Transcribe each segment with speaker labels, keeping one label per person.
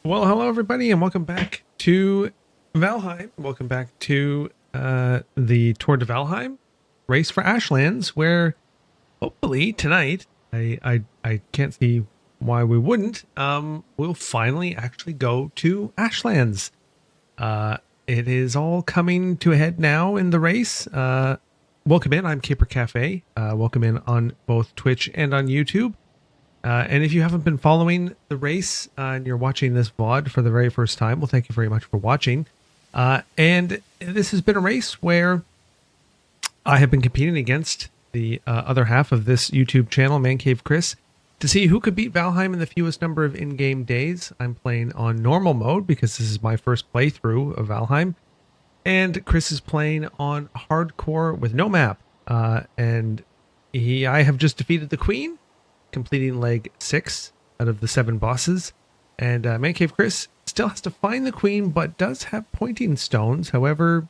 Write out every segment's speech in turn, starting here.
Speaker 1: Well, hello everybody, and welcome back to Valheim. Welcome back to the Tour de Valheim race for Ashlands, where hopefully tonight, I can't see why we wouldn't. We'll finally actually go to Ashlands. It is all coming to a head now in the race. Welcome in. I'm CaperCafe. Welcome in on both Twitch and on YouTube. And if you haven't been following the race and you're watching this VOD for the very first time, well, thank you very much for watching. And this has been a race where I have been competing against the other half of this YouTube channel, ManCaveChris, to see who could beat Valheim in the fewest number of in-game days. I'm playing on normal mode because this is my first playthrough of Valheim. And Chris is playing on hardcore with no map. And I have just defeated the Queen, completing leg 6 out of the 7 bosses. And ManCaveChris still has to find the Queen, but does have pointing stones. However,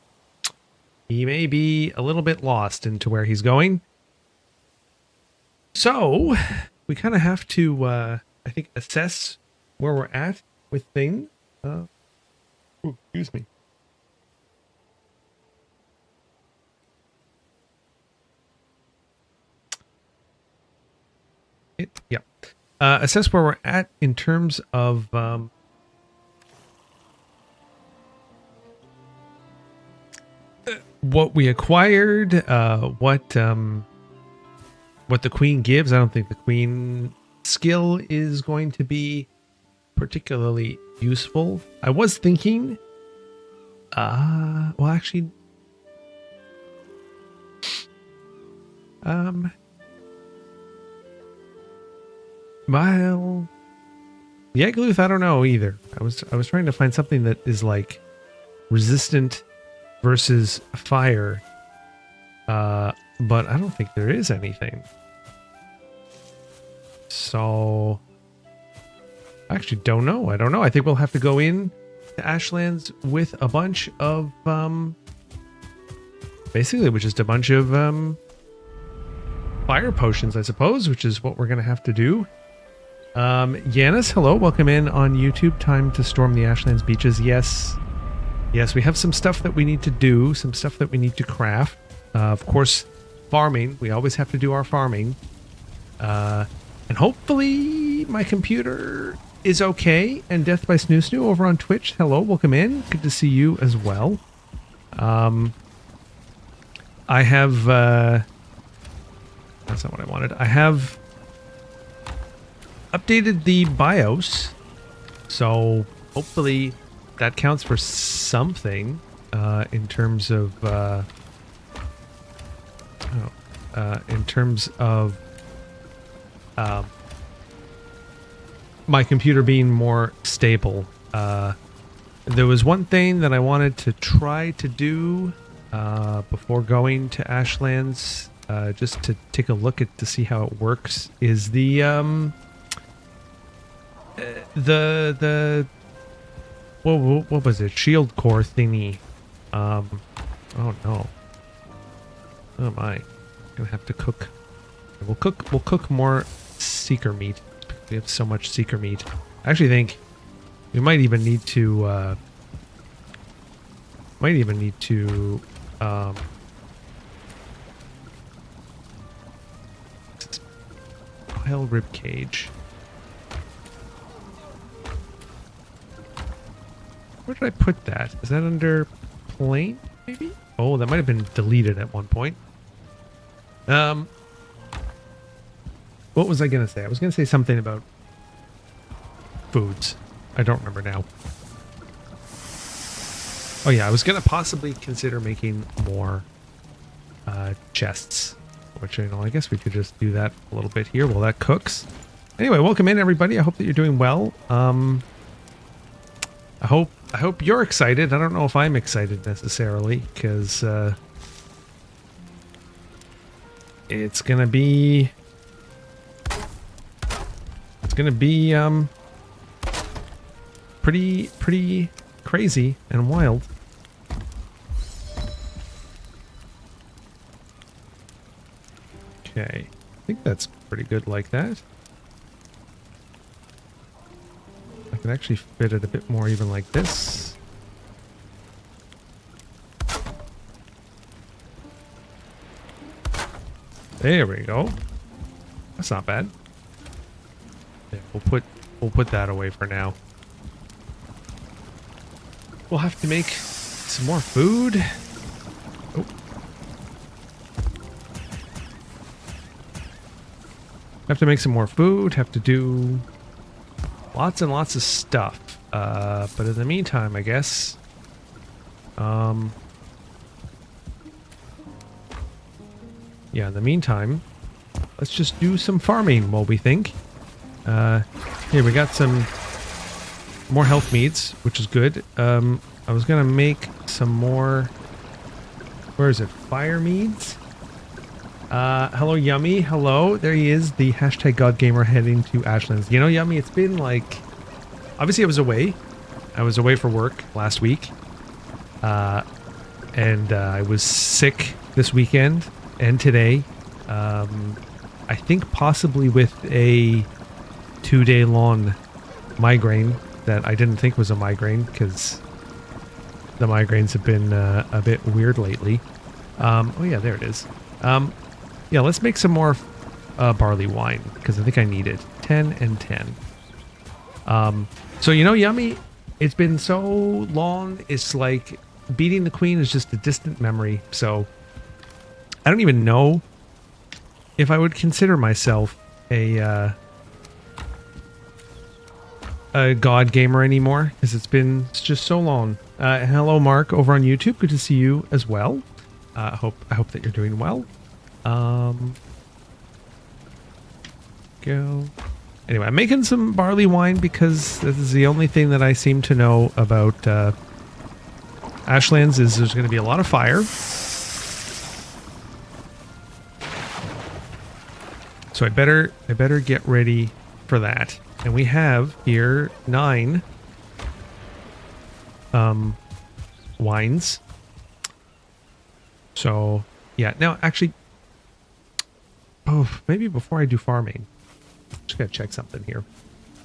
Speaker 1: he may be a little bit lost into where he's going. So we kind of have to, I think, assess where we're at with things. Excuse me. Assess where we're at in terms of what we acquired, what the Queen gives. I don't think the Queen skill is going to be particularly useful. I was thinking, well, actually, well, Yagluth, I don't know either. I was trying to find something that is like resistant versus fire, but I don't think there is anything. So I actually don't know. I don't know. I think we'll have to go in to Ashlands with a bunch of basically with just a bunch of fire potions, I suppose, which is what we're gonna have to do. Yanis, hello, welcome in on YouTube. Time to storm the Ashlands beaches. Yes, we have some stuff that we need to do, some stuff that we need to craft. Of course, farming. We always have to do our farming. And hopefully my computer is okay. And Death by Snoo Snoo over on Twitch, hello, welcome in. Good to see you as well. I have, that's not what I wanted. I have updated the BIOS, so hopefully that counts for something in terms of my computer being more stable. There was one thing that I wanted to try to do before going to Ashlands, just to take a look at to see how it works, is the what was it? Shield core thingy. Oh no. Oh my. Gonna have to cook. We'll cook more seeker meat. We have so much seeker meat. I actually think we might even need to pile rib cage. Where did I put that? Is that under plane, maybe? Oh, that might have been deleted at one point. What was I going to say? I was going to say something about foods. I don't remember now. Oh yeah, I was going to possibly consider making more chests. Which, you know, I guess we could just do that a little bit here while that cooks. Anyway, welcome in everybody. I hope that you're doing well. I hope you're excited. I don't know if I'm excited necessarily, because it's gonna be pretty crazy and wild. Okay, I think that's pretty good like that. I can actually fit it a bit more even like this. There we go. That's not bad. Yeah, we'll put that away for now. We'll have to make some more food. Oh. Have to make some more food. Have to do lots and lots of stuff. But in the meantime, I guess. Yeah, in the meantime, let's just do some farming while we think. Here, we got some more health meats, which is good. I was gonna make some more... Where is it? Fire meads? Hello, Yummy. Hello. There he is, the hashtag GodGamer heading to Ashlands. You know, Yummy, it's been like... Obviously, I was away. I was away for work last week. And I was sick this weekend and today. I think possibly with a 2-day long migraine that I didn't think was a migraine because the migraines have been a bit weird lately. Oh yeah, there it is. Yeah, let's make some more barley wine because I think I need it. 10 and 10. So, you know, Yummy, it's been so long. It's like beating the queen is just a distant memory. So I don't even know if I would consider myself a god gamer anymore because it's just so long. Hello, Mark, over on YouTube. Good to see you as well. I hope that you're doing well. Go. Anyway, I'm making some barley wine because this is the only thing that I seem to know about Ashlands is there's going to be a lot of fire. So I better get ready for that. And we have here 9 wines. So yeah, now actually, maybe before I do farming, just gotta check something here.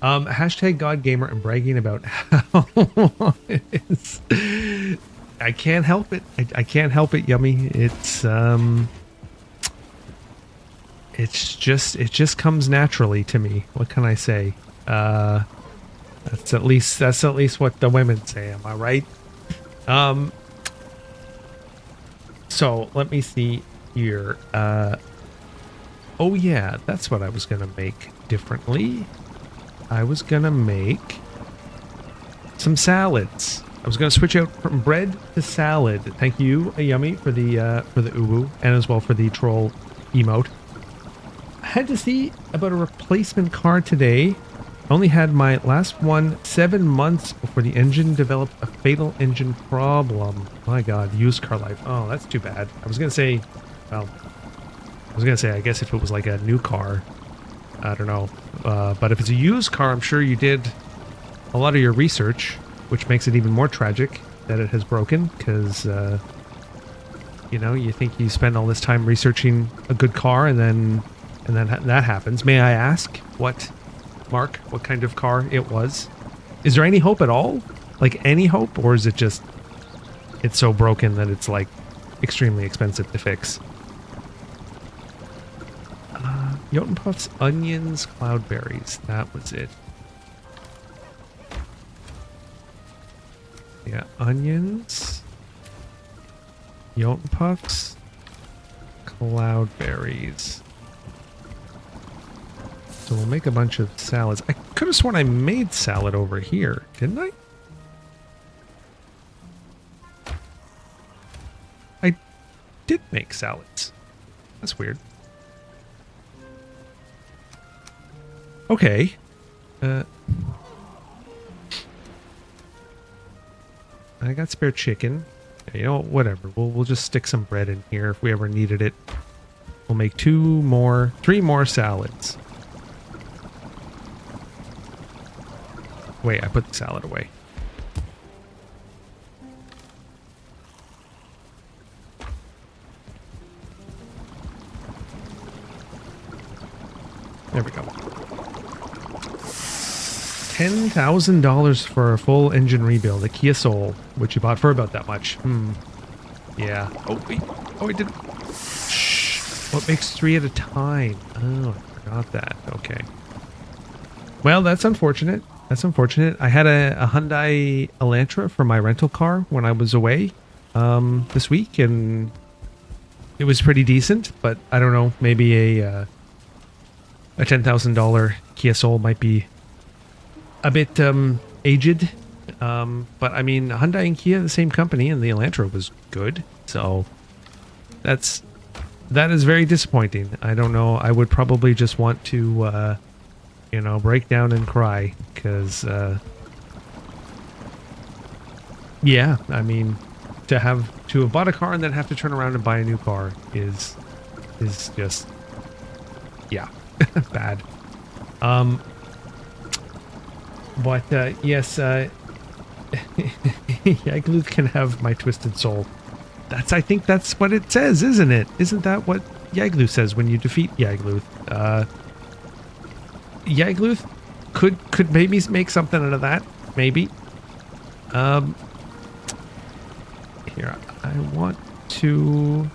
Speaker 1: Hashtag GodGamer and bragging about how long it is. I can't help it. I can't help it, Yummy. It just comes naturally to me. What can I say? That's at least what the women say. Am I right? So let me see here. Oh yeah, that's what I was gonna make differently. I was gonna make some salads. I was gonna switch out from bread to salad. Thank you, Yummy, for the uwu and as well for the troll emote. I had to see about a replacement car today. I only had my last one 7 months before the engine developed a fatal engine problem. My God, used car life. Oh, that's too bad. I was gonna say, well, I guess if it was like a new car, I don't know. But if it's a used car, I'm sure you did a lot of your research, which makes it even more tragic that it has broken because, you know, you think you spend all this time researching a good car and then that happens. May I ask what kind of car it was? Is there any hope at all? Like any hope? Or is it just, it's so broken that it's like extremely expensive to fix? Jotun Puffs, onions, cloudberries. That was it. Yeah, onions, Jotun Puffs, cloudberries. So we'll make a bunch of salads. I could have sworn I made salad over here, didn't I? I did make salads. That's weird. Okay. I got spare chicken. You know, whatever. We'll just stick some bread in here if we ever needed it. We'll make 3 more salads. Wait, I put the salad away. There we go. 10 $10,000 for a full engine rebuild, a Kia Soul, which you bought for about that much. Yeah. Oh, wait. Oh, I did. Shh. What makes 3 at a time? Oh, I forgot that. Okay. Well, that's unfortunate. That's unfortunate. I had a Hyundai Elantra for my rental car when I was away this week, and it was pretty decent, but I don't know, maybe a $10,000 Kia Soul might be a bit aged. But I mean, Hyundai and Kia, the same company, and the Elantra was good. So that is very disappointing. I don't know. I would probably just want to break down and cry because yeah, I mean, to have bought a car and then have to turn around and buy a new car is just, yeah, bad. But yes, Yagluth can have my twisted soul. I think that's what it says, isn't it? Isn't that what Yagluth says when you defeat Yagluth? Yagluth could maybe make something out of that, maybe. Here, I want to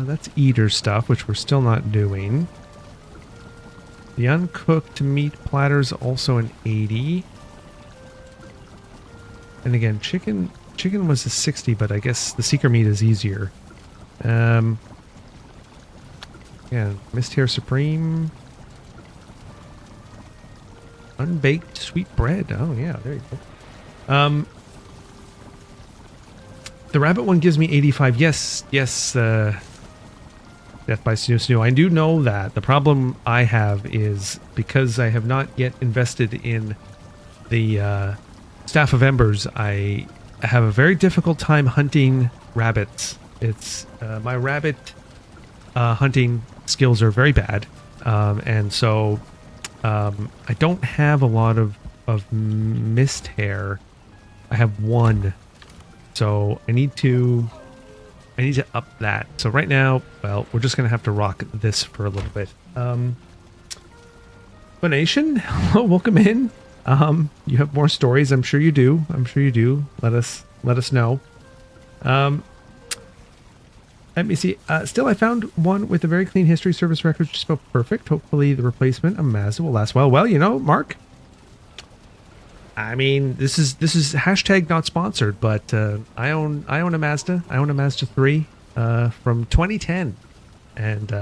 Speaker 1: that's eater stuff, which we're still not doing. The uncooked meat platter's also an 80. And again, chicken was a 60, but I guess the seeker meat is easier. Yeah, Mist Hair Supreme. Unbaked sweet bread. Oh yeah, there you go. The rabbit one gives me 85. Yes, Death by Snoo Snoo. I do know that. The problem I have is because I have not yet invested in the Staff of Embers, I have a very difficult time hunting rabbits. It's my rabbit hunting skills are very bad, and so I don't have a lot of mist hair. I have one, so I need to up that. So right now, well, we're just gonna have to rock this for a little bit. Bonation, hello, welcome in. You have more stories. I'm sure you do. Let us know. Let me see. Still, I found one with a very clean history, service records, just about perfect. Hopefully the replacement, a Mazda, will last well. Well, you know, Mark, I mean, this is hashtag not sponsored, but I own a Mazda. I own a Mazda 3 from 2010, and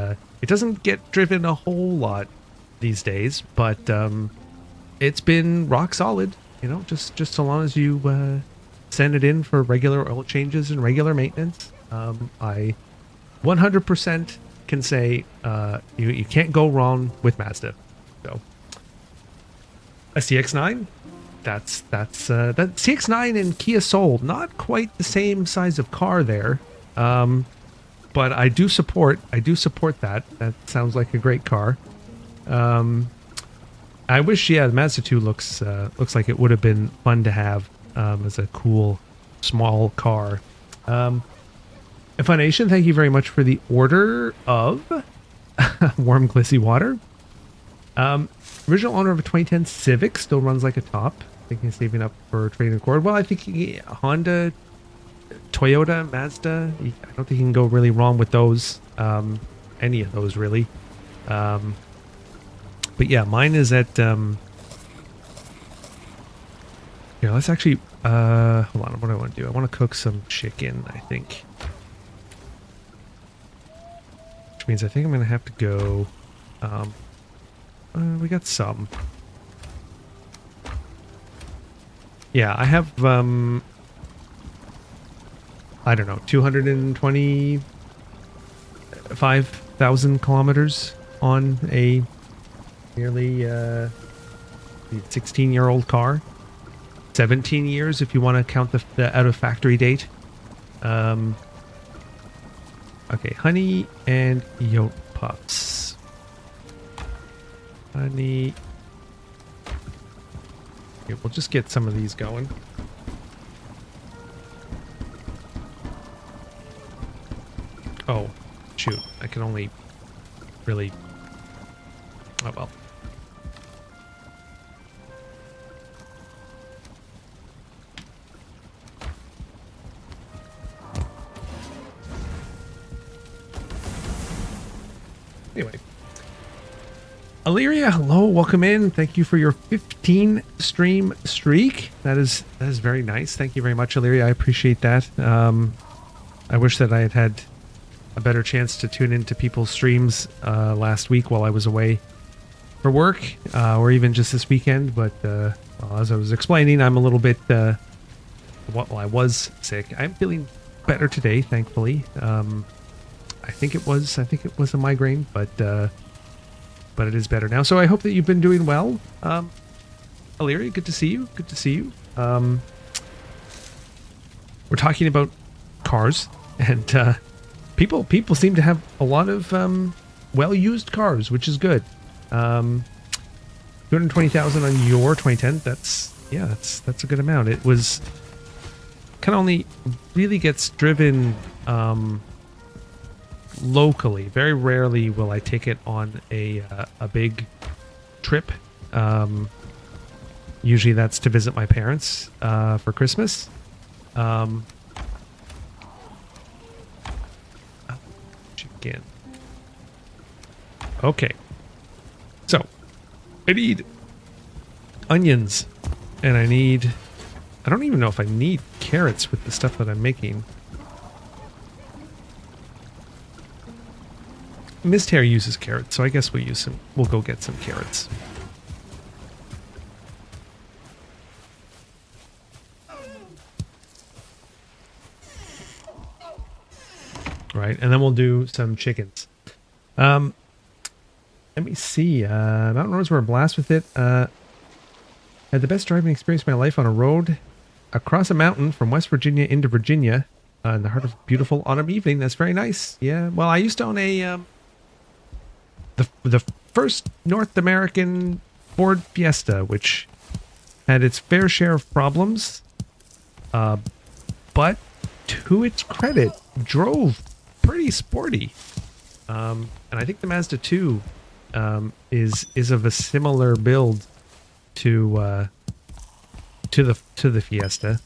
Speaker 1: it doesn't get driven a whole lot these days, but it's been rock solid. You know, just so long as you send it in for regular oil changes and regular maintenance. I 100% can say you can't go wrong with Mazda. So a CX-9. That's that CX-9 and Kia Soul, not quite the same size of car there, but I do support that. That sounds like a great car. I wish, yeah, the Mazda 2 looks like it would have been fun to have as a cool small car. Funation, thank you very much for the order of warm glissy water. Original owner of a 2010 Civic, still runs like a top. Thinking of saving up for trading Accord. Well, I think Honda, Toyota, Mazda, I don't think you can go really wrong with those. Any of those, really. But yeah, mine is at... Here, let's actually... hold on, what do I want to do? I want to cook some chicken, I think. Which means I think I'm going to have to go... we got some. Yeah, I have, I don't know, 225,000 kilometers on a nearly 16-year-old car. 17 years if you want to count the out-of-factory date. Okay, honey and yolk puffs. Honey. Okay, we'll just get some of these going. Oh, shoot. I can only really... Oh, well. Anyway. Illyria, hello, welcome in. Thank you for your 15 stream streak. That is very nice. Thank you very much, Illyria. I appreciate that. I wish that I had had a better chance to tune into people's streams last week while I was away for work, or even just this weekend. But well, as I was explaining, I'm a little bit. Well, I was sick. I'm feeling better today, thankfully. I think it was a migraine, but it is better now. So I hope that you've been doing well. Illyria, good to see you. Good to see you. We're talking about cars, and people seem to have a lot of well-used cars, which is good. 220,000 on your 2010. That's a good amount. It was kind of only really gets driven locally. Very rarely will I take it on a big trip. Usually that's to visit my parents for Christmas. Chicken. Okay. So, I need onions, and I don't even know if I need carrots with the stuff that I'm making. Mist Hair uses carrots, so I guess we'll go get some carrots. Right, and then we'll do some chickens. Let me see. Mountain roads were a blast with it. Had the best driving experience of my life on a road across a mountain from West Virginia into Virginia in the heart of a beautiful autumn evening. That's very nice. Yeah, well, I used to own a the first North American Ford Fiesta, which had its fair share of problems, but to its credit, drove pretty sporty. And I think the Mazda 2 is of a similar build to the Fiesta,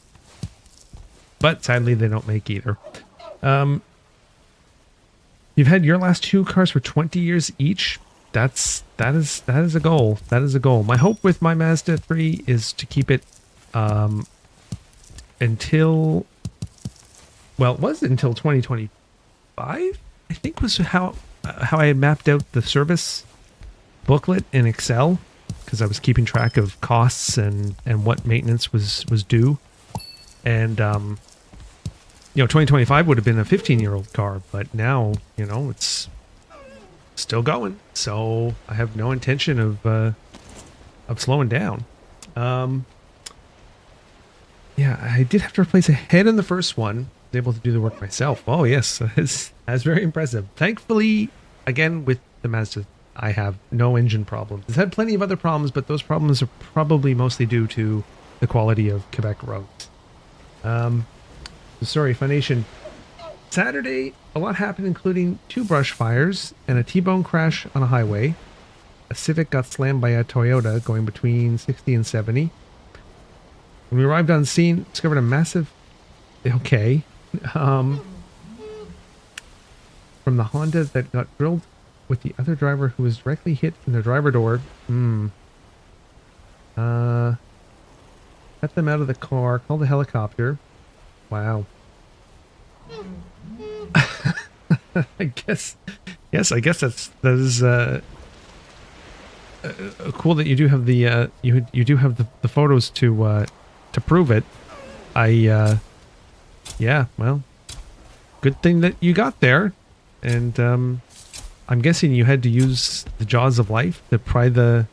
Speaker 1: but sadly they don't make either. You've had your last two cars for 20 years each. That is a goal. That is a goal. My hope with my Mazda 3 is to keep it until, well, it was until 2025, I think, was how I had mapped out the service booklet in Excel, because I was keeping track of costs and what maintenance was due. And 2025 would have been a 15-year-old car, but now, it's still going. So I have no intention of slowing down. Yeah, I did have to replace a head in the first one. I was able to do the work myself. Oh yes, that's very impressive. Thankfully, again, with the Mazda, I have no engine problems. It's had plenty of other problems, but those problems are probably mostly due to the quality of Quebec roads. Sorry, Funation. Saturday, a lot happened, including 2 brush fires and a T-bone crash on a highway. A Civic got slammed by a Toyota going between 60 and 70. When we arrived on scene, discovered a massive... Okay. From the Honda that got drilled with the other driver who was directly hit in the driver door. Got them out of the car, called the helicopter. Wow. I guess that is cool that you do have the you do have the photos to prove it. Yeah, well, good thing that you got there, and I'm guessing you had to use the jaws of life to pry the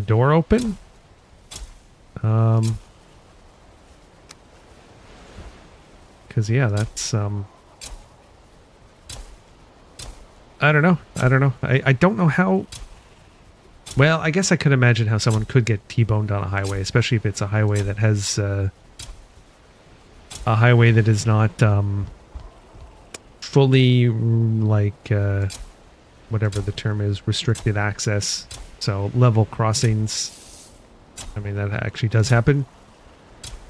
Speaker 1: door open. Because yeah, that's I don't know. I don't know how. Well, I guess I could imagine how someone could get T-boned on a highway, especially if it's a highway that has a highway that is not fully like whatever the term is, restricted access. So level crossings. I mean, that actually does happen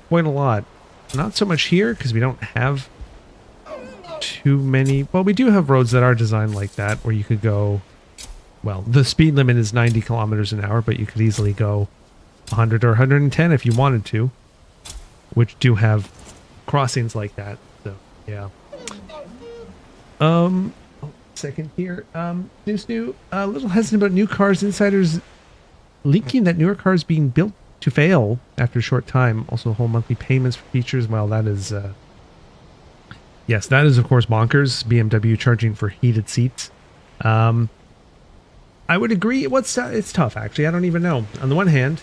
Speaker 1: quite a lot. Not so much here because we don't have too many. Well, we do have roads that are designed like that where you could go, well, the speed limit is 90 kilometers an hour, but you could easily go 100 or 110 if you wanted to, which do have crossings like that. So yeah. Second here. Snoo, a little hesitant about new cars. Insiders leaking that newer cars being built to fail after a short time. Also, whole monthly payments for features. Well, that is, yes, that is of course bonkers. BMW charging for heated seats. I would agree. It's tough actually. I don't even know. On the one hand,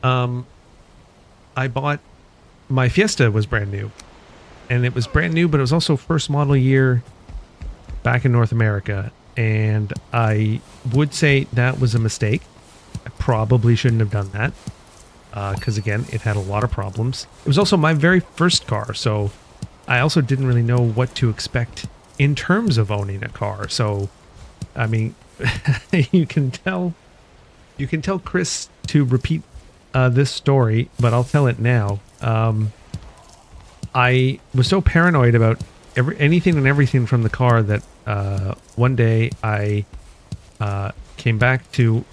Speaker 1: I bought my Fiesta was brand new, and it was brand new, but it was also first model year back in North America, and I would say that was a mistake. I probably shouldn't have done that because again, it had a lot of problems. It was also my very first car, so I also didn't really know what to expect in terms of owning a car. So I mean, you can tell Chris to repeat this story, but I'll tell it now. I was so paranoid about anything and everything from the car that one day I came back to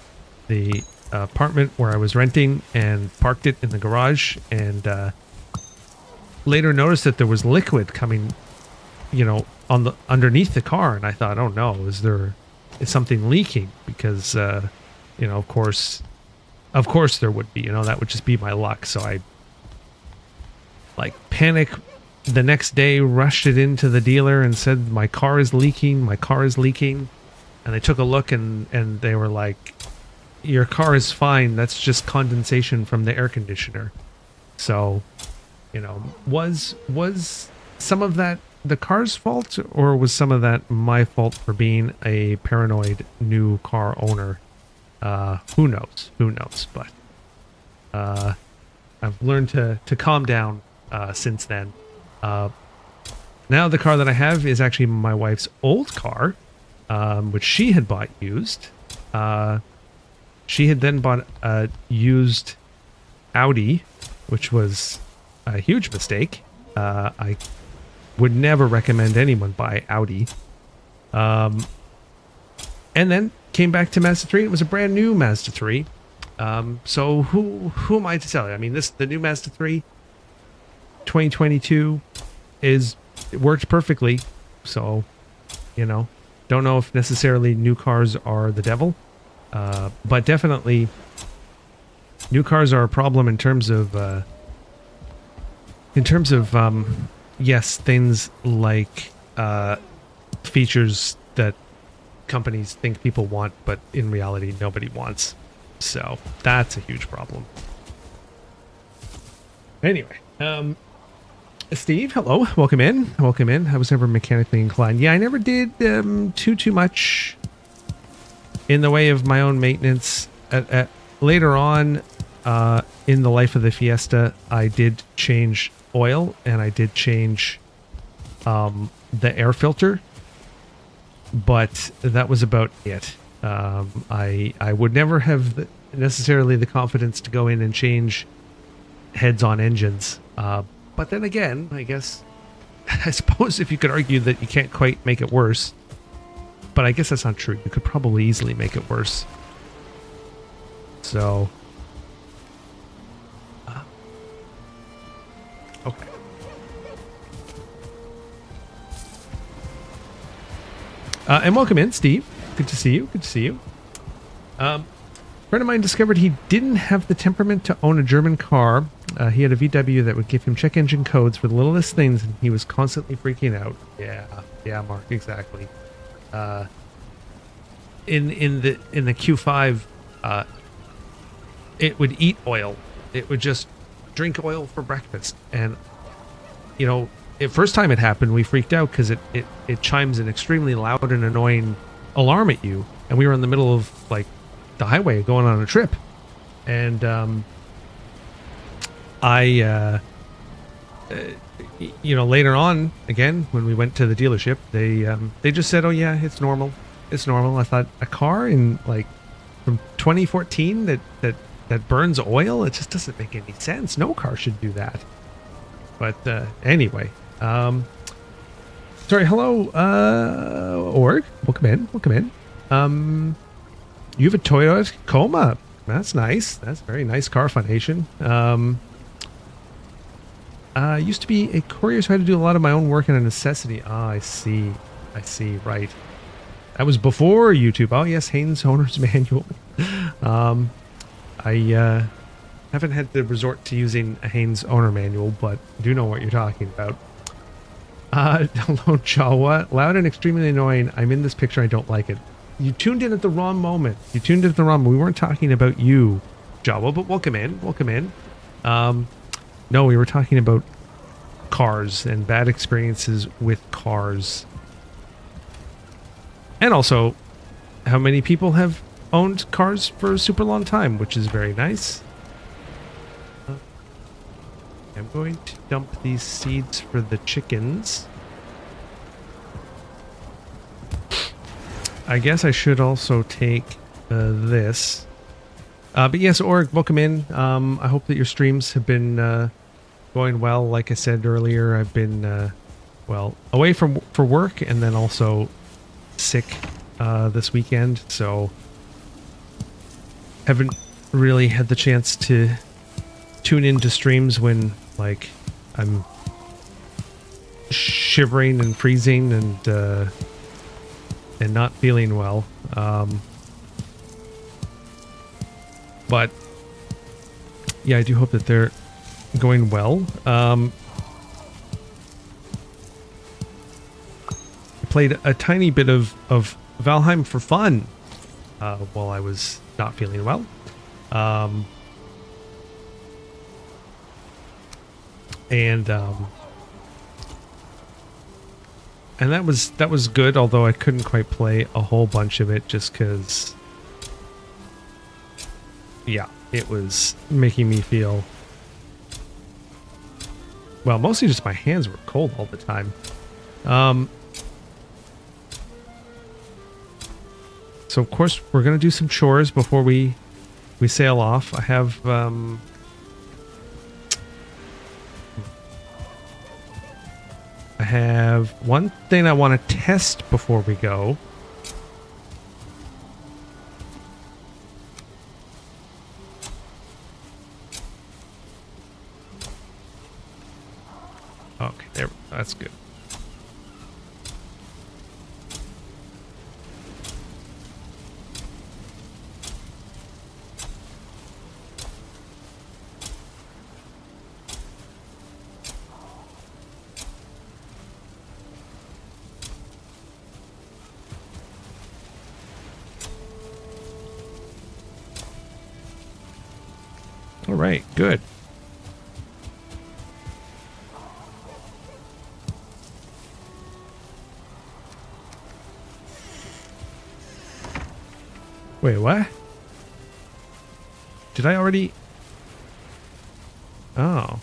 Speaker 1: the apartment where I was renting and parked it in the garage, and later noticed that there was liquid coming, you know, on the underneath the car, and I thought, oh no, is something leaking? Because you know, of course there would be, you know, that would just be my luck. So I like panic the next day, rushed it into the dealer and said, my car is leaking. And they took a look and they were like, your car is fine. That's just condensation from the air conditioner. So, you know, was some of that the car's fault, or was some of that my fault for being a paranoid new car owner? Who knows? But I've learned to calm down since then. Now the car that I have is actually my wife's old car, which she had bought used. She had then bought a used Audi, which was a huge mistake. I would never recommend anyone buy Audi. And then came back to Mazda 3. It was a brand new Mazda 3. So who am I to tell you? I mean, the new Mazda 3 2022 it worked perfectly. So, you know, don't know if necessarily new cars are the devil, but definitely new cars are a problem in terms of yes, things like features that companies think people want, but in reality nobody wants. So that's a huge problem. Anyway, Steve, hello, welcome in. I was never mechanically inclined. Yeah, I never did too much in the way of my own maintenance. Later on in the life of the Fiesta, I did change oil, and I did change the air filter, but that was about it. I would never have necessarily the confidence to go in and change heads on engines. But then again, I guess, I suppose if you could argue that you can't quite make it worse, but I guess that's not true. You could probably easily make it worse. So, okay. And welcome in, Steve. Good to see you. A friend of mine discovered he didn't have the temperament to own a German car. He had a VW that would give him check engine codes for the littlest things, and he was constantly freaking out. Yeah, Mark, exactly. In the Q5, it would eat oil. It would just drink oil for breakfast, and you know, the first time it happened, we freaked out because it chimes an extremely loud and annoying alarm at you, and we were in the middle of like the highway going on a trip, and later on, again, when we went to the dealership, they just said, "Oh yeah, it's normal. It's normal." I thought, a car in like from 2014 that burns oil, it just doesn't make any sense. No car should do that. But anyway, sorry. Hello, Org. Welcome in. You have a Toyota Tacoma. That's nice. That's a very nice car, Funation. Used to be a courier, so I had to do a lot of my own work and a necessity. Ah, I see. Right. That was before YouTube. Oh, yes, Haynes Owner's Manual. I haven't had to resort to using a Haynes Owner Manual, but I do know what you're talking about. Hello, Jawa. Loud and extremely annoying. I'm in this picture. I don't like it. You tuned in at the wrong moment. We weren't talking about you, Jawa, but welcome in. No, we were talking about cars and bad experiences with cars. And also, how many people have owned cars for a super long time, which is very nice. I'm going to dump these seeds for the chickens. I guess I should also take this. But yes, Org, welcome in. I hope that your streams have been going well. Like I said earlier, I've been, away for work and then also sick this weekend. So haven't really had the chance to tune into streams when, like, I'm shivering and freezing and not feeling well. But yeah, I do hope that they're going well. I played a tiny bit of Valheim for fun while I was not feeling well. And that was good, although I couldn't quite play a whole bunch of it just because, yeah, it was making me feel, well, mostly just my hands were cold all the time. So of course we're gonna do some chores before we sail off. I have one thing I want to test before we go. Okay, there. That's good. All right, good. Wait, what? Did I already? Oh.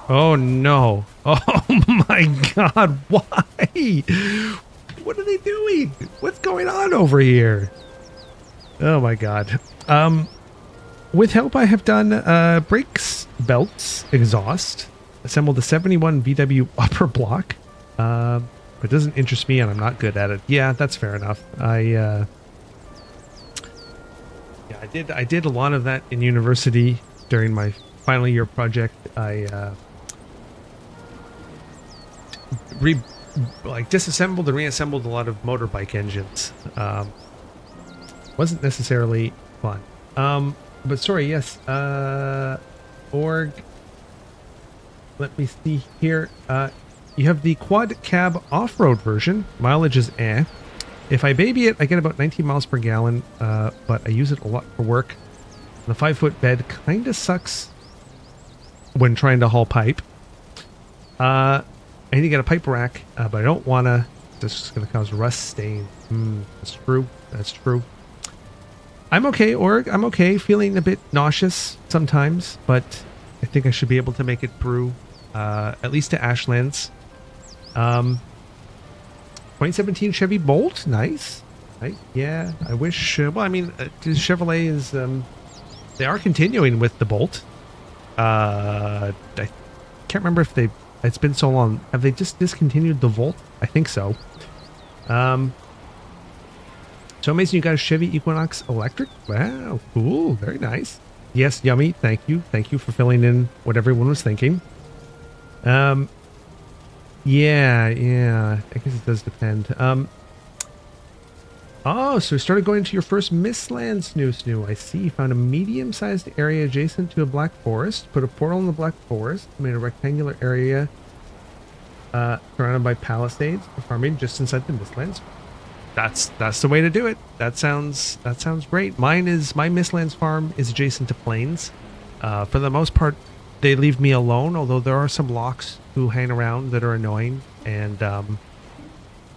Speaker 1: Oh no. Oh my god, why? What are they doing? What's going on over here? Oh my god. With help, I have done brakes, belts, exhaust, assembled a 71 VW upper block. It doesn't interest me and I'm not good at it. Yeah, that's fair enough. I did a lot of that in university during my final year project. I disassembled and reassembled a lot of motorbike engines. Wasn't necessarily fun. But sorry, yes. Org. Let me see here. You have the quad cab off-road version. Mileage is eh. If I baby it, I get about 19 miles per gallon, but I use it a lot for work. The 5-foot bed kind of sucks when trying to haul pipe. I need to get a pipe rack, but I don't want to. This is going to cause rust stain. That's true. That's true. I'm okay, Org. I'm okay. Feeling a bit nauseous sometimes, but I think I should be able to make it through at least to Ashlands. 2017 Chevy Bolt, nice. Yeah, I wish. Well, I mean, Chevrolet is. They are continuing with the Bolt. I can't remember if they. It's been so long. Have they just discontinued the Volt? I think so. So amazing! You got a Chevy Equinox Electric. Wow, cool, very nice. Yes, yummy. Thank you for filling in what everyone was thinking. Yeah. I guess it does depend. Oh, so we started going to your first mistlands, Snoo. I see. You found a medium-sized area adjacent to a black forest. Put a portal in the black forest. Made a rectangular area surrounded by palisades for farming just inside the mistlands. That's the way to do it. That sounds great. My mistlands farm is adjacent to plains. For the most part, they leave me alone. Although there are some locks who hang around that are annoying, and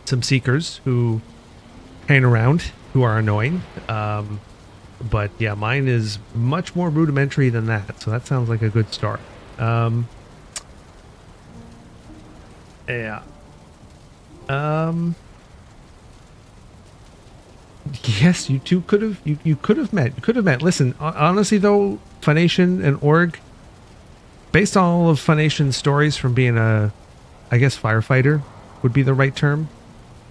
Speaker 1: some seekers who hang around who are annoying. But yeah, mine is much more rudimentary than that, so that sounds like a good start. Yeah. Yes, you two could have you could have met. Listen, honestly though, Funation and Org, based on all of Funation's stories from being a, I guess, firefighter would be the right term,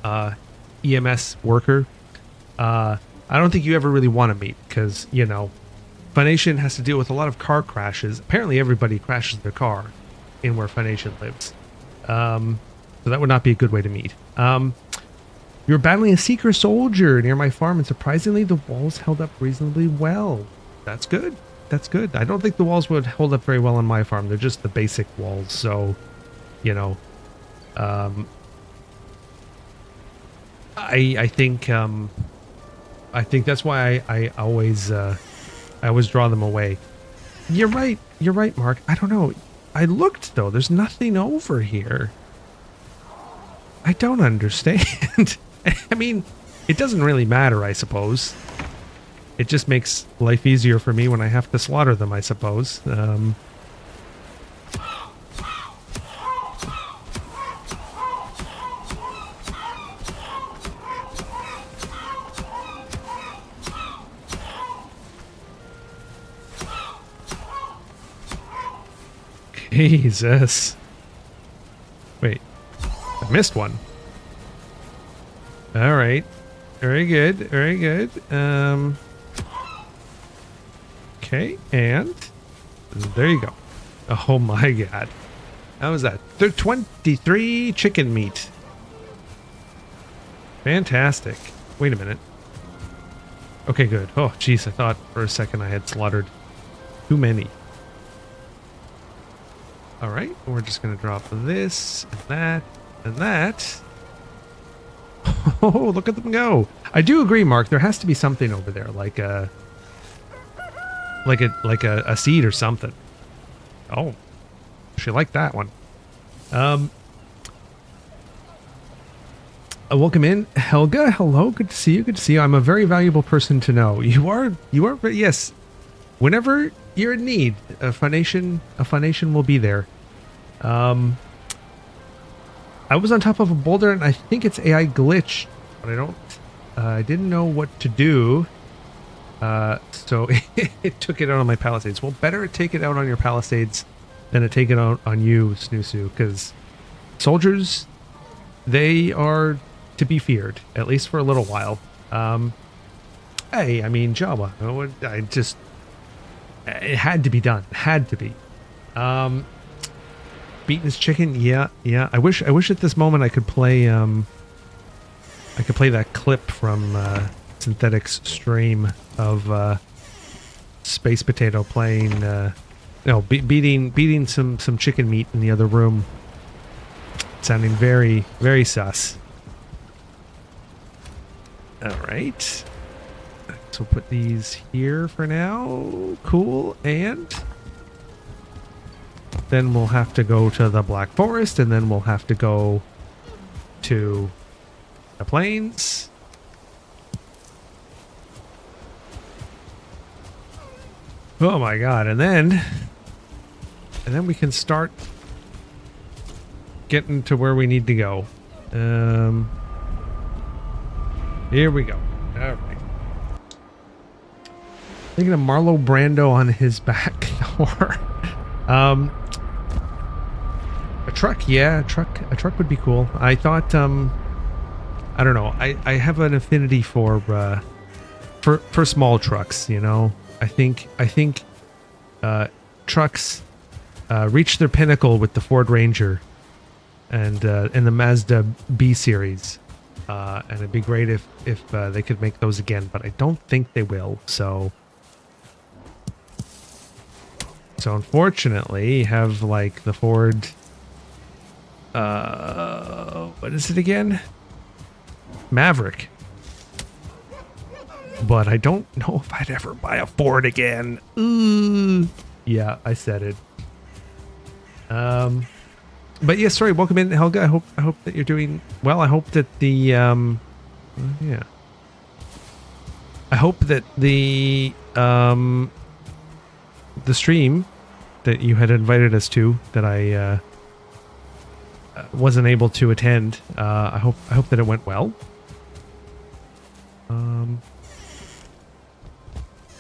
Speaker 1: EMS worker, I don't think you ever really want to meet, because, you know, Funation has to deal with a lot of car crashes. Apparently everybody crashes their car in where Funation lives. So that would not be a good way to meet. You're battling a seeker soldier near my farm, and surprisingly the walls held up reasonably well. That's good. I don't think the walls would hold up very well on my farm. They're just the basic walls, so, you know, I think that's why I always draw them away. You're right, Mark. I don't know. I looked though. There's nothing over here. I don't understand. I mean, it doesn't really matter, I suppose. It just makes life easier for me when I have to slaughter them, I suppose. Jesus. Wait. I missed one. All right. Very good. Okay, and there you go. Oh my god. How was that? 23 chicken meat. Fantastic. Wait a minute. Okay, good. Oh, jeez, I thought for a second I had slaughtered too many. All right, we're just going to drop this and that and that. Oh, look at them go. I do agree, Mark. There has to be something over there, like a seed or something. Oh, she liked that one. Welcome in, Helga. Hello, good to see you. I'm a very valuable person to know. You are. Yes. Whenever you're in need, a Funation will be there. I was on top of a boulder, and I think it's AI glitch, but I didn't know what to do. So it took it out on my palisades. Well, better take it out on your palisades than to take it out on you, Snoo, because soldiers, they are to be feared, at least for a little while. Hey, I mean, Jawa, it had to be done. It had to be. Beating his chicken, yeah. I wish at this moment I could play that clip from Synthetic's stream of Space Potato playing beating some chicken meat in the other room. Sounding very, very sus. Alright. So we'll put these here for now. Cool. And then we'll have to go to the Black Forest, and then we'll have to go to the plains. Oh my god, and then we can start getting to where we need to go. Here we go. All right. Thinking of Marlo Brando on his back. Or a truck. Yeah, a truck would be cool. I thought I don't know. I have an affinity for small trucks, you know. I think trucks reached their pinnacle with the Ford Ranger and the Mazda B series. And it'd be great if they could make those again, but I don't think they will. So unfortunately, you have like the Ford. What is it again? Maverick. But I don't know if I'd ever buy a Ford again. Ooh. Yeah, I said it. But yeah, sorry, welcome in, Helga. I hope that you're doing well. I hope that the yeah. I hope that the stream that you had invited us to, that I wasn't able to attend. I hope that it went well.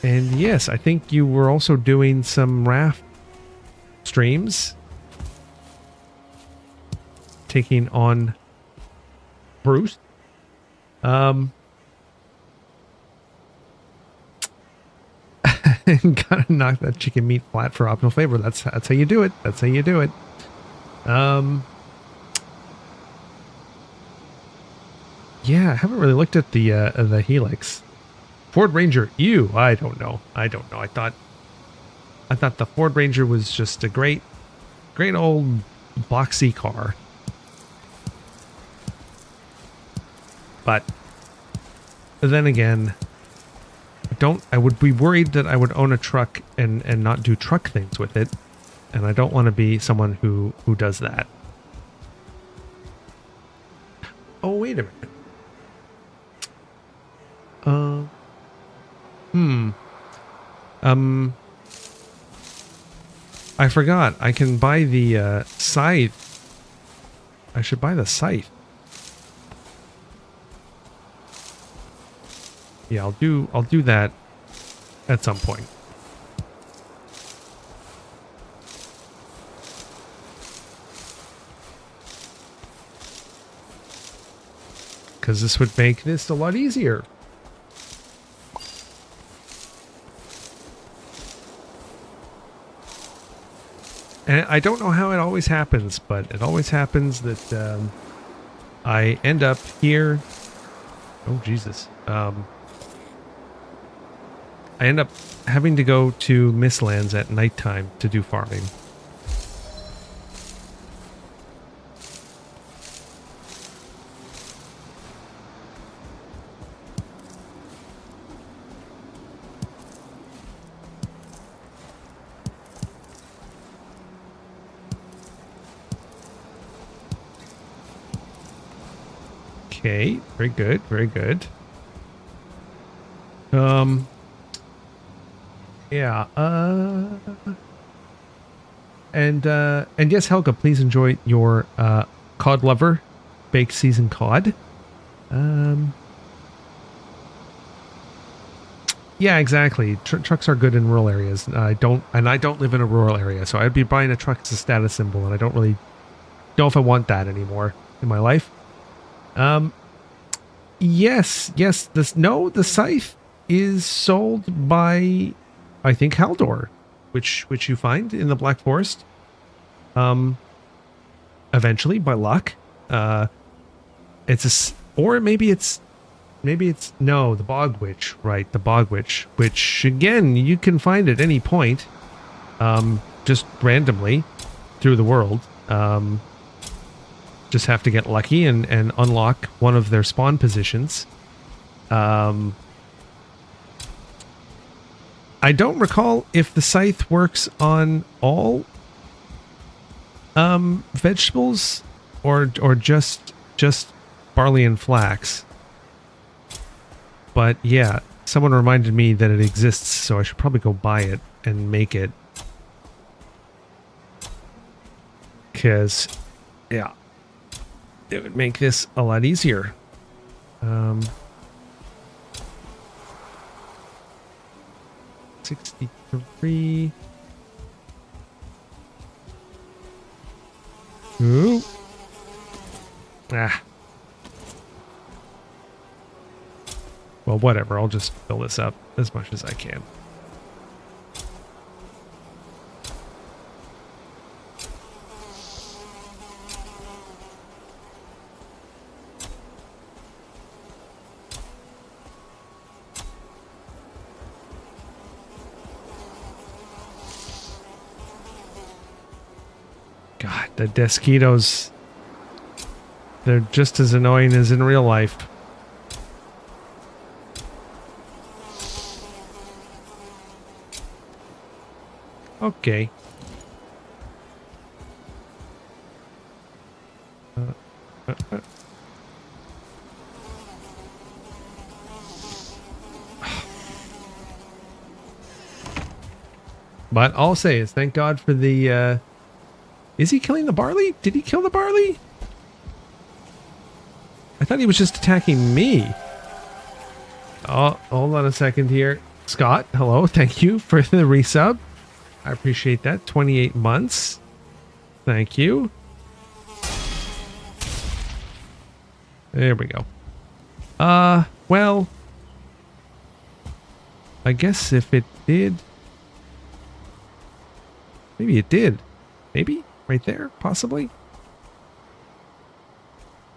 Speaker 1: And yes, I think you were also doing some raft streams, taking on Bruce. Gotta knock that chicken meat flat for optimal flavor. That's how you do it. That's how you do it. Yeah, I haven't really looked at the Helix. Ford Ranger, ew, I don't know. I thought the Ford Ranger was just a great old boxy car. But then again, I would be worried that I would own a truck and not do truck things with it. And I don't want to be someone who does that. Oh, wait a minute. I forgot. I can buy the scythe. I should buy the scythe. Yeah, I'll do that at some point. Because this would make this a lot easier. And I don't know how it always happens, but it always happens that I end up here. Oh, Jesus. I end up having to go to mistlands at nighttime to do farming. Okay, very good, very good. Yeah, and yes, Helga, please enjoy your cod lover baked seasoned cod. Yeah, exactly. Trucks are good in rural areas. I don't live in a rural area, so I'd be buying a truck as a status symbol, and I don't really know if I want that anymore in my life. Yes, the scythe is sold by, I think, Haldor, which you find in the Black Forest. Eventually, by luck. No, the Bog Witch, right? The Bog Witch, which again you can find at any point, just randomly through the world. Just have to get lucky and unlock one of their spawn positions. I don't recall if the scythe works on all vegetables or just barley and flax. But yeah, someone reminded me that it exists, so I should probably go buy it and make it. 'Cause yeah. it would make this a lot easier. 63. Ooh. Ah. Well, whatever. I'll just fill this up as much as I can. God, the Desquitos, they're just as annoying as in real life. Okay. But all I'll say is thank God for the, is he killing the barley? Did he kill the barley? I thought he was just attacking me. Oh, hold on a second here. Scott, hello. Thank you for the resub. I appreciate that. 28 months. Thank you. There we go. Well, I guess if it did, maybe it did. Maybe right there, possibly.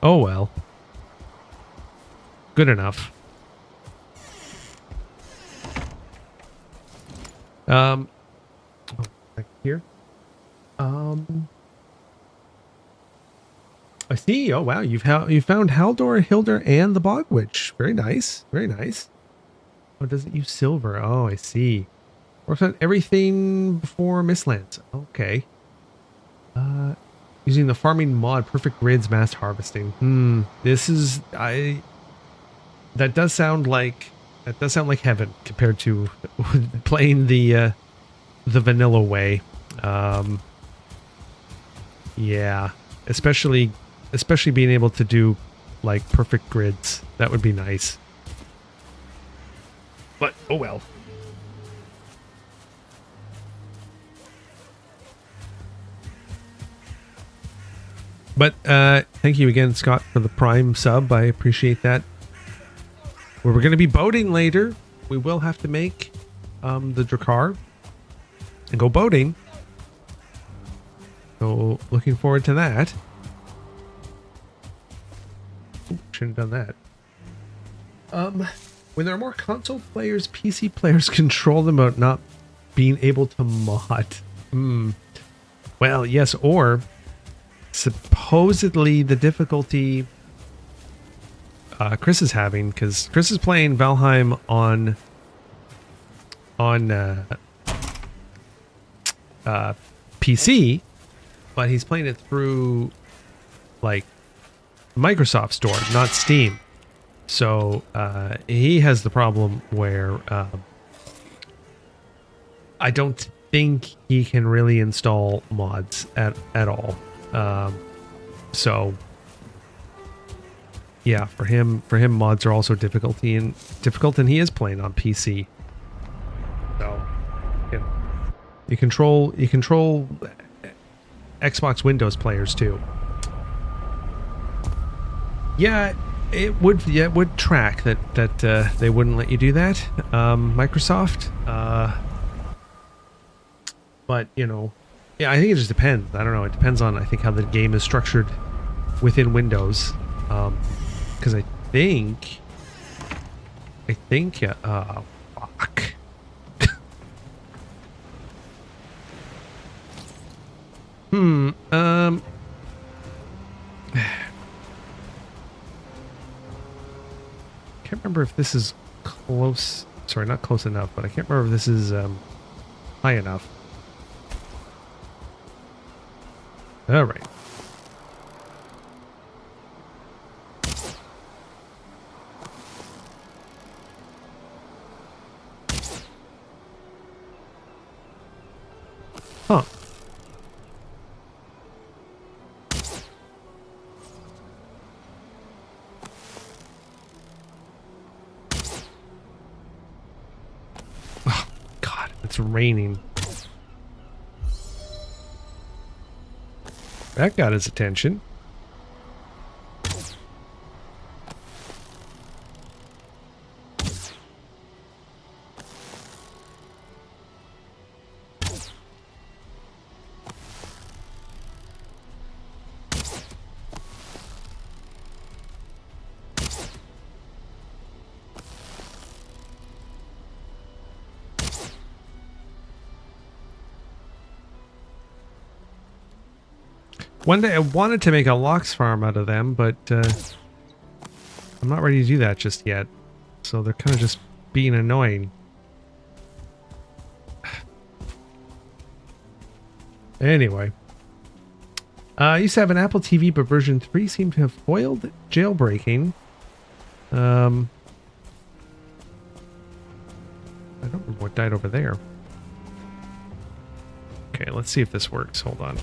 Speaker 1: Oh well. Good enough. Oh, back here. I see. Oh wow, you found Haldor, Hilder, and the Bog Witch. Very nice. Very nice. Oh, it doesn't use silver. Oh, I see. Works on everything before mistlands. Okay. Using the farming mod, perfect grids, mass harvesting. This is that does sound like heaven compared to playing the vanilla way. Yeah, especially being able to do like perfect grids. That would be nice. But oh well. But thank you again, Scott, for the Prime sub. I appreciate that. We're going to be boating later. We will have to make the Drakkar and go boating. So looking forward to that. Ooh, shouldn't have done that. When there are more console players, PC players control them about not being able to mod. Well, yes, or supposedly the difficulty Chris is having, because Chris is playing Valheim on PC, but he's playing it through like Microsoft Store, not Steam. So he has the problem where I don't think he can really install mods at all. So yeah, for him mods are also difficult, and he is playing on PC. So you control Xbox Windows players too. Yeah, it would track that they wouldn't let you do that, Microsoft. But you know, yeah, I think it just depends. I don't know. It depends on, I think, how the game is structured within Windows. Because I think, fuck. Can't remember if this is close. Sorry, not close enough, but I can't remember if this is high enough. All right. Huh. it's raining. That got his attention. One day I wanted to make a lox farm out of them, but I'm not ready to do that just yet. So they're kind of just being annoying. Anyway. I used to have an Apple TV, but version 3 seemed to have foiled jailbreaking. I don't remember what died over there. Okay, let's see if this works. Hold on.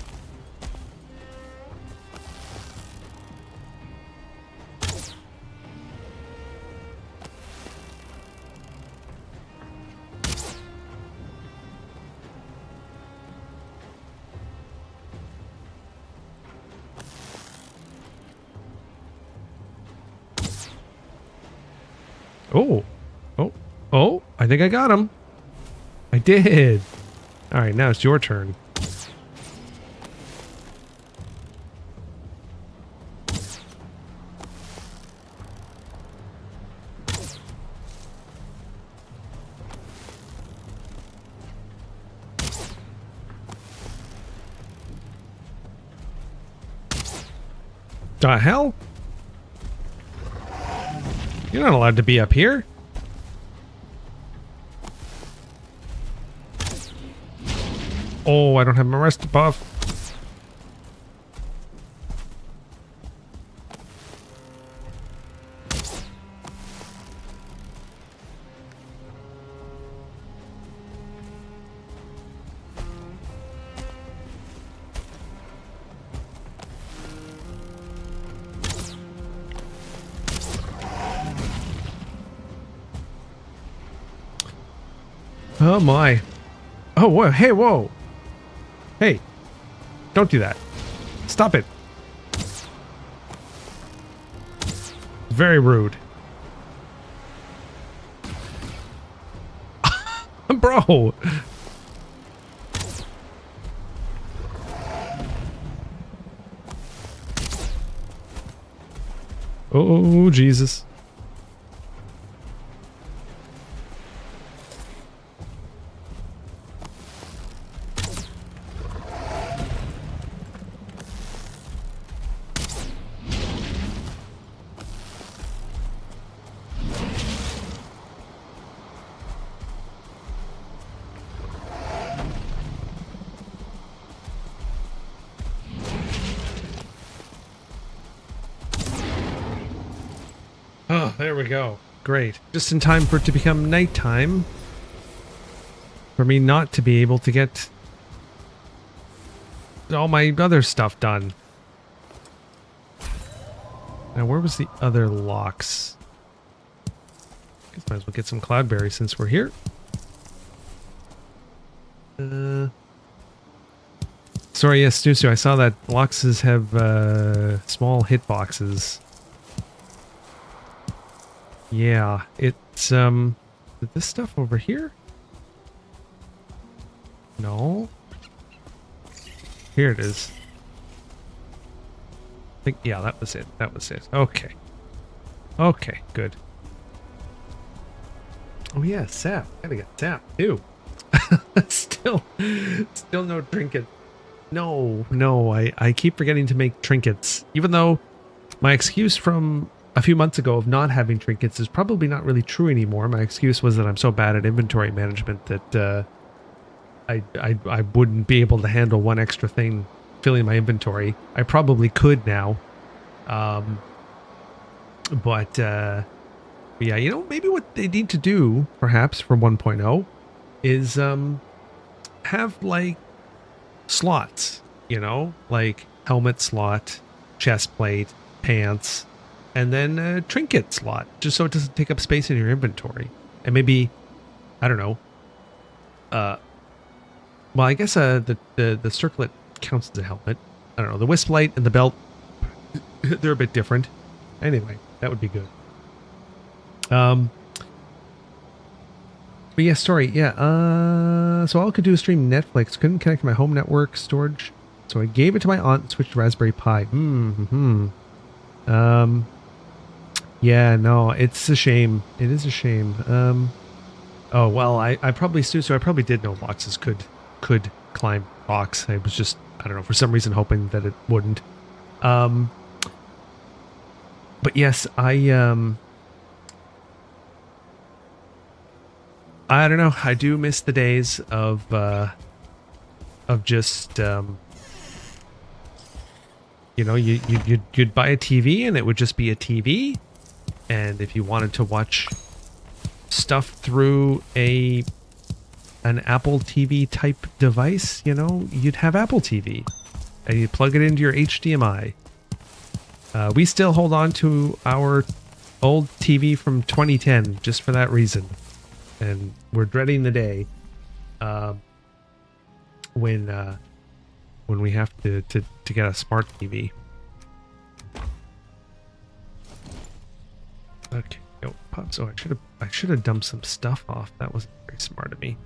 Speaker 1: Oh, I think I got him. I did. All right, now it's your turn. The hell? You're not allowed to be up here. Oh, I don't have my rest buff. Oh my. Oh, whoa. Hey, whoa. Hey, don't do that. Stop it. Very rude. Bro. Oh, Jesus. Oh, there we go. Great. Just in time for it to become nighttime. For me not to be able to get all my other stuff done. Now, where was the other locks? Guess might as well get some cloudberries since we're here. Sorry, yes, Stusu, I saw that loxes have small hitboxes. Yeah, it's is this stuff over here? No. Here it is. I think, yeah, that was it. That was it. Okay. Okay, good. Oh yeah, sap. Gotta get sap too. Still no trinket. No, I keep forgetting to make trinkets. Even though my excuse from a few months ago of not having trinkets is probably not really true anymore. My excuse was that I'm so bad at inventory management that I wouldn't be able to handle one extra thing filling my inventory. I probably could now. But yeah, you know, maybe what they need to do, perhaps, for 1.0 is have, like, slots, you know? Like, helmet slot, chest plate, pants, and then a trinket slot, just so it doesn't take up space in your inventory. And maybe, I don't know, Well, I guess the circlet counts as a helmet. I don't know. The wisp light and the belt, they're a bit different. Anyway, that would be good. But yeah, sorry. Yeah. So all I could do is stream Netflix. Couldn't connect to my home network storage, so I gave it to my aunt and switched to Raspberry Pi. Yeah. No, it's a shame. It is a shame. Oh well, I probably so I probably did know boxes could climb rocks. I was just, I don't know, for some reason hoping that it wouldn't. But yes, I don't know. I do miss the days of just you know, you'd buy a TV and it would just be a TV, and if you wanted to watch stuff through an Apple TV type device, you know, you'd have Apple TV and you plug it into your HDMI. We still hold on to our old TV from 2010 just for that reason. And we're dreading the day when we have to get a smart TV. Okay, go pops. Oh, I should have dumped some stuff off. That wasn't very smart of me.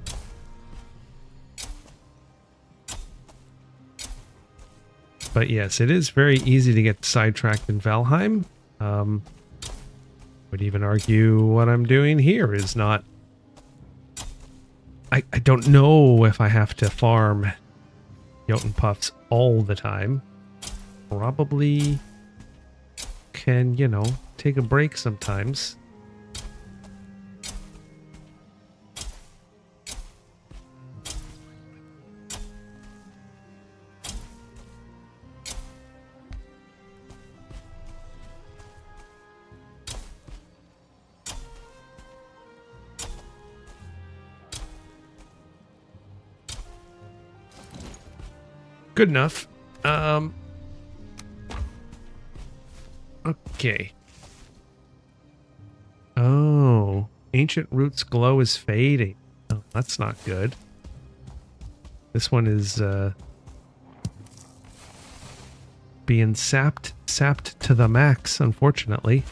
Speaker 1: But yes, it is very easy to get sidetracked in Valheim. Would even argue what I'm doing here is not. I don't know if I have to farm Jotun Puffs all the time. Probably can, you know, take a break sometimes. Good enough. Okay. Oh, ancient roots glow is fading. Oh, that's not good. This one is being sapped to the max, unfortunately.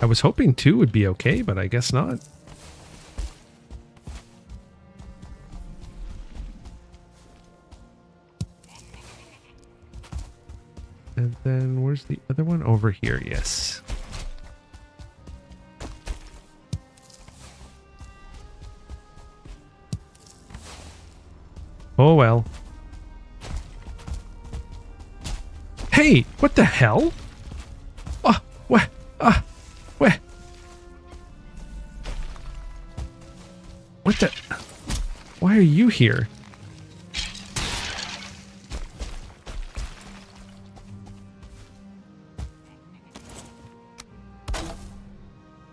Speaker 1: I was hoping 2 would be okay, but I guess not. And then where's the other one? Over here, yes. Oh well. Hey, what the hell? Oh, what? Where? What the? Why are you here?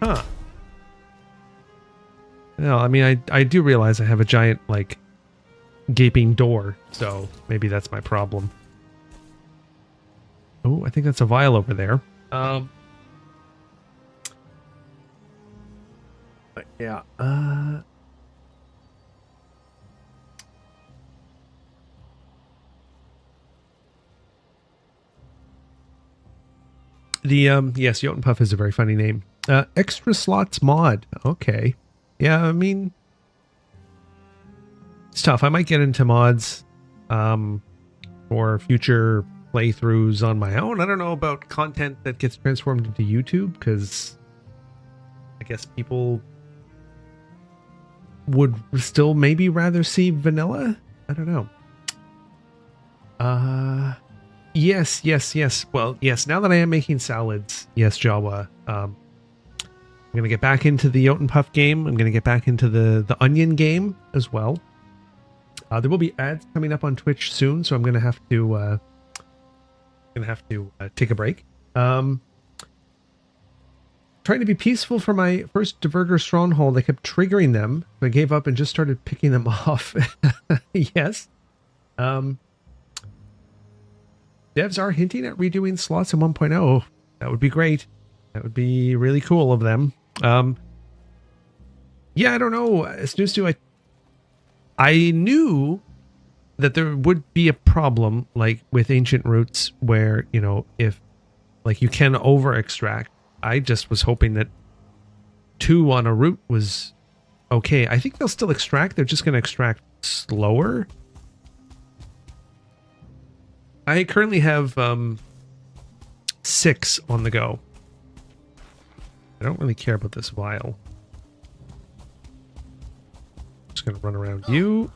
Speaker 1: Huh. No, I mean, I do realize I have a giant, like, gaping door, so maybe that's my problem. Oh, I think that's a vial over there. But yeah, yes, Jotun Puff is a very funny name. Extra slots mod. Okay. Yeah, I mean, it's tough. I might get into mods for future playthroughs on my own. I don't know about content that gets transformed into YouTube, because I guess people would still maybe rather see vanilla. I don't know. Yes. Well, yes, now that I am making salads, yes, Jawa. I'm going to get back into the Jotun Puff game. I'm going to get back into the onion game as well. There will be ads coming up on Twitch soon, so I'm going to have to take a break. Trying to be peaceful for my first Diverger stronghold. I kept triggering them. So I gave up and just started picking them off. Yes. Devs are hinting at redoing slots in 1.0. That would be great. That would be really cool of them. Yeah, I don't know. Snooze 2, I knew that there would be a problem like with ancient roots where, you know, if like you can over extract. I just was hoping that 2 on a root was okay. I think they'll still extract. They're just going to extract slower. I currently have 6 on the go. I don't really care about this vial. Just going to run around you.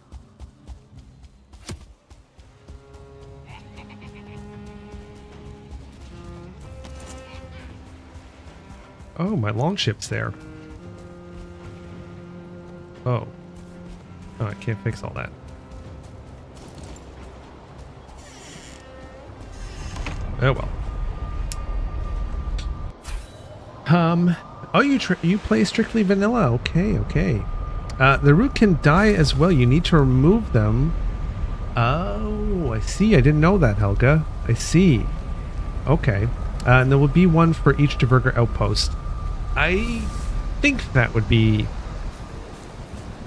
Speaker 1: Oh, my longship's there. Oh. Oh, I can't fix all that. Oh well. Oh, you play strictly vanilla. Okay, okay. The root can die as well. You need to remove them. Oh, I see. I didn't know that, Helga. I see. Okay. And there will be one for each diverger outpost. I think that would be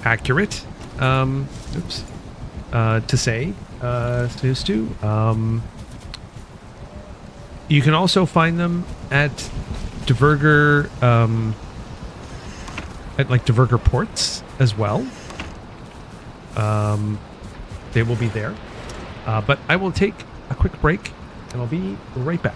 Speaker 1: accurate. Oops. To say, Snooze 2. You can also find them at diverger, at like diverger ports as well. They will be there. But I will take a quick break and I'll be right back.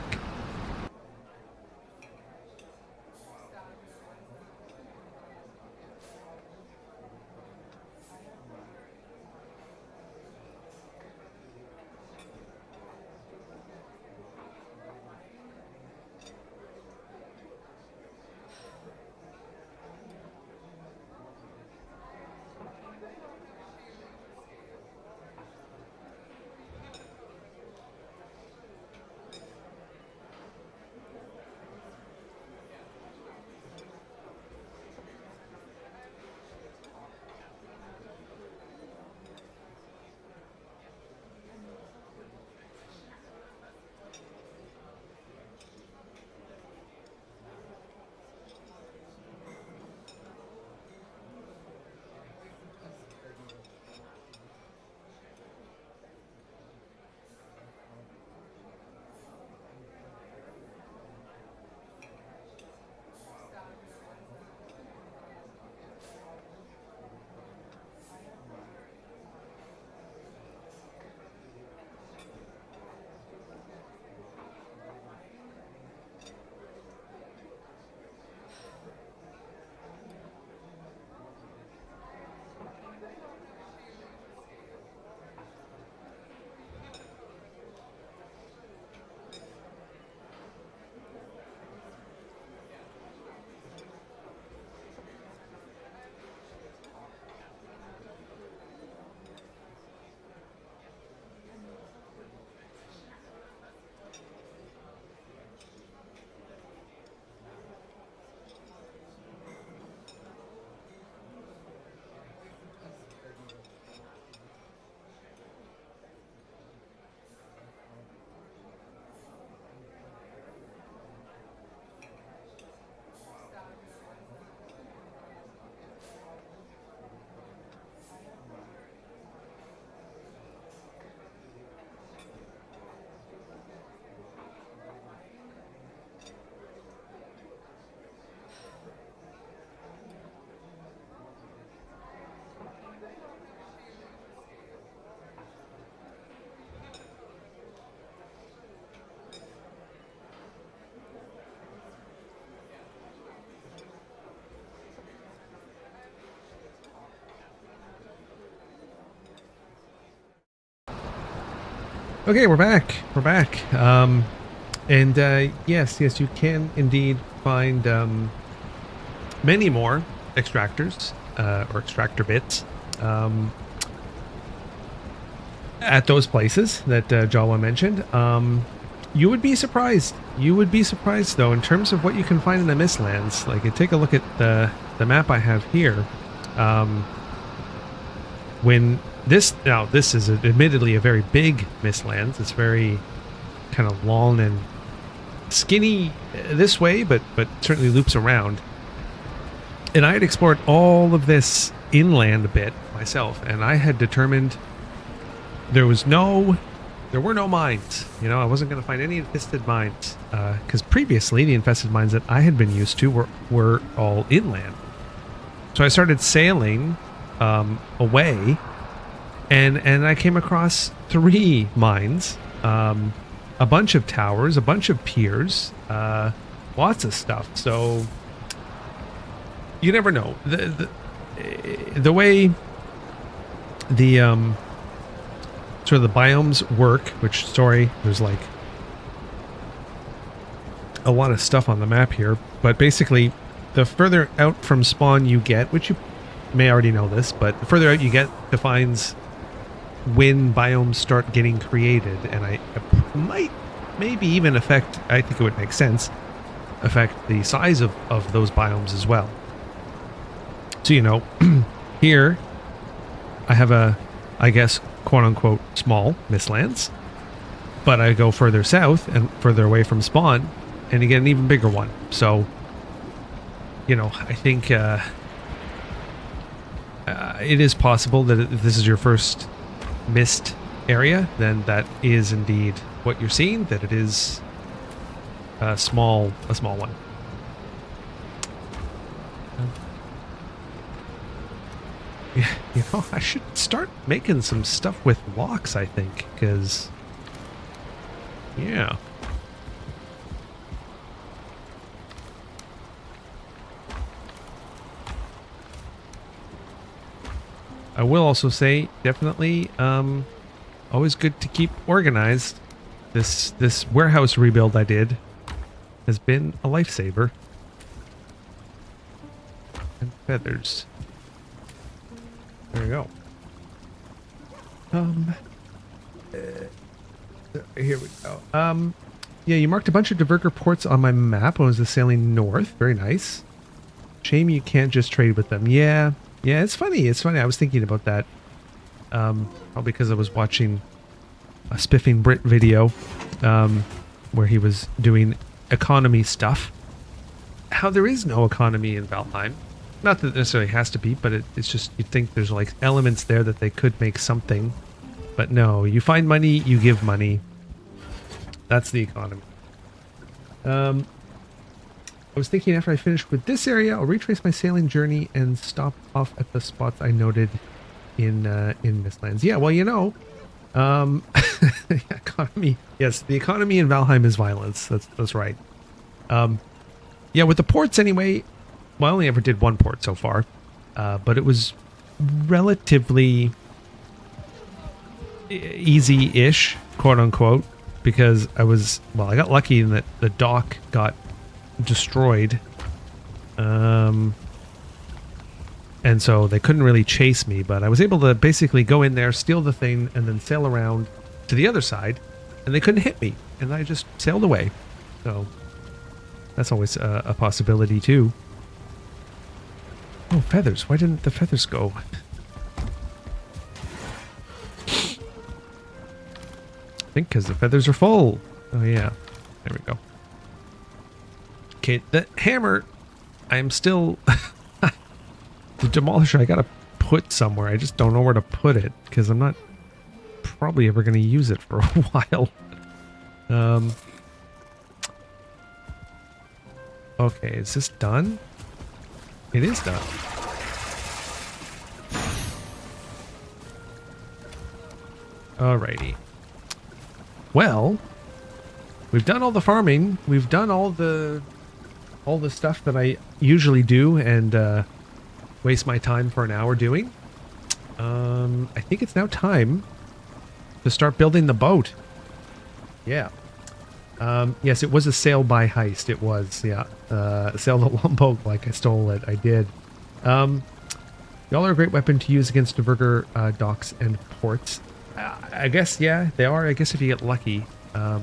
Speaker 1: Okay, we're back. We're back. Yes, you can indeed find many more extractors or extractor bits at those places that Jawa mentioned. You would be surprised. You would be surprised, though, in terms of what you can find in the mistlands. Like, take a look at the map I have here. This is admittedly a very big mistlands. It's very kind of long and skinny this way, but certainly loops around. And I had explored all of this inland a bit myself, and I had determined there were no mines. You know, I wasn't going to find any infested mines, because previously the infested mines that I had been used to were all inland. So I started sailing away, and I came across 3 mines, a bunch of towers, a bunch of piers, lots of stuff. So you never know. The way the sort of the biomes work, which, sorry, there's like a lot of stuff on the map here, but basically the further out from spawn you get, which you may already know this, but the further out you get defines when biomes start getting created, and I might maybe even affect, I think it would make sense, affect the size of those biomes as well. So, you know, here I have a, I guess, quote-unquote small mistlands, but I go further south and further away from spawn and you get an even bigger one. So, you know, I think it is possible that if this is your first mist area, then that is indeed what you're seeing, that it is a small one. Yeah, you know, I should start making some stuff with locks, I think, because, yeah. I will also say, definitely, always good to keep organized. This warehouse rebuild I did has been a lifesaver. And feathers. There we go. Here we go. Yeah, you marked a bunch of diverger ports on my map when I was sailing north. Very nice. Shame you can't just trade with them. Yeah, it's funny. It's funny. I was thinking about that. Probably because I was watching a Spiffing Brit video where he was doing economy stuff. How there is no economy in Valheim. Not that it necessarily has to be, but it's just, you'd think there's like elements there that they could make something. But no, you find money, you give money. That's the economy. I was thinking after I finish with this area, I'll retrace my sailing journey and stop off at the spots I noted in Mistlands. Yeah, well, you know, economy. Yes, the economy in Valheim is violence. That's right. Yeah, with the ports anyway. Well, I only ever did one port so far, but it was relatively easy-ish, quote-unquote, because I got lucky in that the dock got destroyed, and so they couldn't really chase me, but I was able to basically go in there, steal the thing, and then sail around to the other side, and they couldn't hit me, and I just sailed away. So that's always a possibility, too. Oh, feathers. Why didn't the feathers go? I think because the feathers are full. Oh, yeah. There we go. Okay, the hammer, I'm still... the demolisher, I gotta put somewhere. I just don't know where to put it, because I'm not probably ever going to use it for a while. Okay, is this done? It is done. Alrighty. Well, we've done all the farming. We've done all the stuff that I usually do and waste my time for an hour doing. I think it's now time to start building the boat. Yeah. Yes, it was a sail by heist. It was, yeah. Sail the longboat like I stole it. I did. Y'all are a great weapon to use against diverger docks and ports. I guess, yeah, they are. I guess if you get lucky. I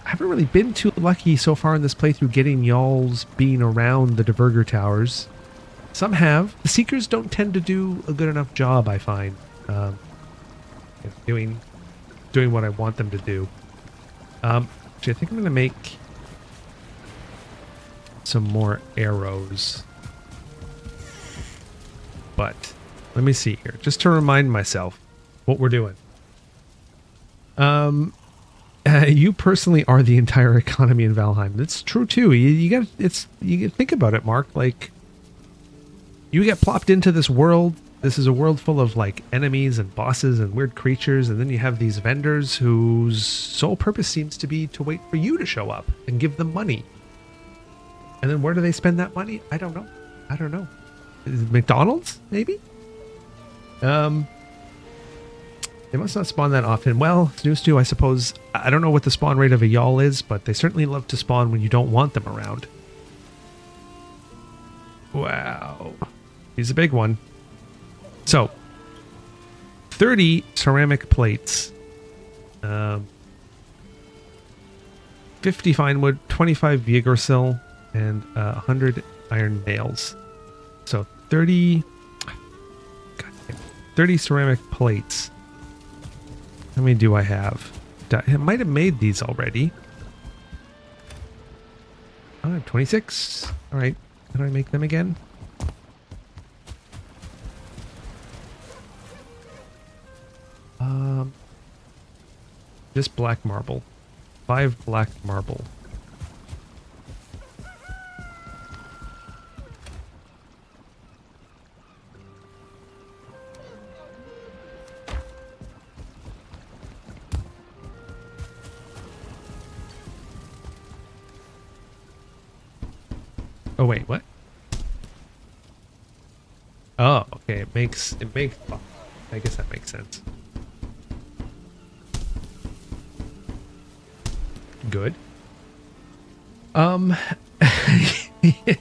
Speaker 1: haven't really been too lucky so far in this playthrough getting y'all's being around the diverger towers. Some have. The Seekers don't tend to do a good enough job, I find. Doing what I want them to do. Actually, I think I'm going to make some more arrows. But let me see here, just to remind myself what we're doing. You personally are the entire economy in Valheim. That's true too. You think about it, Mark. Like, you get plopped into this world. This is a world full of like enemies and bosses and weird creatures, and then you have these vendors whose sole purpose seems to be to wait for you to show up and give them money. And then where do they spend that money? I don't know. Is it McDonald's, maybe? They must not spawn that often. Well, Snoo, I suppose. I don't know what the spawn rate of a yawl is, but they certainly love to spawn when you don't want them around. Wow. He's a big one. So, 30 ceramic plates. 50 fine wood, 25 Yggdrasil, and 100 iron nails. So 30 ceramic plates. How many do I have? I might have made these already. Oh, I have 26. All right. How do I make them again? Just black marble. 5 black marble. Oh wait, what? Oh, okay. It makes. Oh, I guess that makes sense. Good.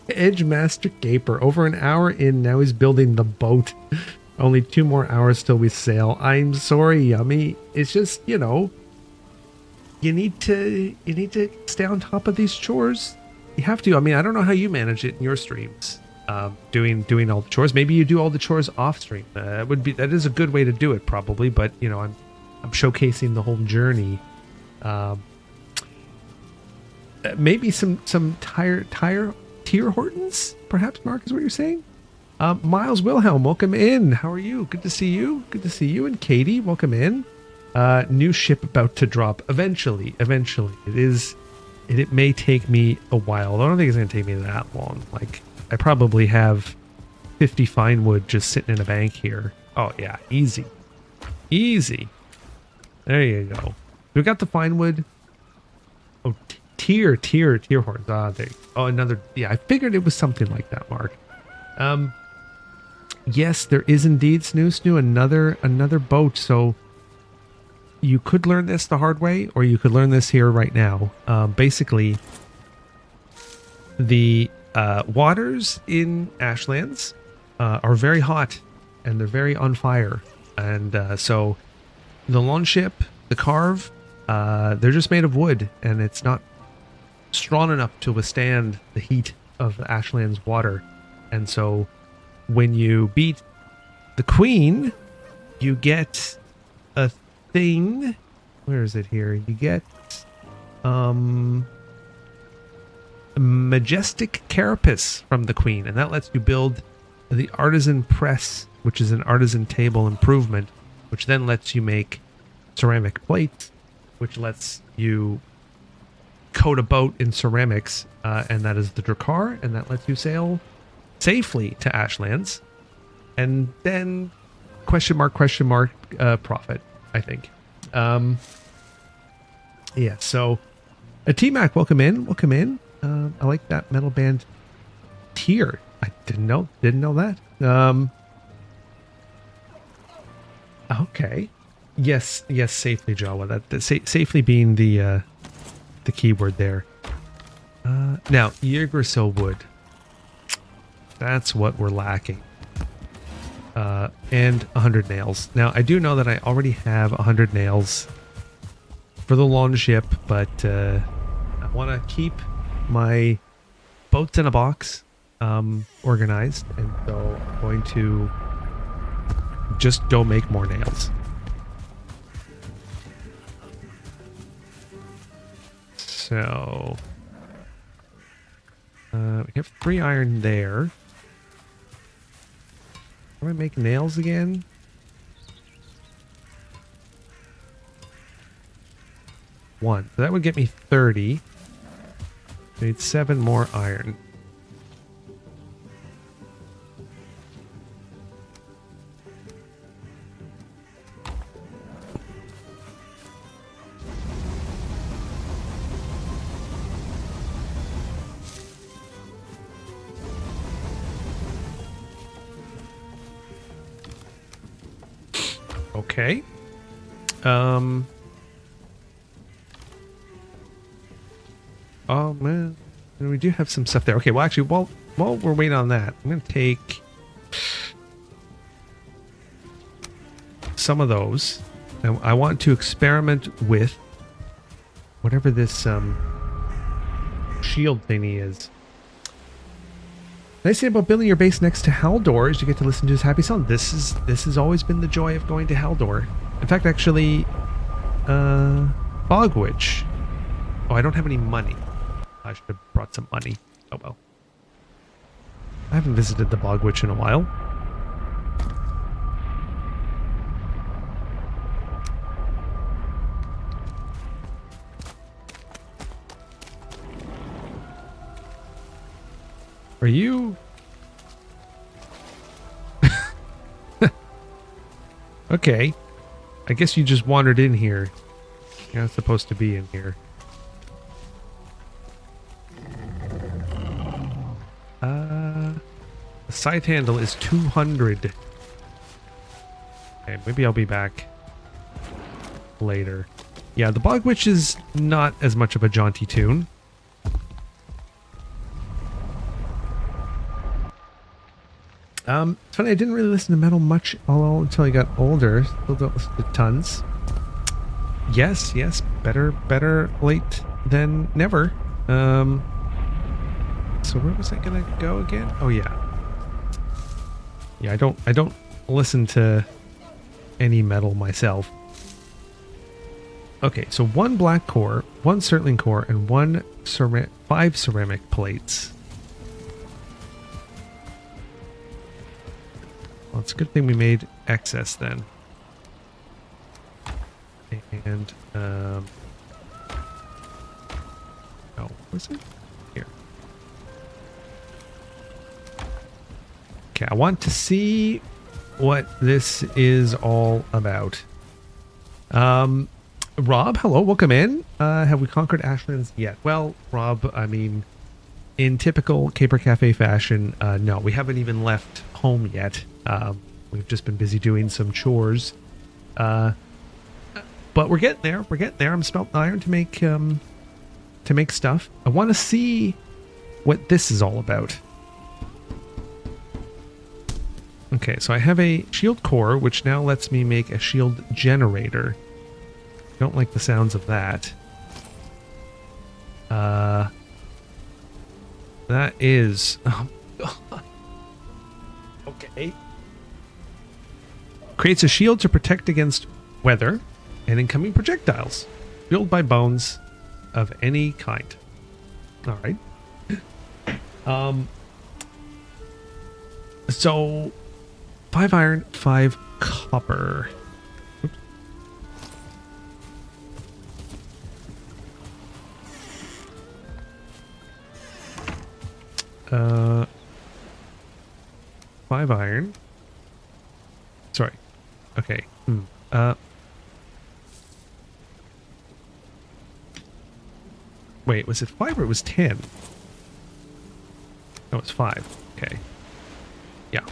Speaker 1: Edge Master Caper, over an hour in now, he's building the boat. Only 2 more hours till we sail. I'm sorry, Yummy. It's just, you know, you need to stay on top of these chores. You have to. I mean, I don't know how you manage it in your streams. Doing all the chores. Maybe you do all the chores off stream. That is a good way to do it, probably. But you know, I'm showcasing the whole journey. Maybe some tier Hortons, perhaps, Mark, is what you're saying. Miles Wilhelm, welcome in. How are you? Good to see you. Good to see you. And Katie, welcome in. New ship about to drop. Eventually. It may take me a while. I don't think it's going to take me that long. Like, I probably have 50 fine wood just sitting in a bank here. Oh, yeah. Easy. There you go. We got the fine wood. Oh, tier horns. Oh, another. Yeah, I figured it was something like that, Mark. Yes, there is indeed, Snoo, another boat. So you could learn this the hard way, or you could learn this here right now. Basically, the waters in Ashlands are very hot, and they're very on fire. And so the launch ship, the Carve, they're just made of wood, and it's not strong enough to withstand the heat of the Ashlands water. And so when you beat the Queen, you get a thing. Where is it here? You get majestic carapace from the Queen, and that lets you build the artisan press, which is an artisan table improvement, which then lets you make ceramic plates, which lets you coat a boat in ceramics, and that is the Drakkar, and that lets you sail safely to Ashlands. And then question mark profit, I think. Yeah, so T-Mac, welcome in. I like that metal band tier. I didn't know that. Okay. Yes, safely, Jawa. That safely being the keyword there. Now, Yggdrasil wood. That's what we're lacking. And 100 nails. Now, I do know that I already have 100 nails for the launch ship, but I want to keep my boats in a box organized, and so I'm going to just go make more nails. So We have 3 iron there. Do I make nails again? One. So that would get me 30. I need 7 more iron. Okay. Oh man, we do have some stuff there. Okay, well actually, while we're waiting on that, I'm gonna take some of those. Now, I want to experiment with whatever this shield thingy is. Nice thing about building your base next to Haldor is you get to listen to his happy song. This has always been the joy of going to Haldor. In fact, actually, Bogwitch. Oh, I don't have any money. I should have brought some money. Oh well. I haven't visited the Bogwitch in a while. Are you... Okay. I guess you just wandered in here. You're not supposed to be in here. The scythe handle is 200. Okay, maybe I'll be back later. Yeah, the Bogwitch is not as much of a jaunty tune. It's funny, I didn't really listen to metal much until I got older. Still don't listen to tons. Yes, better late than never. So where was I gonna go again? Oh yeah. Yeah, I don't listen to any metal myself. Okay, so 1 black core, 1 Surtling core, and 5 ceramic plates. Well, it's a good thing we made excess then. And, oh, was it? Here. Okay, I want to see what this is all about. Rob, hello, welcome in. Have we conquered Ashlands yet? Well, Rob, I mean, in typical CaperCafe fashion, no, we haven't even left home yet. We've just been busy doing some chores. But we're getting there. We're getting there. I'm smelting iron to make stuff. I want to see what this is all about. Okay, so I have a shield core, which now lets me make a shield generator. Don't like the sounds of that. That is... Okay. Creates a shield to protect against weather and incoming projectiles. Built by bones of any kind. Alright. So 5 iron, 5 copper. Oops. 5 iron. Sorry. Okay. Wait, was it 5 or it was 10? No, it's 5. Okay. Yeah.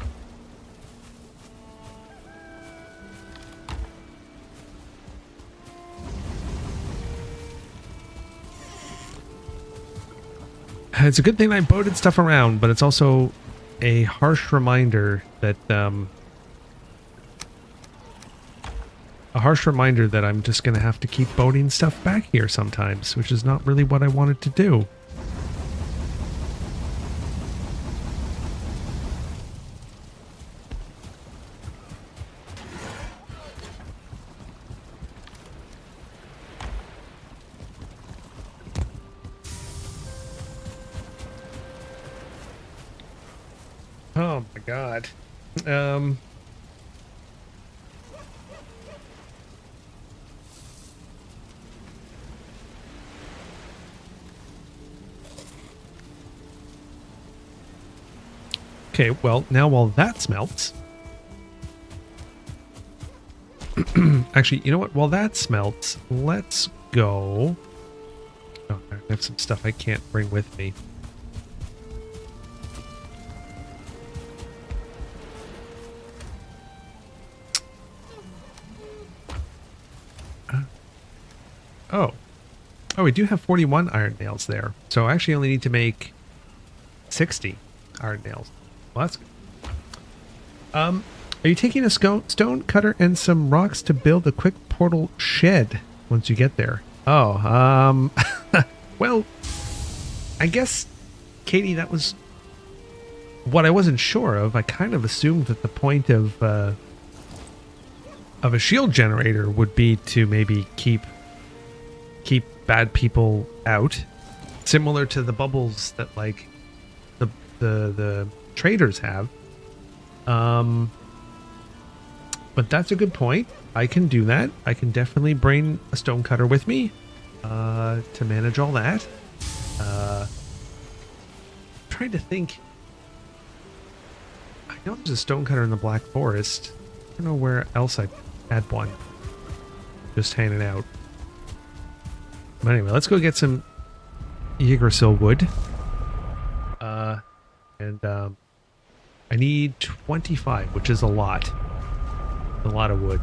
Speaker 1: It's a good thing I boated stuff around, but it's also a harsh reminder that I'm just going to have to keep boating stuff back here sometimes, which is not really what I wanted to do. Oh my god. Okay, well, now while that smelts... Actually, you know what? While that smelts, let's go... Oh, I have some stuff I can't bring with me. Oh. Oh, we do have 41 iron nails there. So I actually only need to make 60 iron nails. Well, that's good. Are you taking a stone cutter and some rocks to build a quick portal shed once you get there? Oh, well, I guess, Katie, that was what I wasn't sure of. I kind of assumed that the point of a shield generator would be to maybe keep bad people out, similar to the bubbles that like the traders have. But that's a good point. I can do that. I can definitely bring a stone cutter with me to manage all that. Trying to think. I know there's a stone cutter in the Black Forest. I don't know where else I had one. Just hanging out. But anyway, let's go get some Yggdrasil wood. I need 25, which is a lot. A lot of wood.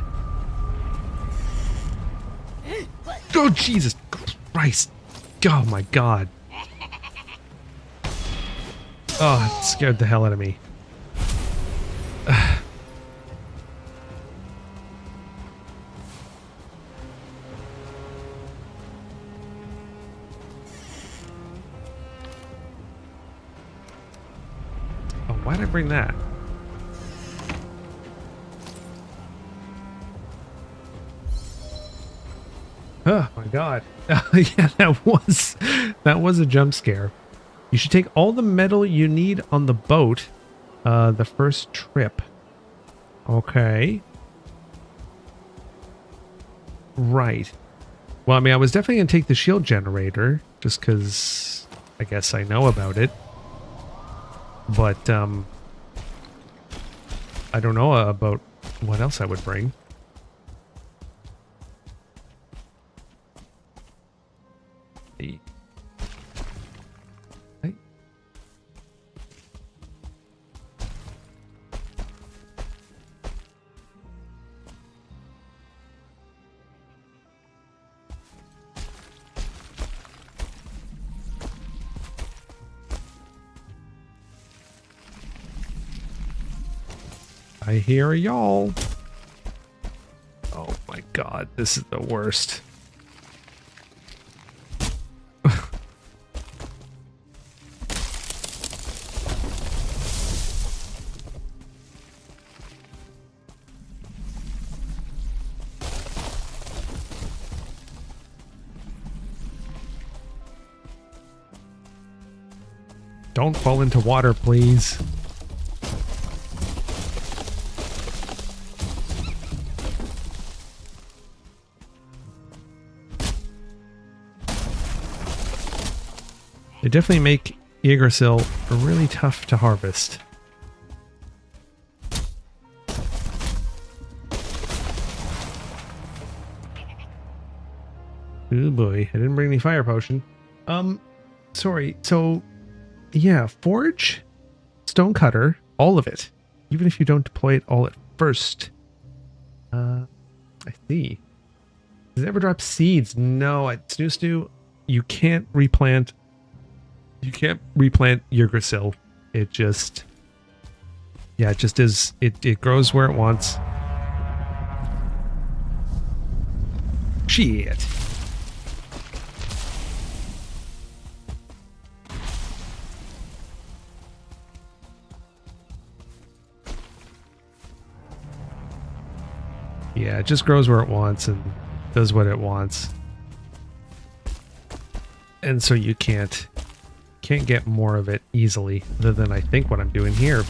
Speaker 1: Oh, Jesus Christ. Oh, my God. Oh, it scared the hell out of me. Why'd I bring that? Oh my god. Yeah, that was a jump scare. You should take all the metal you need on the boat the first trip. Okay. Right. Well, I mean, I was definitely going to take the shield generator just because I guess I know about it. But, I don't know about what else I would bring. Hey. I hear y'all. Oh my god, this is the worst. Don't fall into water, please. They definitely make Yggdrasil really tough to harvest. Oh boy, I didn't bring any fire potion. Sorry. So, yeah, forge, stone cutter, all of it. Even if you don't deploy it all at first. I see. Does it ever drop seeds? No, at Snoo, you can't replant. You can't replant Yggdrasil. It just... Yeah, it just is... It grows where it wants. Shit. Yeah, it just grows where it wants and does what it wants. And so you can't get more of it easily, other than I think what I'm doing here.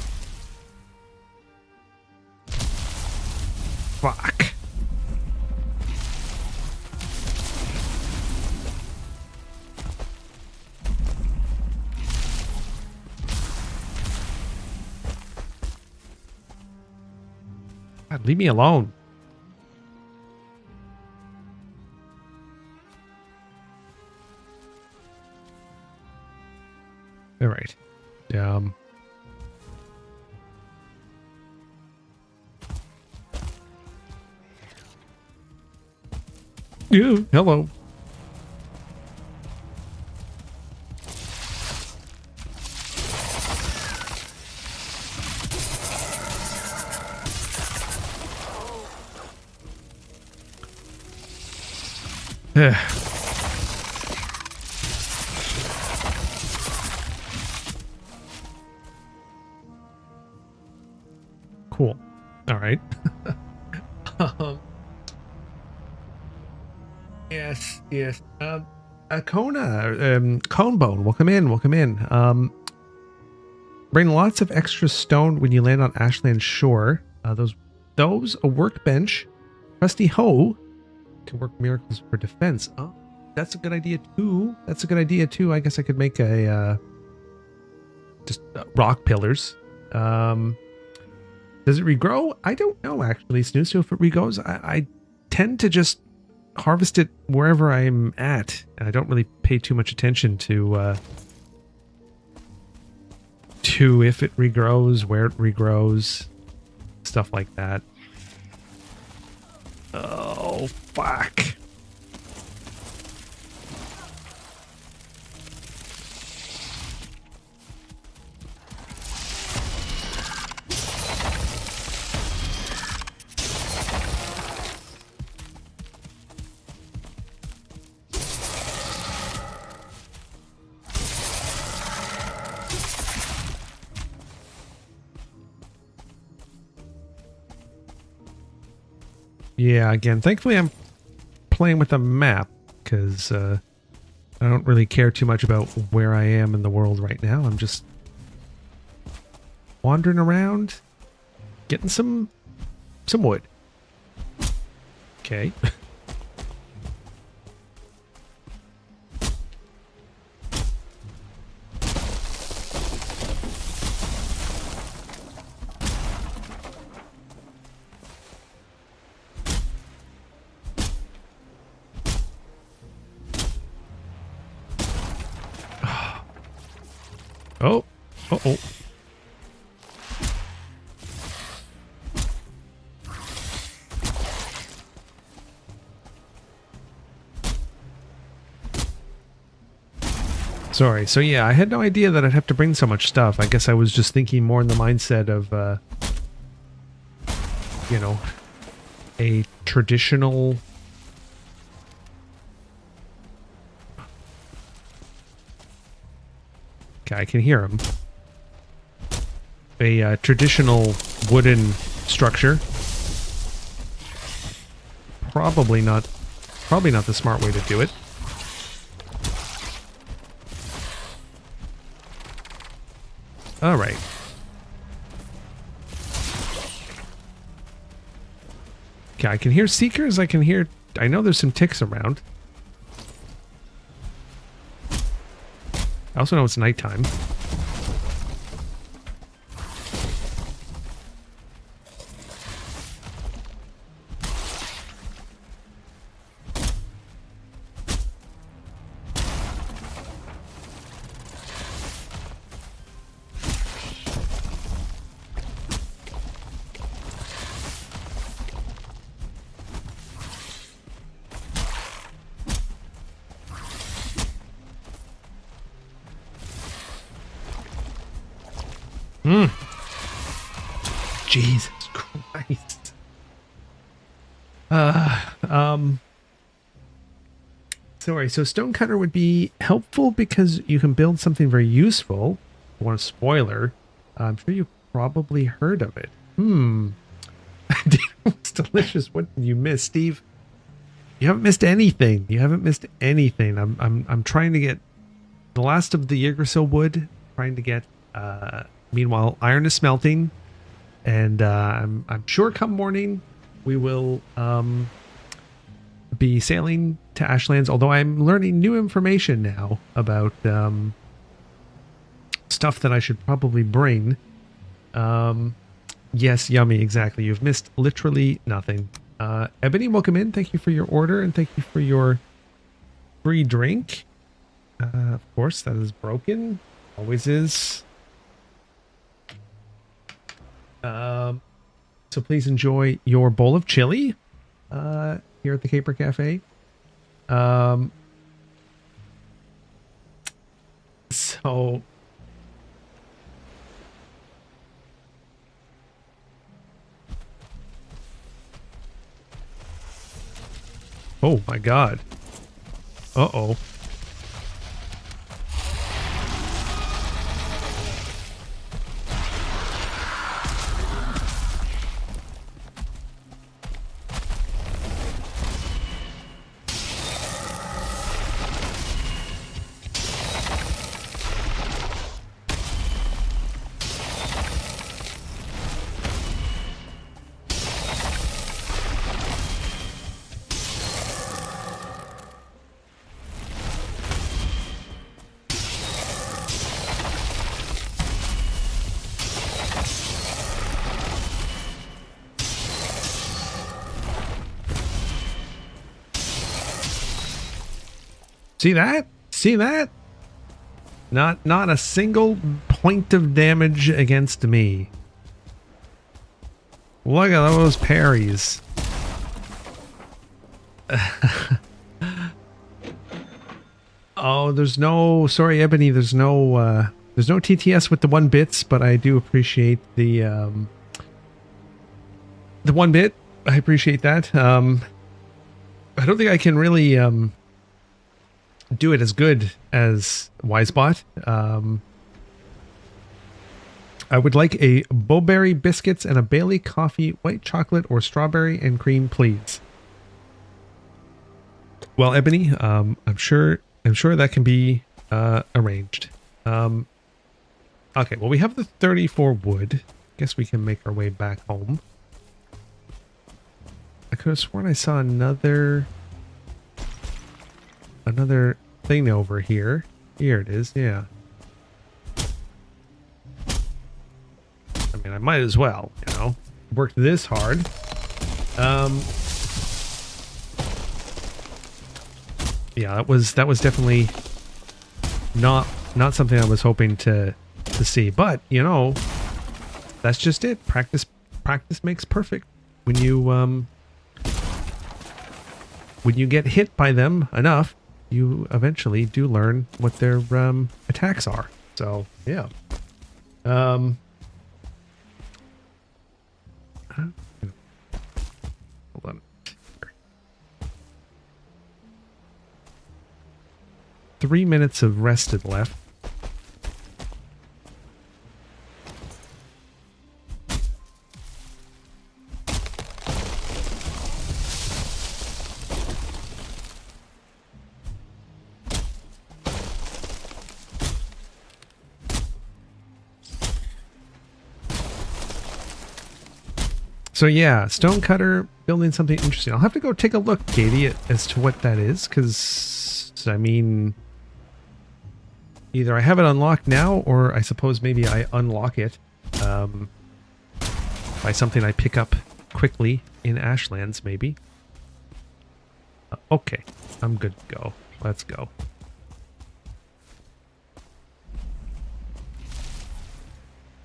Speaker 1: God, leave me alone. All right. Yeah, hello. Cool. All right. Yes, yes. Kona, Conebone, welcome in, welcome in. Bring lots of extra stone when you land on Ashlands shore. Those a workbench, trusty hoe can work miracles for defense. Oh, that's a good idea too. That's a good idea too. I guess I could make a just rock pillars. Does it regrow? I don't know actually, Snoo. So if it regrows, I tend to just harvest it wherever I'm at, and I don't really pay too much attention to if it regrows, where it regrows, stuff like that. Oh, fuck. Yeah, again, thankfully I'm playing with a map because I don't really care too much about where I am in the world right now. I'm just wandering around, getting some wood. Okay. Oh, uh-oh. Sorry. So yeah, I had no idea that I'd have to bring so much stuff. I guess I was just thinking more in the mindset of, you know, a traditional... Okay, I can hear him. A traditional wooden structure. Probably not the smart way to do it. All right. Okay, I can hear seekers. I know there's some ticks around. I also know it's nighttime. Jesus Christ. Sorry, so stonecutter would be helpful because you can build something very useful. I want a spoiler. I'm sure you've probably heard of it. It's delicious. What did you miss, Steve? You haven't missed anything. You haven't missed anything. I'm trying to get the last of the Yggdrasil wood. Trying to get meanwhile iron is smelting. And I'm sure come morning we will be sailing to Ashlands, although I'm learning new information now about stuff that I should probably bring. Yes, yummy, exactly. You've missed literally nothing. Ebony, welcome in. Thank you for your order and thank you for your free drink. Of course, that is broken. Always is. So please enjoy your bowl of chili here at the Caper Cafe. So oh my god. Uh-oh. See that? See that? Not a single point of damage against me. Look at those parries. Oh, there's no, sorry Ebony, there's no TTS with the 1 bits, but I do appreciate the 1 bit. I appreciate that. I don't think I can really do it as good as Wisebot. I would like a Bowberry biscuits and a Bailey coffee, white chocolate or strawberry and cream, please. Well, Ebony, I'm sure that can be arranged. Okay, well, we have the 34 wood. Guess we can make our way back home. I could have sworn I saw another thing over here. Here it is, yeah. I mean, I might as well, you know. Worked this hard. Yeah, that was definitely not something I was hoping to see, but you know, that's just it. Practice makes perfect. When you get hit by them enough, you eventually do learn what their attacks are. So yeah. Hold on. 3 minutes of rested left. So yeah, stonecutter, building something interesting. I'll have to go take a look, Katie, as to what that is, because, I mean, either I have it unlocked now, or I suppose maybe I unlock it by something I pick up quickly in Ashlands, maybe. Okay, I'm good to go. Let's go.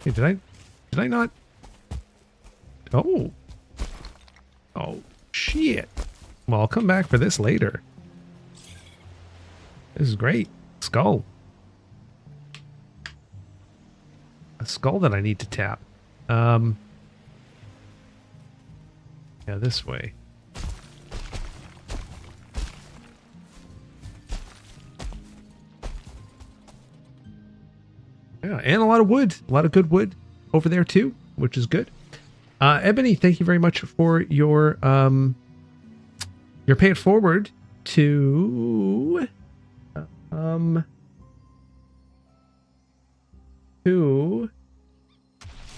Speaker 1: Hey, did I not? Oh. Oh, shit. Well, I'll come back for this later. This is great. Skull. A skull that I need to tap. Yeah, this way. Yeah, and a lot of wood. A lot of good wood over there too, which is good. Ebony, thank you very much for your pay it forward to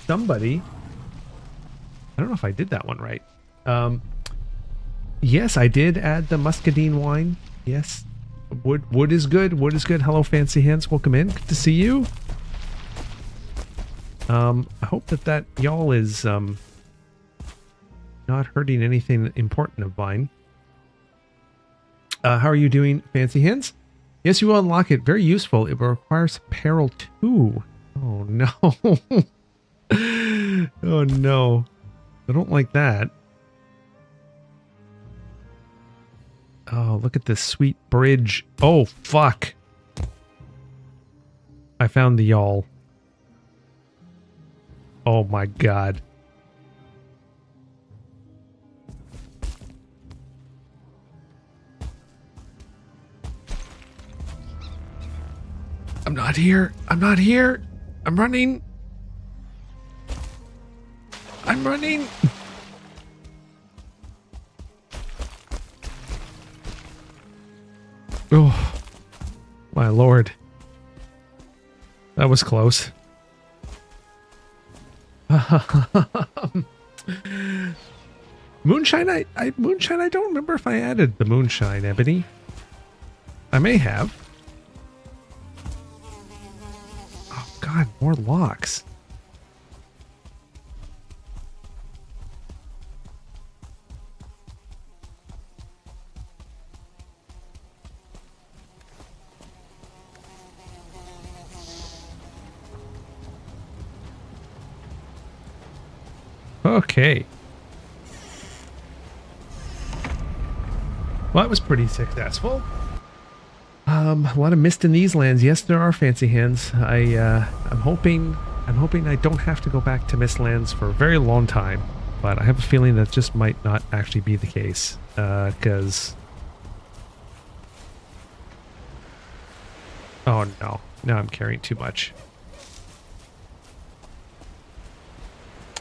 Speaker 1: somebody. I don't know if I did that one right. Yes, I did add the muscadine wine. Yes. Wood is good. Wood is good. Hello, Fancy Hands. Welcome in. Good to see you. I hope that y'all is not hurting anything important of mine. How are you doing, Fancy Hands? Yes, you will unlock it. Very useful. It will require some peril too. Oh no. Oh no. I don't like that. Oh, look at this sweet bridge. Oh, fuck. I found the y'all. Oh my god. I'm not here. I'm not here. I'm running. I'm running. Oh, my lord. That was close. Moonshine, Moonshine, I don't remember if I added the moonshine, Ebony. I may have. Oh god, more locks. Okay. Well, that was pretty successful. A lot of mist in these lands. Yes, there are, Fancy Hands. I'm hoping I don't have to go back to mistlands for a very long time, but I have a feeling that just might not actually be the case, because oh no, now I'm carrying too much.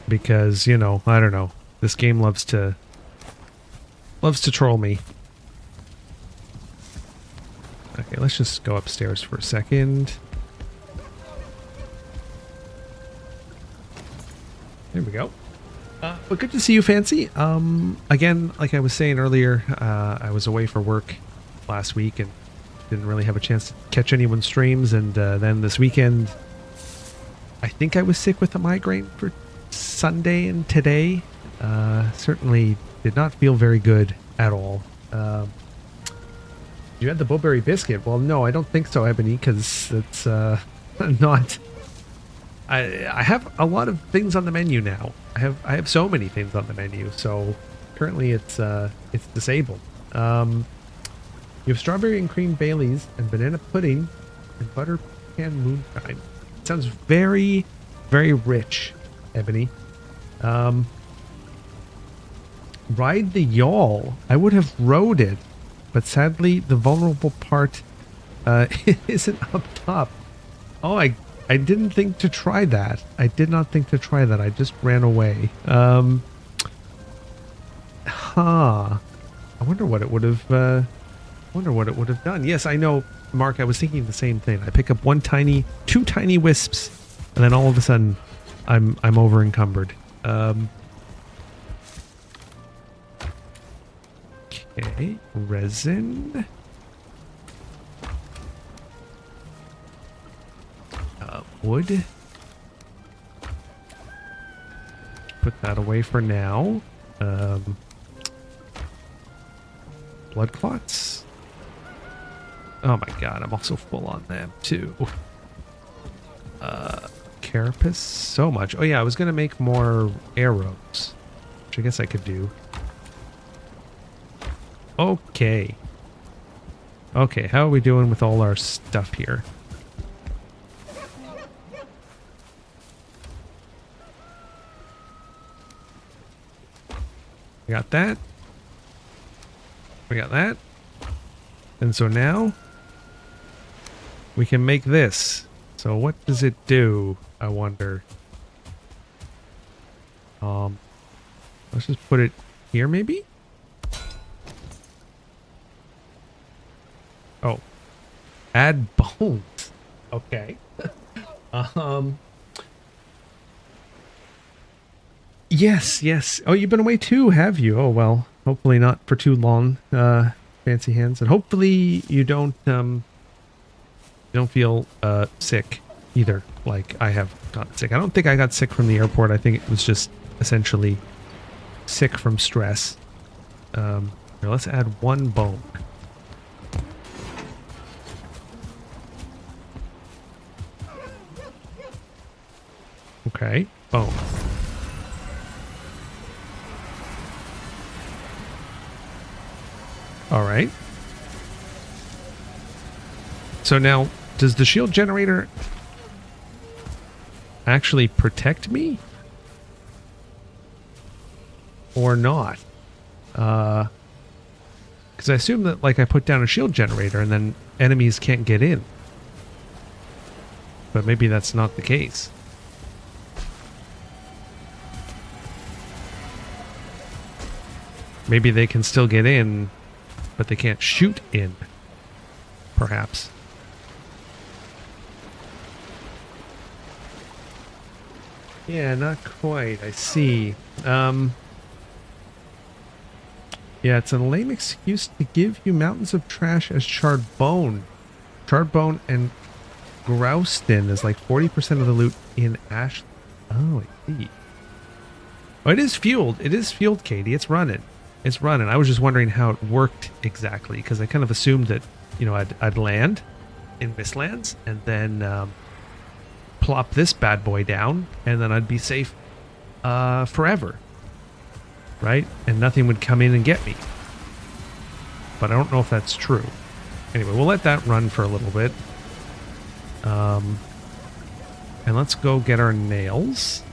Speaker 1: Because, you know, I don't know. This game loves to troll me. Okay, let's just go upstairs for a second. There we go. But good to see you, Fancy. Again, like I was saying earlier, I was away for work last week and didn't really have a chance to catch anyone's streams. And then this weekend, I think I was sick with a migraine for Sunday and today. Certainly did not feel very good at all. You had the blueberry biscuit. Well, no, I don't think so, Ebony, because it's not. I have a lot of things on the menu now. I have so many things on the menu. So currently it's disabled. You have strawberry and cream Baileys and banana pudding and butter pecan moonshine. It sounds very, very rich, Ebony. Ride the yawl. I would have rode it, but sadly the vulnerable part isn't up top. Oh, I didn't think to try that. I did not think to try that. I just ran away. I wonder what it would have done. Yes, I know, Mark, I was thinking the same thing. I pick up two tiny wisps, and then all of a sudden I'm over encumbered. Okay, resin. Wood. Put that away for now. Blood clots. Oh my god, I'm also full on them too. Carapace, so much. Oh yeah, I was gonna make more arrows, which I guess I could do. Okay. Okay, how are we doing with all our stuff here? We got that. We got that. And so now we can make this. So what does it do, I wonder? Let's just put it here maybe? Oh. Add bones. Okay. Yes. Oh, you've been away too, have you? Oh, well, hopefully not for too long, Fancy Hands. And hopefully you don't feel sick either like I have gotten sick. I don't think I got sick from the airport. I think it was just essentially sick from stress. Here, let's add 1 bone. Okay, bone. All right. So now, does the shield generator actually protect me? Or not? Because I assume that, like, I put down a shield generator and then enemies can't get in. But maybe that's not the case. Maybe they can still get in, but they can't shoot in. Perhaps. Yeah, not quite. I see. Yeah, it's a lame excuse to give you mountains of trash as charred bone. Charred bone and groustin is like 40% of the loot in Ashlands. Oh, I see. Oh, it is fueled. It is fueled, Katie. It's running. It's running. I was just wondering how it worked exactly, because I kind of assumed that, you know, I'd land in Mistlands and then plop this bad boy down, and then I'd be safe forever, right? And nothing would come in and get me. But I don't know if that's true. Anyway, we'll let that run for a little bit. And let's go get our nails.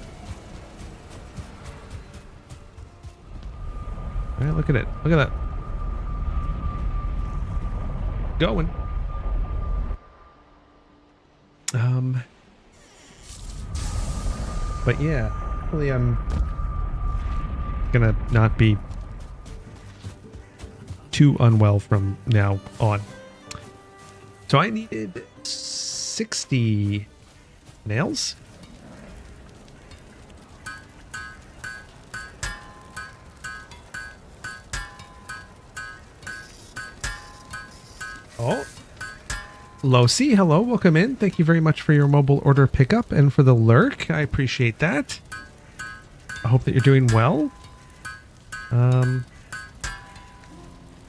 Speaker 1: All right, look at it. Look at that. Going. But yeah, hopefully I'm gonna not be too unwell from now on. So I needed 60 nails. Oh, Losi, hello, welcome in. Thank you very much for your mobile order pickup and for the lurk. I appreciate that. I hope that you're doing well.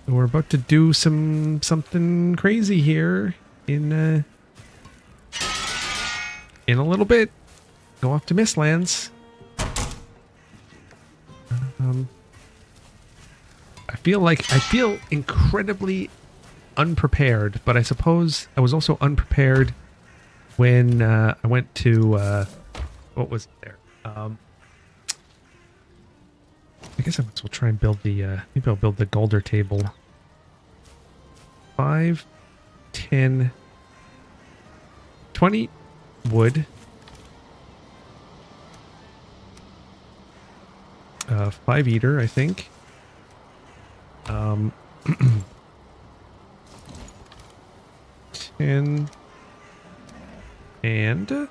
Speaker 1: We're about to do something crazy here in a little bit. Go off to Mistlands. I feel incredibly unprepared, but I suppose I was also unprepared when I went to what was it there? I guess I might as well try and build the maybe I'll build the Golder table. 5, 10, 20 wood. 5 eater, I think. 10 and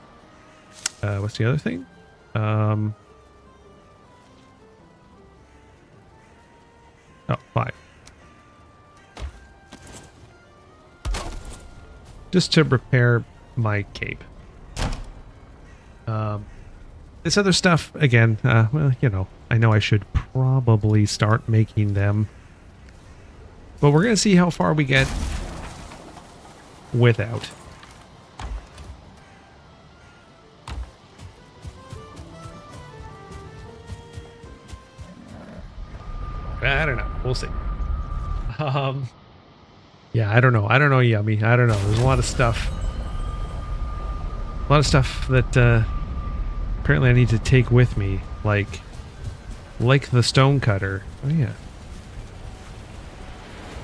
Speaker 1: what's the other thing? Oh, 5. Just to repair my cape. This other stuff, again, well, you know, I know I should probably start making them. But we're going to see how far we get without. I don't know. We'll see. Yeah, I don't know. I don't know, Yummy. I don't know. There's a lot of stuff. A lot of stuff that apparently I need to take with me, like the stone cutter. Oh yeah.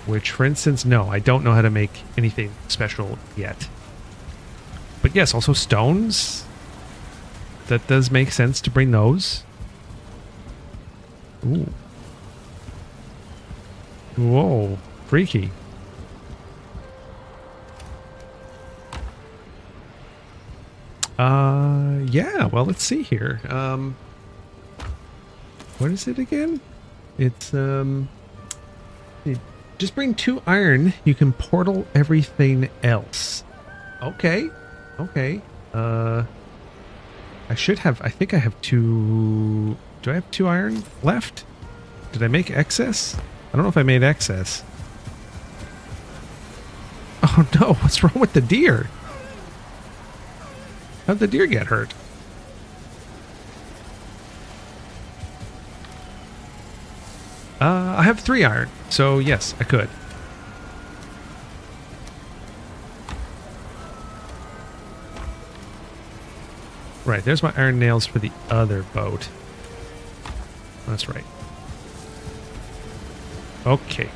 Speaker 1: Which, for instance, no, I don't know how to make anything special yet. But yes, also stones. That does make sense to bring those. Ooh. Whoa, freaky. Yeah, well, let's see here. What is it again? It's, just bring 2 iron. You can portal everything else. Okay. Okay. I should have, I think I have 2, do I have 2 iron left? Did I make excess? I don't know if I made excess. Oh no, what's wrong with the deer? How'd the deer get hurt? I have 3 iron, so yes, I could. Right, there's my iron nails for the other boat. That's right. Okay.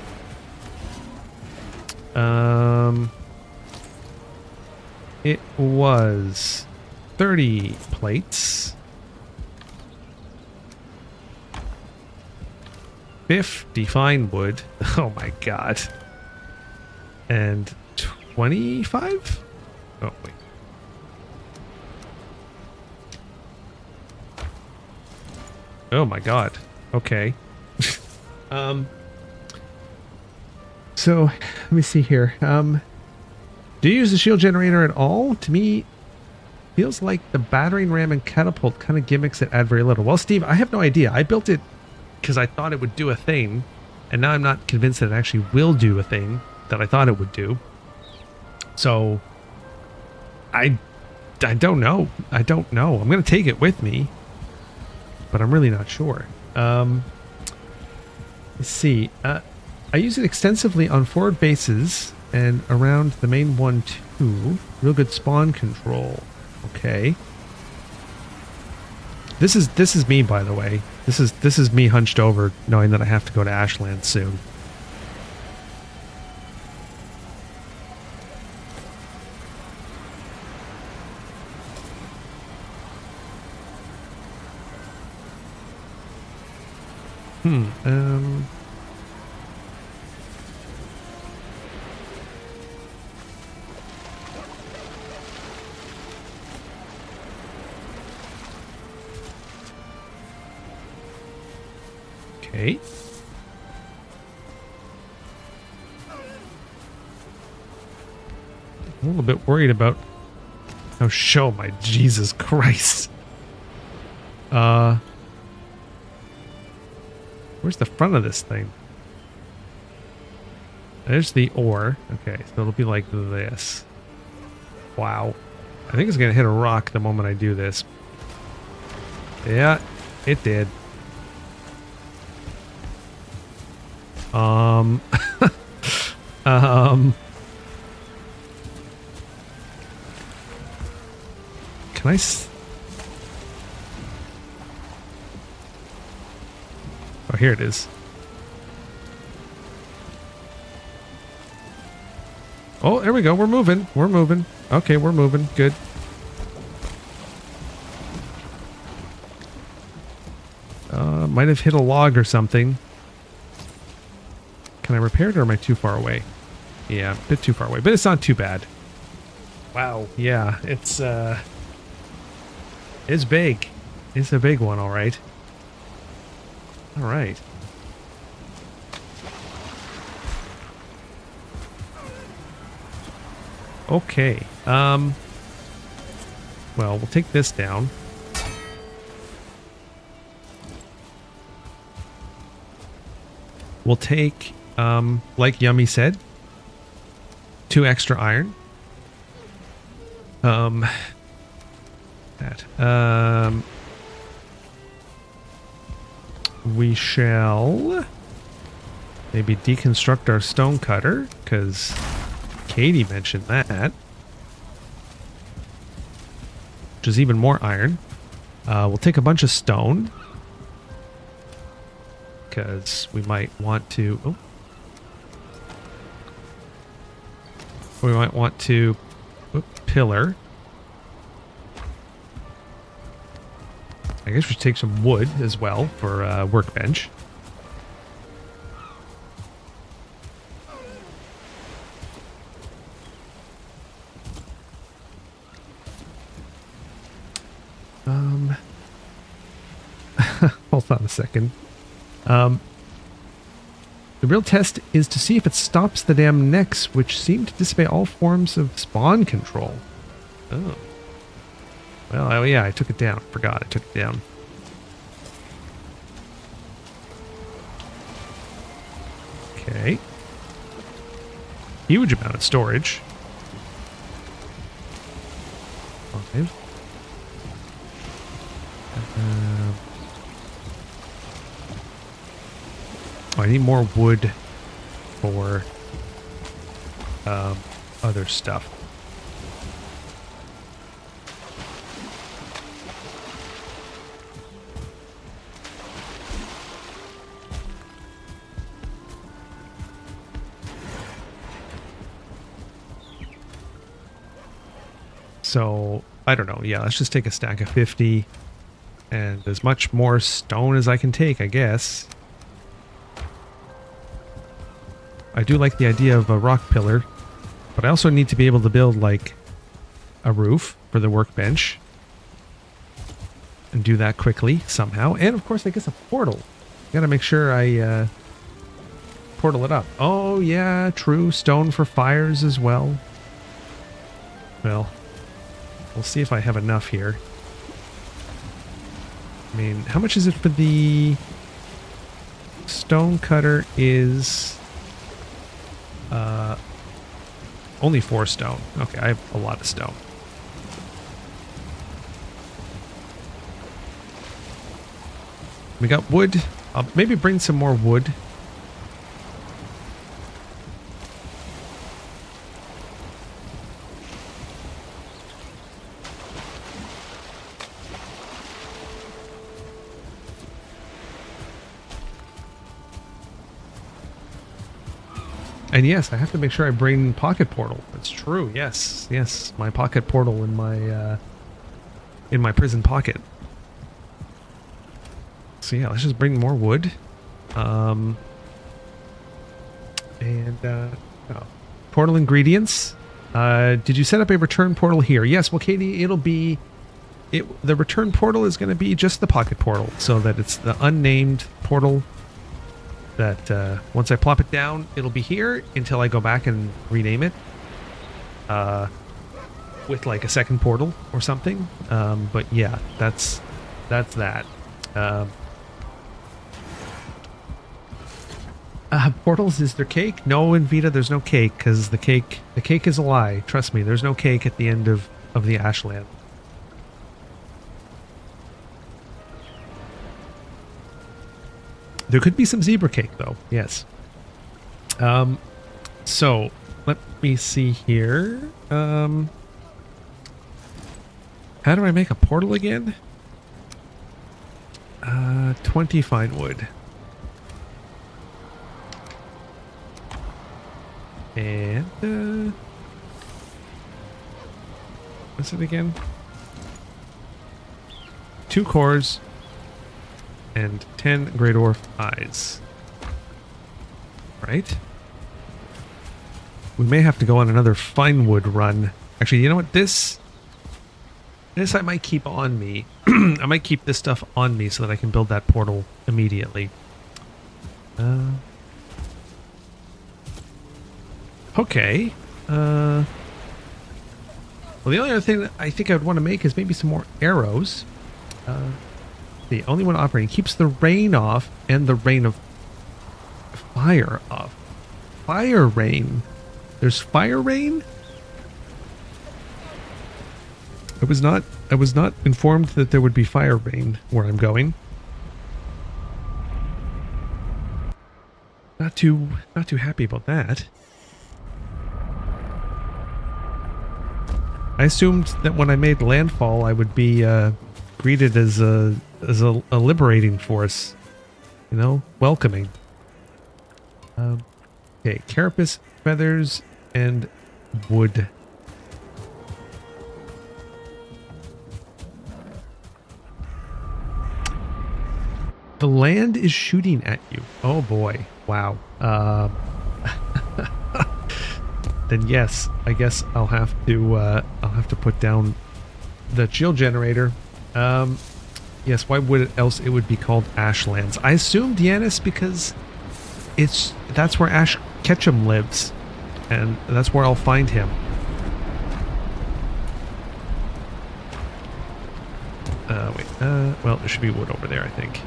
Speaker 1: It was 30 plates. 50 fine wood. Oh my god. And 25? Oh, wait. Oh my god. Okay. So, let me see here. Do you use the shield generator at all? To me, feels like the battering ram and catapult kind of gimmicks that add very little. Well, Steve, I have no idea. I built it because I thought it would do a thing, and now I'm not convinced that it actually will do a thing that I thought it would do. So, I don't know. I don't know. I'm going to take it with me, but I'm really not sure. Let's see. I use it extensively on forward bases and around the main one too. Real good spawn control. Okay. This is me, by the way. This is me hunched over, knowing that I have to go to Ashlands soon. Okay. I'm a little bit worried about... Oh, show my Jesus Christ. Where's the front of this thing? There's the ore. Okay, so it'll be like this. Wow. I think it's going to hit a rock the moment I do this. Yeah, it did. Can I oh, here it is. Oh, there we go. We're moving. We're moving. Okay, we're moving. Good. Might have hit a log or something. Can I repair it, or am I too far away? Yeah, a bit too far away, but it's not too bad. Wow, yeah, it's big. It's a big one, all right. All right. Okay. Well, we'll take this down. We'll take, like Yummy said, 2 extra iron. We shall maybe deconstruct our stone cutter, because Katie mentioned that. Which is even more iron. We'll take a bunch of stone, because we might want to... Oh. We might want to... pillar. I guess we should take some wood as well for a workbench. Hold on a second. The real test is to see if it stops the damn necks, which seem to dissipate all forms of spawn control. Oh. Well, oh yeah, I took it down. Forgot I took it down. Okay. Huge amount of storage. 5. Oh, I need more wood for other stuff. So, I don't know. Yeah, let's just take a stack of 50 and as much more stone as I can take, I guess. I do like the idea of a rock pillar, but I also need to be able to build, like, a roof for the workbench. And do that quickly, somehow. And, of course, I guess a portal. Gotta make sure I, portal it up. Oh, yeah, true. Stone for fires as well. Well, we'll see if I have enough here. I mean, how much is it for the stone cutter is only 4 stone. Okay, I have a lot of stone. We got wood. I'll maybe bring some more wood. And yes, I have to make sure I bring pocket portal. That's true. Yes, yes, my pocket portal in my prison pocket. So yeah, let's just bring more wood. Oh, portal ingredients. Did you set up a return portal here? Yes. Well, Katie, it'll be the return portal is going to be just the pocket portal, so that it's the unnamed portal. That once I plop it down, it'll be here until I go back and rename it with like a second portal or something. But yeah, that's that. Portals, is there cake? No, in Vita there's no cake, because the cake is a lie. Trust me, there's no cake at the end of the Ashland. There could be some zebra cake, though. Yes. So, let me see here. How do I make a portal again? 20 fine wood. And, what's it again? 2 cores. And 10 Great Dwarf eyes. Right? We may have to go on another fine wood run. Actually, you know what? This I might keep on me. I might keep this stuff on me so that I can build that portal immediately. Okay. Well, the only other thing that I think I would want to make is maybe some more arrows. The only one operating keeps the rain off and the rain of fire off. Fire rain. There's fire rain? I was not informed that there would be fire rain where I'm going. Not too happy about that. I assumed that when I made landfall I would be greeted as a liberating force, you know, welcoming. Okay, carapace, feathers, and wood. The land is shooting at you. Oh boy! Wow. Then yes, I guess I'll have to put down the shield generator. Yes, why would else it would be called Ashlands? I assumed Yanis because that's where Ash Ketchum lives, and that's where I'll find him. Wait. Well, there should be wood over there, I think.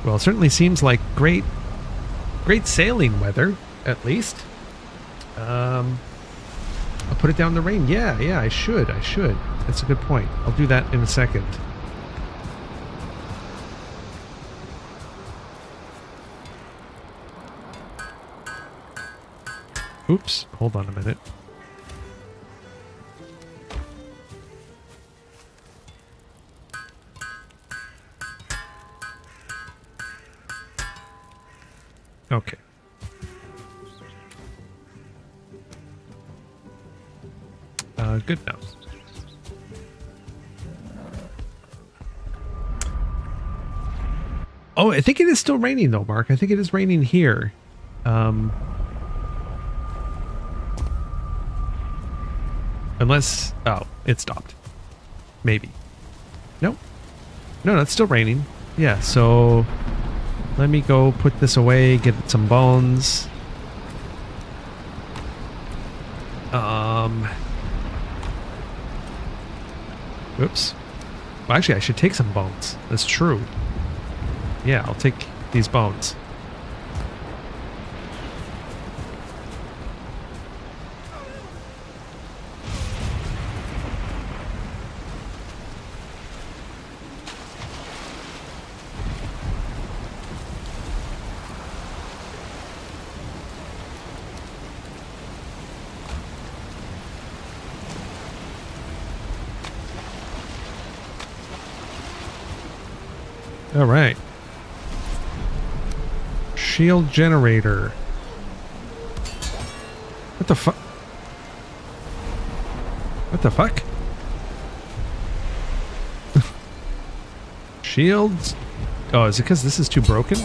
Speaker 1: Well, it certainly seems like great sailing weather, at least. I'll put it down the rain. Yeah, I should. That's a good point. I'll do that in a second. Oops, hold on a minute. Okay. Good now. Oh, I think it is still raining though, Mark. I think it is raining here. Unless... Oh, it stopped. Maybe. Nope. No, it's still raining. Yeah, so... Let me go put this away, get some bones. Oops. Well, actually, I should take some bones. That's true. Yeah, I'll take these bones. All right. Shield generator. What the fuck? What the fuck? Shields? Oh, is it because this is too broken?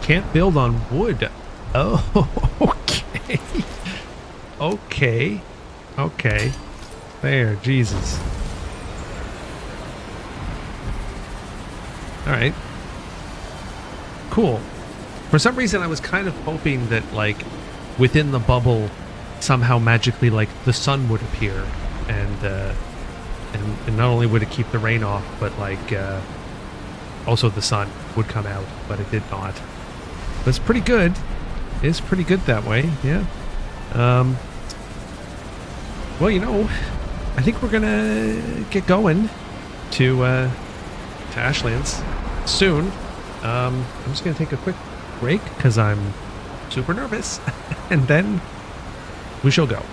Speaker 1: Can't build on wood. Oh, okay. Okay. There, Jesus. Alright. Cool. For some reason, I was kind of hoping that, like, within the bubble, somehow magically, like, the sun would appear. And not only would it keep the rain off, but, like, also the sun would come out. But it did not. But it's pretty good. It's pretty good that way, yeah. Well, you know, I think we're gonna get going to Ashlands soon. I'm just gonna take a quick break because I'm super nervous, and then we shall go.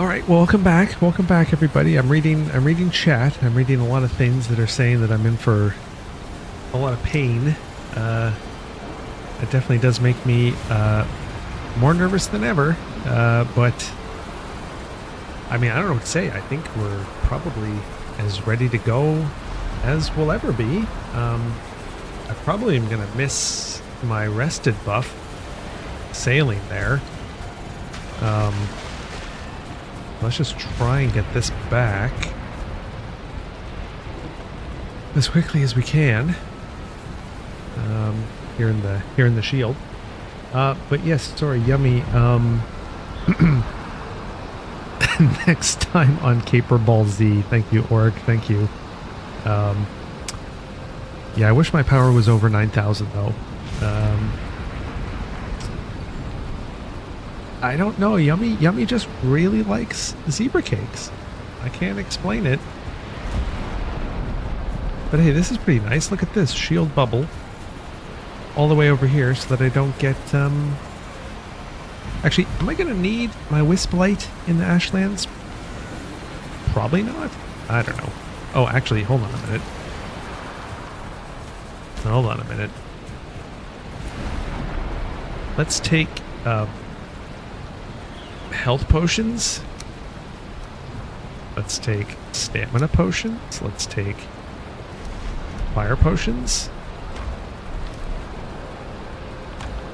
Speaker 1: All right, welcome back, everybody. I'm reading chat. I'm reading a lot of things that are saying that I'm in for a lot of pain. It definitely does make me more nervous than ever. But I mean, I don't know what to say. I think we're probably as ready to go as we'll ever be. I probably am gonna miss my rested buff sailing there. Let's just try and get this back as quickly as we can. Here in the shield. But yes, sorry, Yummy. Next time on Caper Ball Z. Thank you, Org. Thank you. Yeah, I wish my power was over 9,000 though. I don't know. Yummy just really likes zebra cakes. I can't explain it. But hey, this is pretty nice. Look at this shield bubble all the way over here so that I don't get Actually, am I gonna need my wisp light in the Ashlands? Probably not. I don't know. Oh, actually, hold on a minute. Hold on a minute. Let's take health potions. Let's take stamina potions. Let's take fire potions.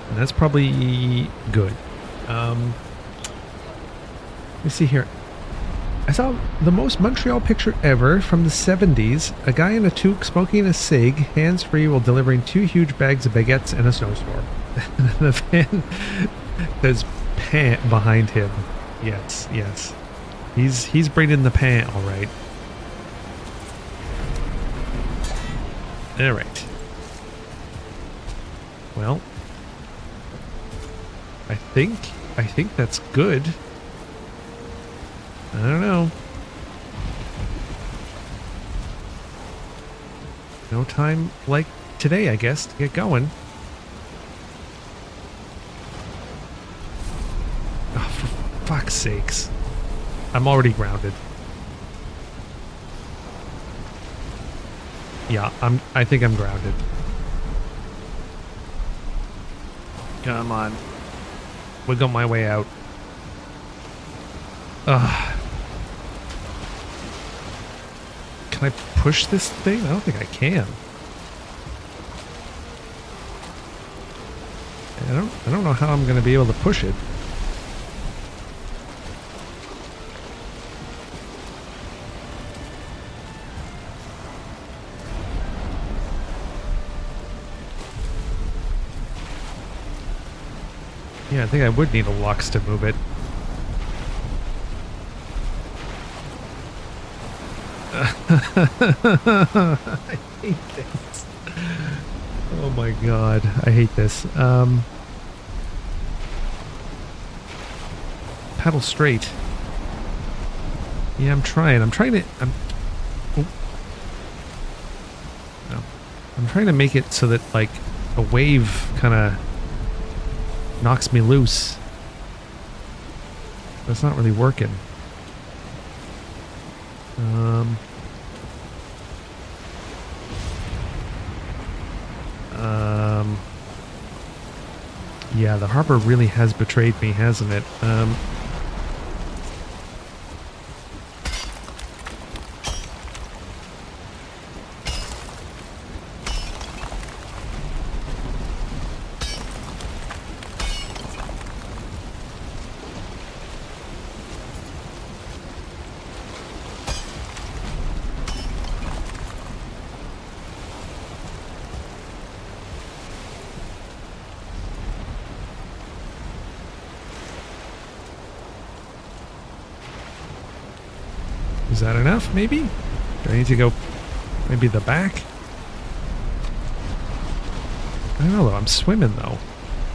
Speaker 1: And that's probably good. Let me see here. I saw the most Montreal picture ever from the 70s. A guy in a toque smoking a cig, hands-free, while delivering 2 huge bags of baguettes in a snowstorm. The fan says pant behind him. Yes, yes. He's bringing the pant, all right. All right. Well, I think that's good. I don't know. No time like today, I guess, to get going. Oh, for fuck's sakes. I'm already grounded. Yeah, I think I'm grounded. Come on. Wiggle my way out. Ugh. Can I push this thing? I don't think I can. I don't know how I'm going to be able to push it. Yeah, I think I would need a lux to move it. I hate this. Oh my god, I hate this. Paddle straight. Yeah, I'm trying to... Oh. No. I'm trying to make it so that, like, a wave kind of knocks me loose. That's not really working. Yeah, the harbor really has betrayed me, hasn't it? Is that enough, maybe? Do I need to go maybe the back? I don't know, though. I'm swimming, though.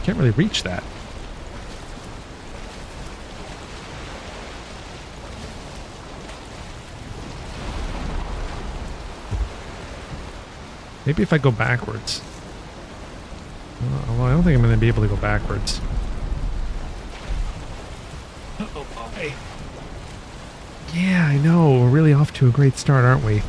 Speaker 1: Can't really reach that. Maybe if I go backwards. Well, I don't think I'm going to be able to go backwards. Oh, boy. Yeah, I know. We're really off to a great start, aren't we?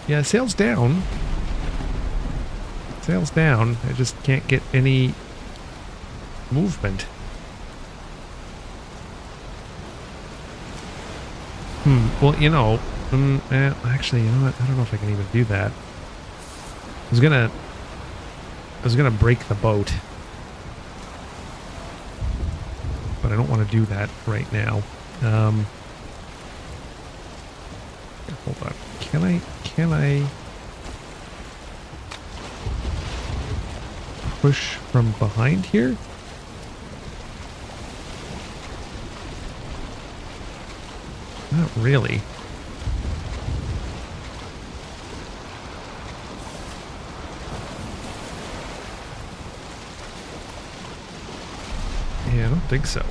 Speaker 1: Yeah, sails down. Sails down. I just can't get any movement. Well, you know, actually, you know what? I don't know if I can even do that. I was gonna break the boat, but I don't want to do that right now. Hold on. Can I push from behind here? Not really. Yeah, I don't think so.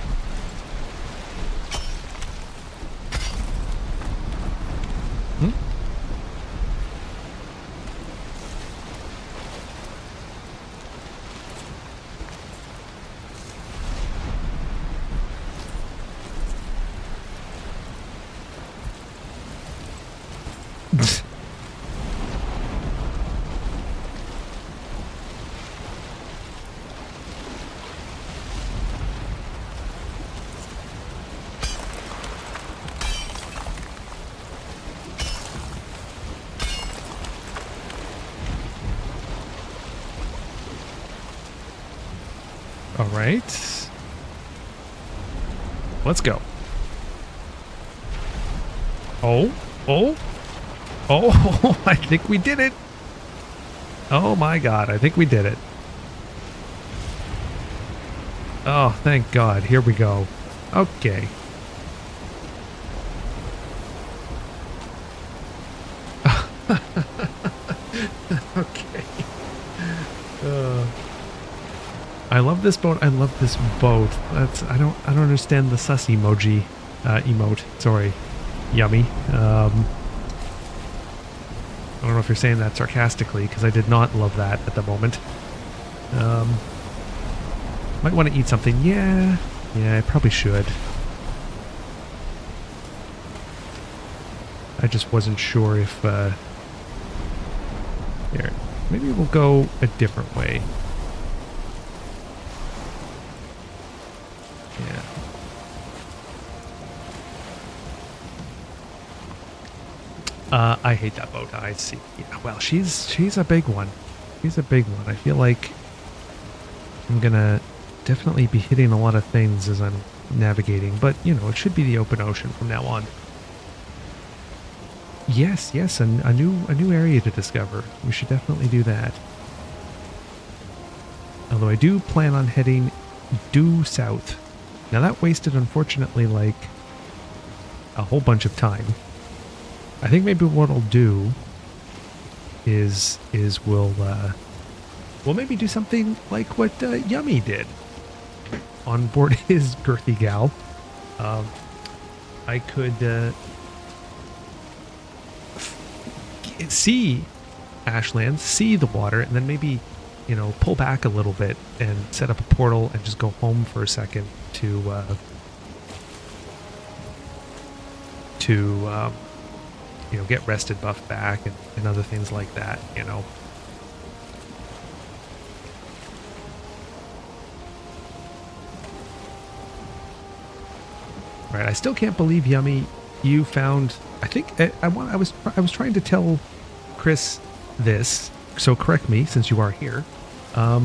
Speaker 1: All right. Let's go. Oh, I think we did it. Oh my God, I think we did it. Oh, thank God. Here we go. Okay. Okay. I love this boat. I love this boat. I don't understand the sus emoji, emote. Sorry. Yummy. I don't know if you're saying that sarcastically, because I did not love that at the moment. Might want to eat something. Yeah, I probably should. I just wasn't sure if, here, maybe we'll go a different way. Yeah. I hate that boat. I see. Yeah, well, she's a big one. She's a big one. I feel like I'm gonna definitely be hitting a lot of things as I'm navigating, but you know, it should be the open ocean from now on. Yes, a new area to discover. We should definitely do that. Although I do plan on heading due south. Now that wasted, unfortunately, like a whole bunch of time. I think maybe what I'll do is we'll maybe do something like what Yummy did on board his girthy gal. I could see Ashlands, see the water, and then maybe, you know, pull back a little bit and set up a portal and just go home for a second to you know, get rested buff back and other things like that, you know. Right, I still can't believe, Yummy, you found, I think I was trying to tell Chris this, so correct me since you are here. How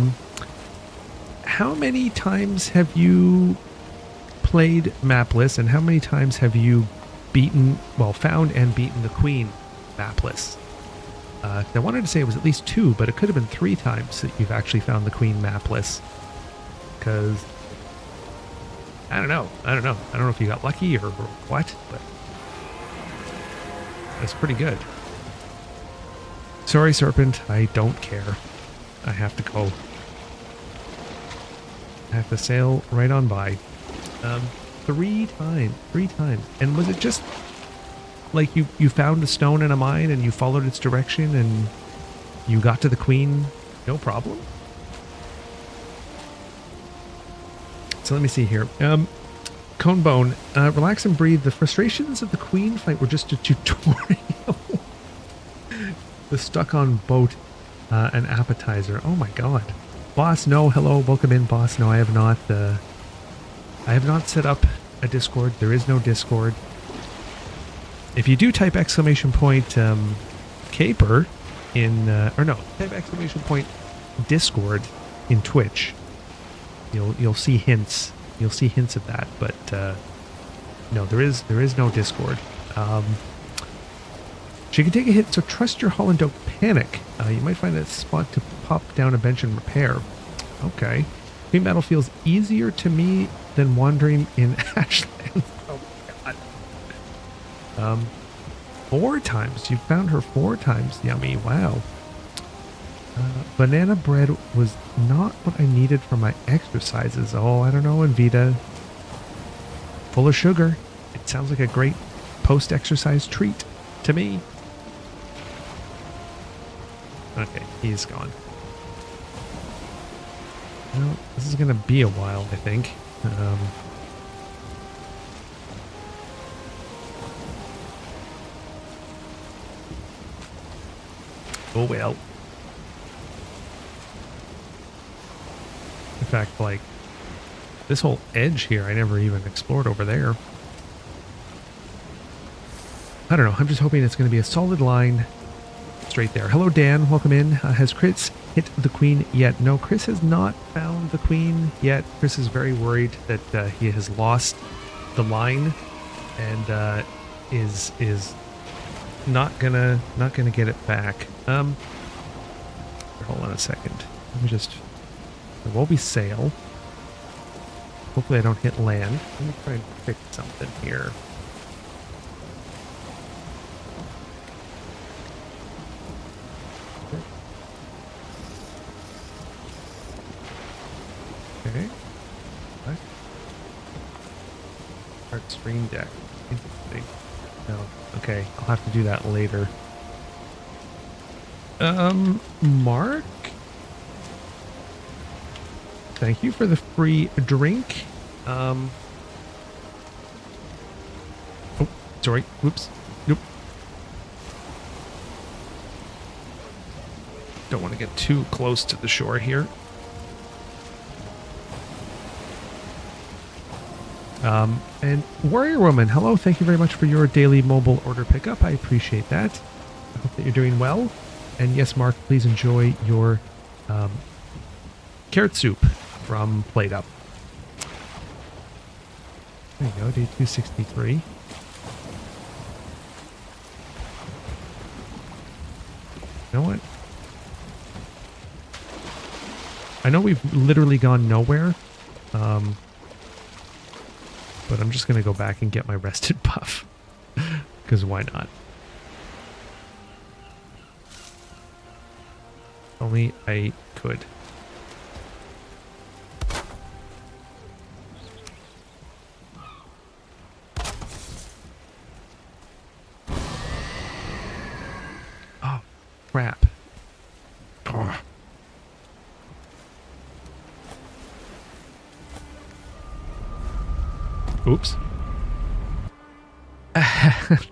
Speaker 1: many times have you played mapless, and how many times have you found and beaten the queen mapless? I wanted to say it was at least 2, but it could have been 3 times that you've actually found the queen mapless. Because I don't know if you got lucky or what, but it's pretty good. Sorry, Serpent, I don't care. I have to go. I have to sail right on by. 3 times. And was it just like you found a stone in a mine and you followed its direction and you got to the queen, no problem? So let me see here. Conebone, relax and breathe. The frustrations of the Queen fight were just a tutorial. The stuck on boat, an appetizer. Oh my god. Boss, no, hello, welcome in, boss. No, I have not set up a Discord. There is no Discord. If you do type exclamation point Caper in or no, type exclamation point Discord in Twitch, you'll see hints. You'll see hints of that, but no, there is no Discord. She can take a hit, so trust your hull and don't panic. You might find a spot to pop down a bench and repair. Okay. Queen Battle feels easier to me than wandering in Ashlands. Oh my god. 4 times. You found her 4 times. Yummy. Wow. Banana bread was not what I needed for my exercises. Oh, I don't know, Invita. Full of sugar. It sounds like a great post-exercise treat to me. Okay, he's gone. Well, this is going to be a while, I think. Oh well. In fact, like, this whole edge here, I never even explored over there. I don't know, I'm just hoping it's going to be a solid line straight there. Hello, Dan. Welcome in. Has Chris hit the Queen yet? No, Chris has not found the Queen yet. Chris is very worried that he has lost the line and is not gonna get it back. Hold on a second. Let me just. There will be sail. Hopefully I don't hit land. Let me try and fix something here. Okay. What? Start stream deck. Interesting. No. Okay, I'll have to do that later. Mark? Thank you for the free drink. Oh, sorry. Whoops. Nope. Don't want to get too close to the shore here. And Warrior Woman, hello. Thank you very much for your daily mobile order pickup. I appreciate that. I hope that you're doing well. And yes, Mark, please enjoy your carrot soup from Plate Up. There you go, day 263. You know what? I know we've literally gone nowhere, but I'm just going to go back and get my rested buff, because why not? Only I could. Oh, crap. Oh. Oops.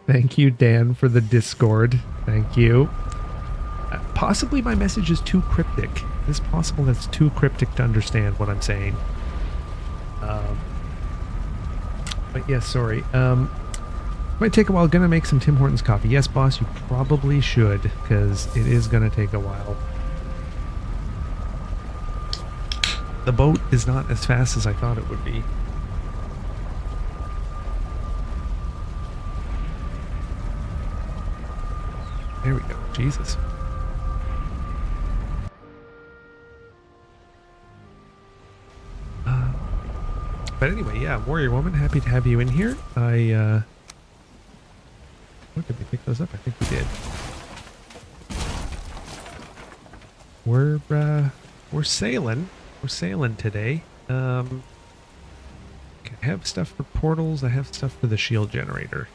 Speaker 1: Thank you, Dan, for the Discord. Thank you. Possibly my message is too cryptic. It's possible that's too cryptic to understand what I'm saying. But yes, sorry. Might take a while. Gonna make some Tim Hortons coffee. Yes, boss, you probably should, because it is gonna take a while. The boat is not as fast as I thought it would be. There we go. Jesus. But anyway, yeah, Warrior Woman, happy to have you in here. Oh, did we pick those up? I think we did. We're sailing. We're sailing today. I have stuff for portals. I have stuff for the shield generator.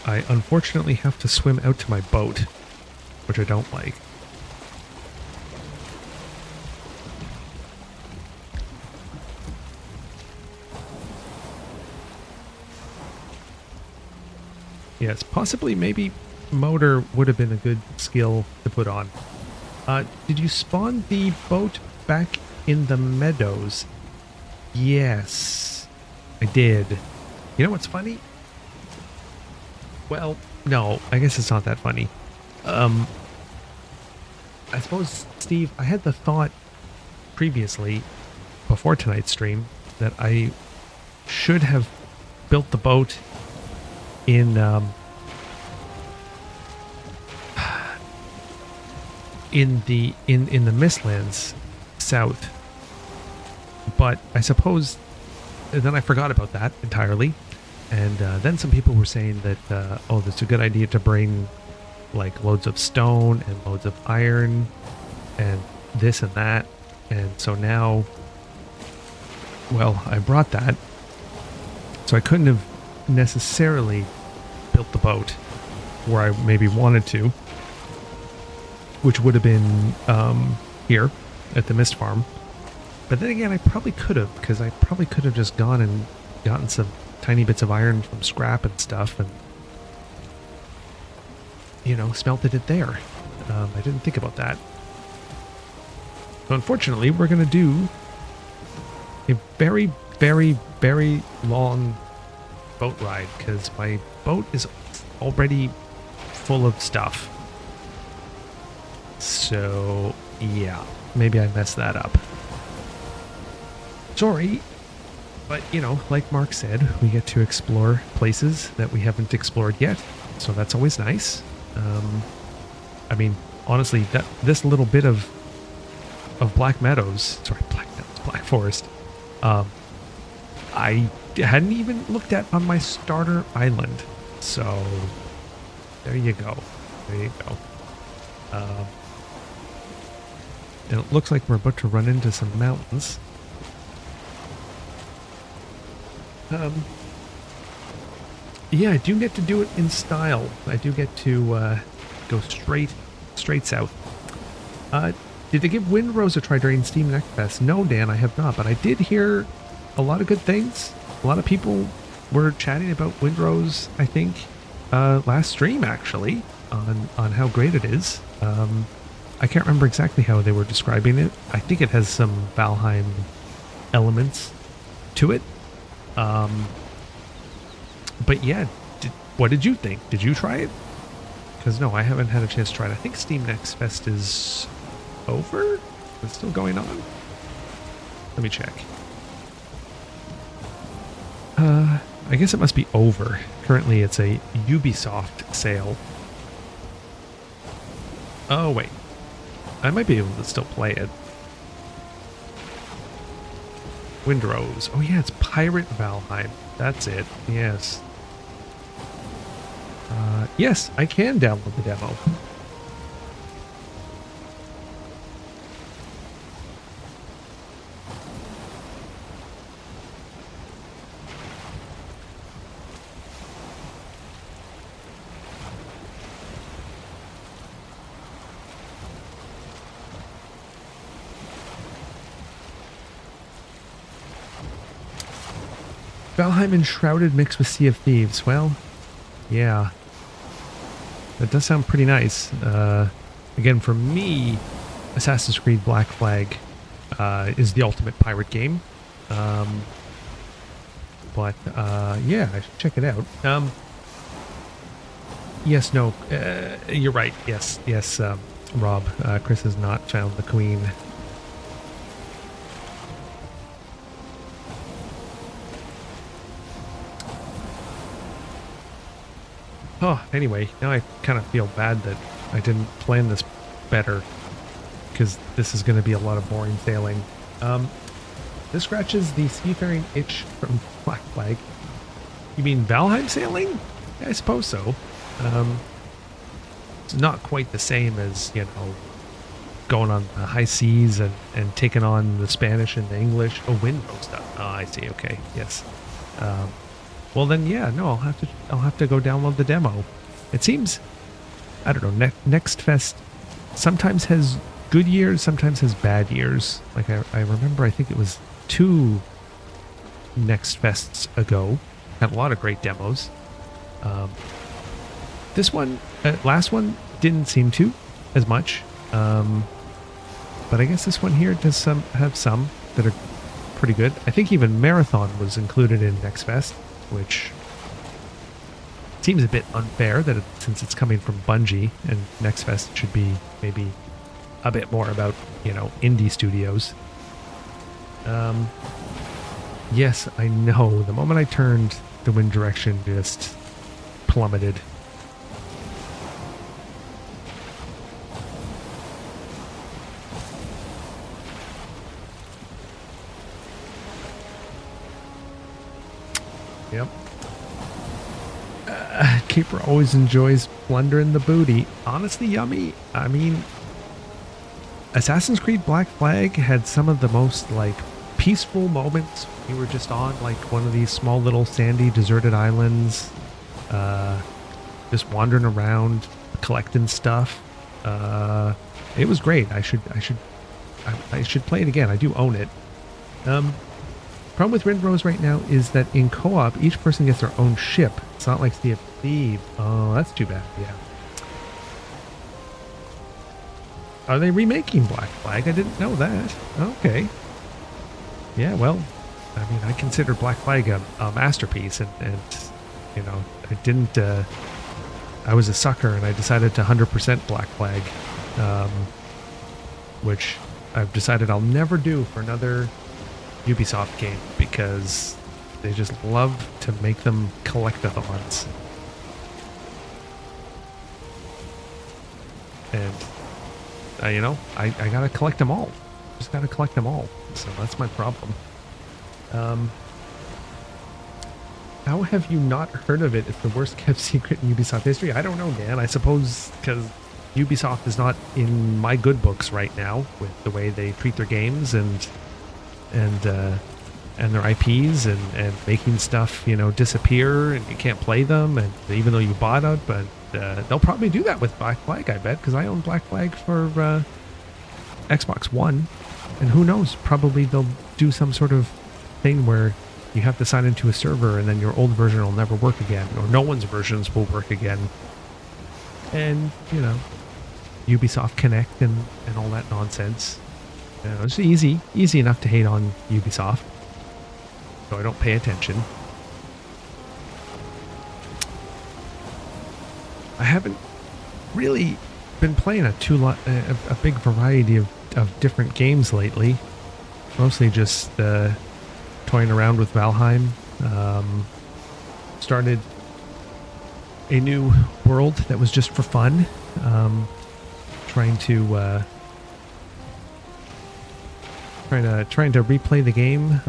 Speaker 1: I unfortunately have to swim out to my boat, which I don't like. Yes, possibly maybe motor would have been a good skill to put on. Did you spawn the boat back in the meadows? Yes, I did. You know what's funny? Well, no, I guess it's not that funny. I suppose, Steve, I had the thought previously, before tonight's stream, that I should have built the boat in the mistlands south, but I suppose then I forgot about that entirely, and then some people were saying that oh, that's a good idea to bring like loads of stone and loads of iron and this and that, and so now, well, I brought that, so I couldn't have necessarily built the boat where I maybe wanted to, which would have been here at the mist farm. But then again, I probably could have, because I probably could have just gone and gotten some tiny bits of iron from scrap and stuff and, you know, smelted it there. I didn't think about that. So unfortunately, we're going to do a very, very, very long boat ride, because my boat is already full of stuff. So, yeah, maybe I messed that up. Sorry, but, you know, like Mark said, we get to explore places that we haven't explored yet, so that's always nice. I mean, honestly, this little bit of Black Forest, I hadn't even looked at on my starter island, so there you go. There you go. And it looks like we're about to run into some mountains. Yeah, I do get to do it in style. I do get to go straight south. Did they give Windrose a try during Steam Next Fest? No, Dan, I have not, but I did hear a lot of good things. A lot of people were chatting about Windrose, I think, last stream, actually, on how great it is. I can't remember exactly how they were describing it. I think it has some Valheim elements to it. But yeah, what did you think? Did you try it? Because no, I haven't had a chance to try it. I think Steam Next Fest is over? It's still going on? Let me check. I guess it must be over. Currently it's a Ubisoft sale. Oh wait, I might be able to still play it. Windrose. Oh yeah, it's Pirate Valheim. That's it. Yes. Yes, I can download the demo. Valheim Enshrouded mixed with Sea of Thieves. Well, yeah. That does sound pretty nice. Again, for me, Assassin's Creed Black Flag is the ultimate pirate game. But yeah, I should check it out. Yes, no, you're right. Yes, yes, Rob. Chris has not found the Queen. Oh, anyway, now I kind of feel bad that I didn't plan this better, because this is going to be a lot of boring sailing. This scratches the seafaring itch from Black Flag. You mean Valheim sailing? Yeah, I suppose so. It's not quite the same as, you know, going on the high seas and taking on the Spanish and the English. Oh, Windrose stuff. Oh, I see. Okay, yes. Well then, yeah, no, I'll have to go download the demo. It seems, I don't know, Next Fest sometimes has good years, sometimes has bad years. Like I remember, I think it was 2 Next Fests ago, had a lot of great demos. This one, last one didn't seem to as much. But I guess this one here does have some that are pretty good. I think even Marathon was included in Next Fest, which seems a bit unfair that since it's coming from Bungie and Next Fest should be maybe a bit more about, you know, indie studios. Yes, I know. The moment I turned, the wind direction just plummeted. Yep. Caper always enjoys plundering the booty. Honestly, yummy. I mean, Assassin's Creed Black Flag had some of the most, like, peaceful moments. We were just on, like, one of these small little sandy deserted islands, just wandering around, collecting stuff. It was great. I should play it again. I do own it. Problem with Rinrose right now is that in co-op, each person gets their own ship. It's not like Sea of Thieves. Oh, that's too bad. Yeah. Are they remaking Black Flag? I didn't know that. Okay. Yeah, well, I mean, I consider Black Flag a masterpiece, and you know, I didn't. I was a sucker, and I decided to 100% Black Flag, which I've decided I'll never do for another Ubisoft game because they just love to make them collectathons. And you know, I gotta collect them all. Just gotta collect them all. So that's my problem. How have you not heard of it? It's the worst kept secret in Ubisoft history. I don't know, Dan. I suppose because Ubisoft is not in my good books right now with the way they treat their games and their IPs and making stuff, you know, disappear and you can't play them, and even though you bought it, but they'll probably do that with Black Flag, I bet, because I own Black Flag for Xbox One, and who knows, probably they'll do some sort of thing where you have to sign into a server and then your old version will never work again, or no one's versions will work again, and, you know, Ubisoft Connect and all that nonsense. You know, it's easy enough to hate on Ubisoft, so I don't pay attention. I haven't really been playing a big variety of different games lately. Mostly just toying around with Valheim. Started a new world that was just for fun. Trying to replay the game,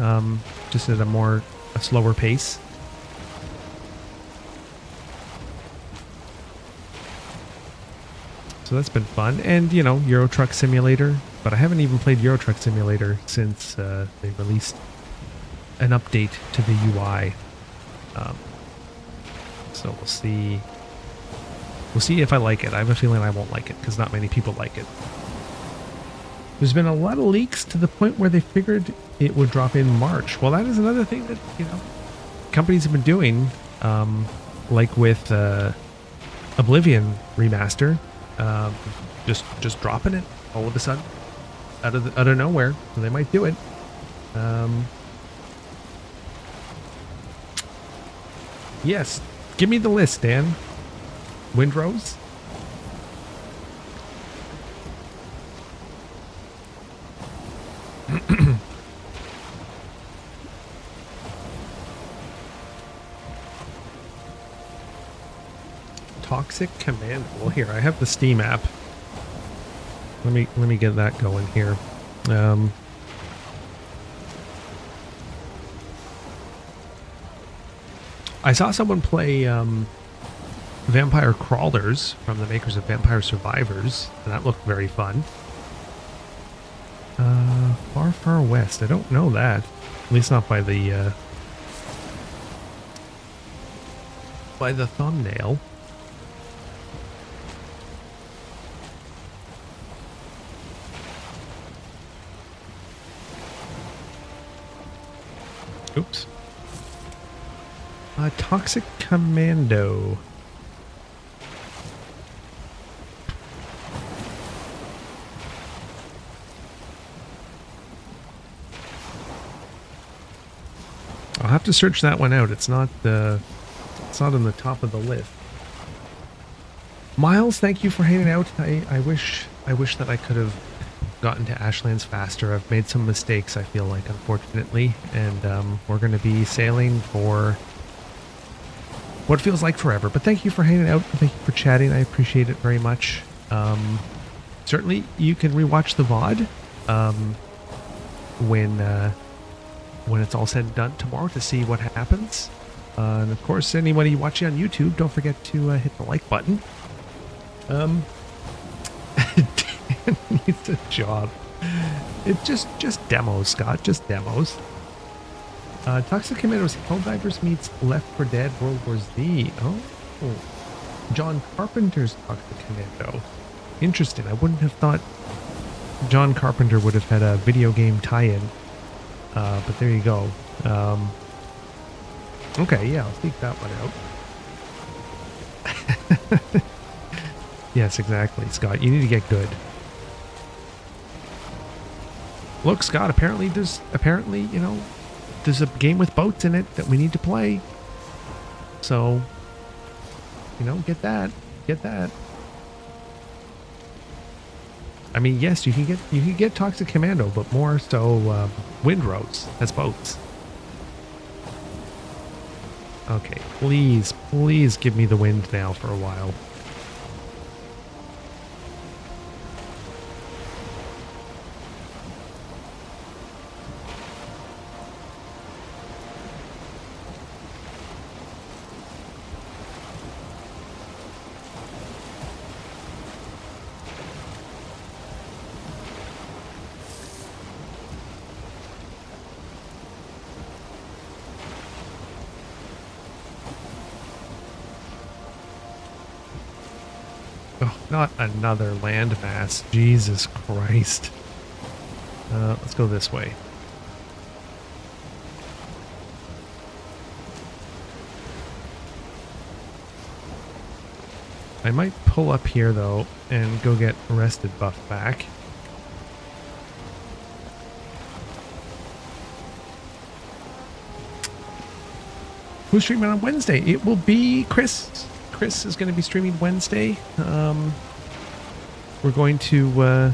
Speaker 1: just at a slower pace. So that's been fun. And, you know, Euro Truck Simulator, but I haven't even played Euro Truck Simulator since they released an update to the UI. So we'll see if I like it. I have a feeling I won't like it because not many people like it. There's been a lot of leaks to the point where they figured it would drop in March. Well, that is another thing that, you know, companies have been doing, like with Oblivion Remaster, just dropping it all of a sudden out of nowhere. So they might do it. Yes, give me the list, Dan. Windrose. Toxic Command. Well, here I have the Steam app. Let me get that going here. I saw someone play Vampire Crawlers from the makers of Vampire Survivors, and that looked very fun. Far, Far West. I don't know that. At least not by the thumbnail. Oops. Toxic Commando. to search that one out. It's not on the top of the list. Miles, thank you for hanging out. I wish that I could have gotten to Ashlands faster. I've made some mistakes, I feel like, unfortunately, and we're going to be sailing for what feels like forever. But thank you for hanging out. Thank you for chatting. I appreciate it very much. Certainly, you can rewatch the VOD when it's all said and done tomorrow to see what happens. And of course, anybody watching on YouTube, don't forget to hit the like button. Dan needs a job. It's just demos, Scott. Just demos. Toxic Commandos Helldivers meets Left 4 Dead World War Z. Oh. John Carpenter's Toxic Commando. Interesting. I wouldn't have thought John Carpenter would have had a video game tie-in. But there you go. Okay, yeah, I'll sneak that one out. Yes, exactly, Scott. You need to get good. Look, Scott, apparently there's a game with boats in it that we need to play. So, get that. Get that. I mean, yes, you can get Toxic Commando, but more so Windrose as boats. Okay, please give me the wind now for a while. Not another landmass. Jesus Christ. Let's go this way. I might pull up here, though, and go get Arrested Buff back. Who's streaming on Wednesday? It will be Chris. Chris is going to be streaming Wednesday. We're going to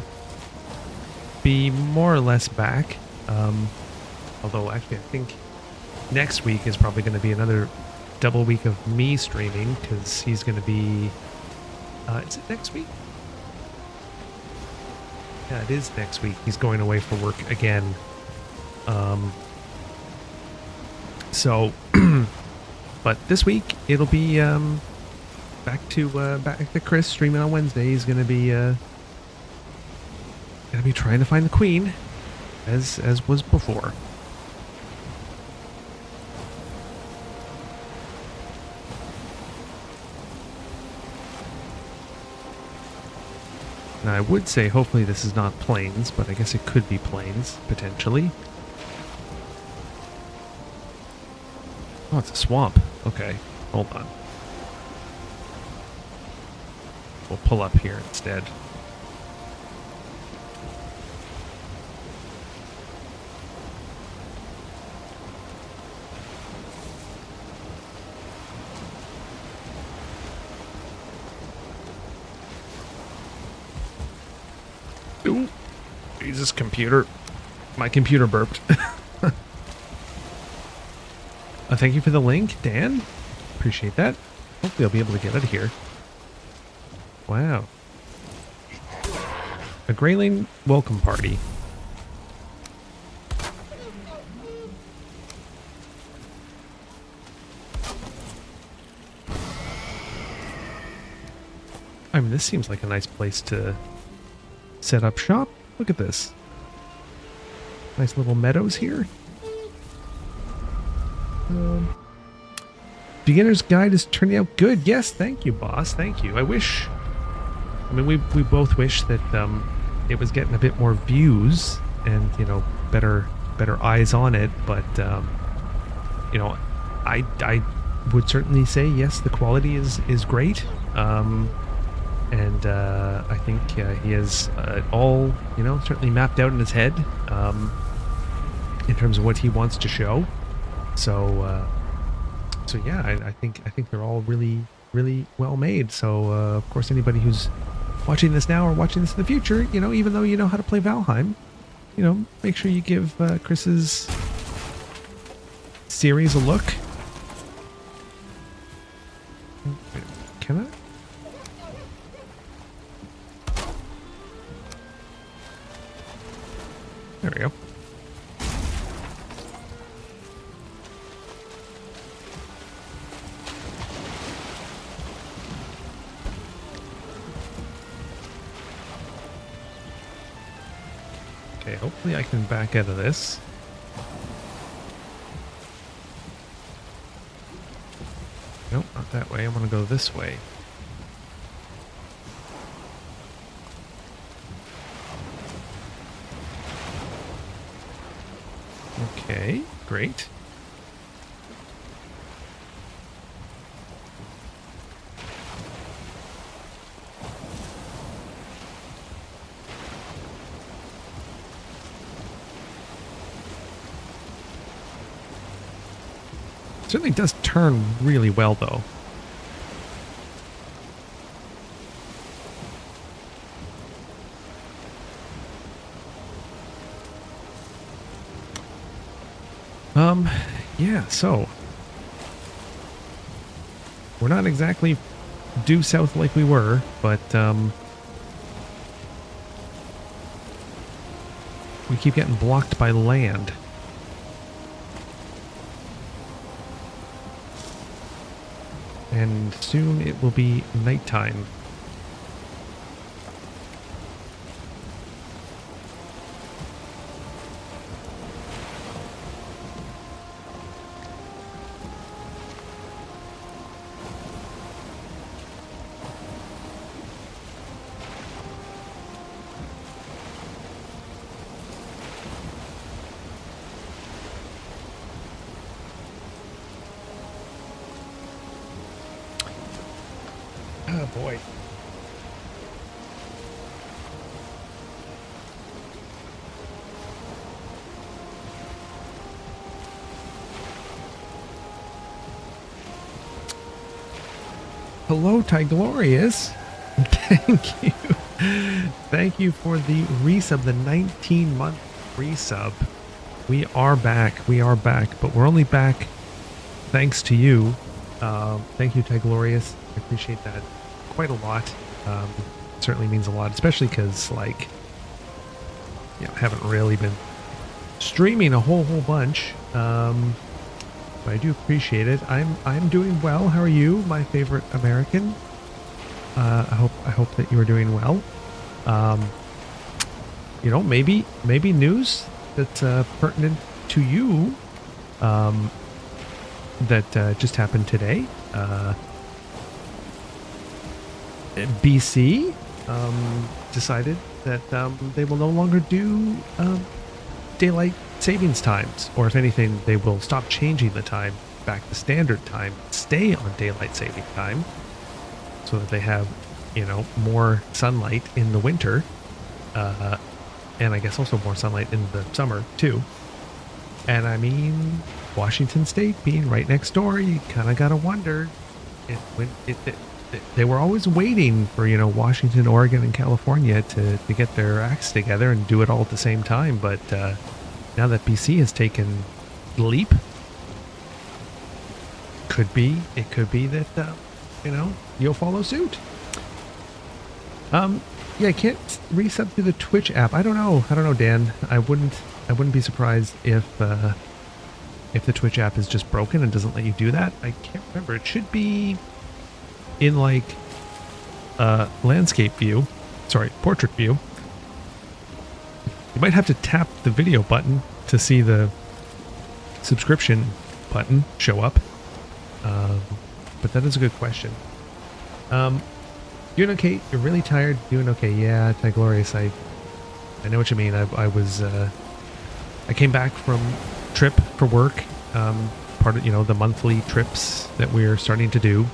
Speaker 1: be more or less back. Although, actually, I think next week is probably going to be another double week of me streaming, because he's going to be... is it next week? Yeah, it is next week. He's going away for work again. So, but this week, it'll be... back to Chris streaming on Wednesday. He's gonna be trying to find the queen, as was before. Now I would say hopefully this is not plains, but I guess it could be plains potentially. Oh, it's a swamp. Okay, hold on. We'll pull up here instead. Ooh, Jesus, computer. My computer burped. Thank you for the link, Dan. Appreciate that. Hopefully I'll be able to get out of here. Wow. A Grayling welcome party. I mean, this seems like a nice place to set up shop. Look at this. Nice little meadows here. Beginner's guide is turning out good. Yes, thank you, boss. Thank you. I mean, we both wish that it was getting a bit more views and, better eyes on it. But, I would certainly say, yes, the quality is great. And I think he has all, certainly mapped out in his head in terms of what he wants to show. So yeah, I think they're all really well made. So of course, anybody who's watching this now or watching this in the future, you know, even though you know how to play Valheim, you know, make sure you give Chris's series a look. Can I? There we go. Okay, hopefully I can back out of this. Nope, not that way. I want to go this way. Okay, great. Certainly does turn really well, though. Yeah, so we're not exactly due south like we were, but we keep getting blocked by land. And soon it will be nighttime. Oh boy. Hello, Tyglorious. Thank you. Thank you for the resub, the 19-month resub. We are back. We are back, but we're only back thanks to you. Thank you, Tyglorious. I appreciate that quite a lot. Certainly means a lot, especially because, like, you know, I haven't really been streaming a whole bunch. But I do appreciate it. I'm doing well. How are you, my favorite American? I hope that you are doing well. You know, maybe news that's pertinent to you that just happened today. BC decided that they will no longer do daylight savings times, or if anything, they will stop changing the time back to standard time, stay on daylight saving time, so that they have, you know, more sunlight in the winter, and I guess also more sunlight in the summer too. And I mean, Washington State being right next door, you kind of gotta wonder they were always waiting for, you know, Washington, Oregon, and California to get their acts together and do it all at the same time. But now that BC has taken the leap, it could be that you know, you'll follow suit. Yeah, I can't resub to the Twitch app. I don't know, Dan. I wouldn't be surprised if the Twitch app is just broken and doesn't let you do that. I can't remember. It should be in, like, landscape view, sorry, portrait view. You might have to tap the video button to see the subscription button show up. But that is a good question. Doing okay? You're really tired? Doing okay? Yeah, Tyglorious, I know what you mean. I came back from trip for work, part of, you know, the monthly trips that we're starting to do.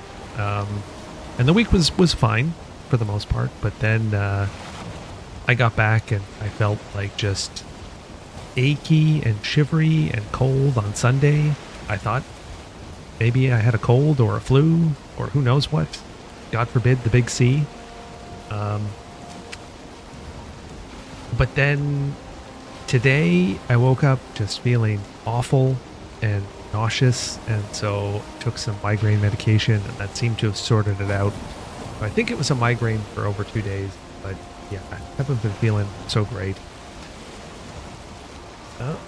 Speaker 1: And the week was fine for the most part, but then I got back and I felt like just achy and shivery and cold on Sunday. I thought maybe I had a cold or a flu or who knows what. God forbid the big C. But then today I woke up just feeling awful and nauseous, and so took some migraine medication, and that seemed to have sorted it out. I think it was a migraine for over 2 days, but yeah, I haven't been feeling so great. Oh.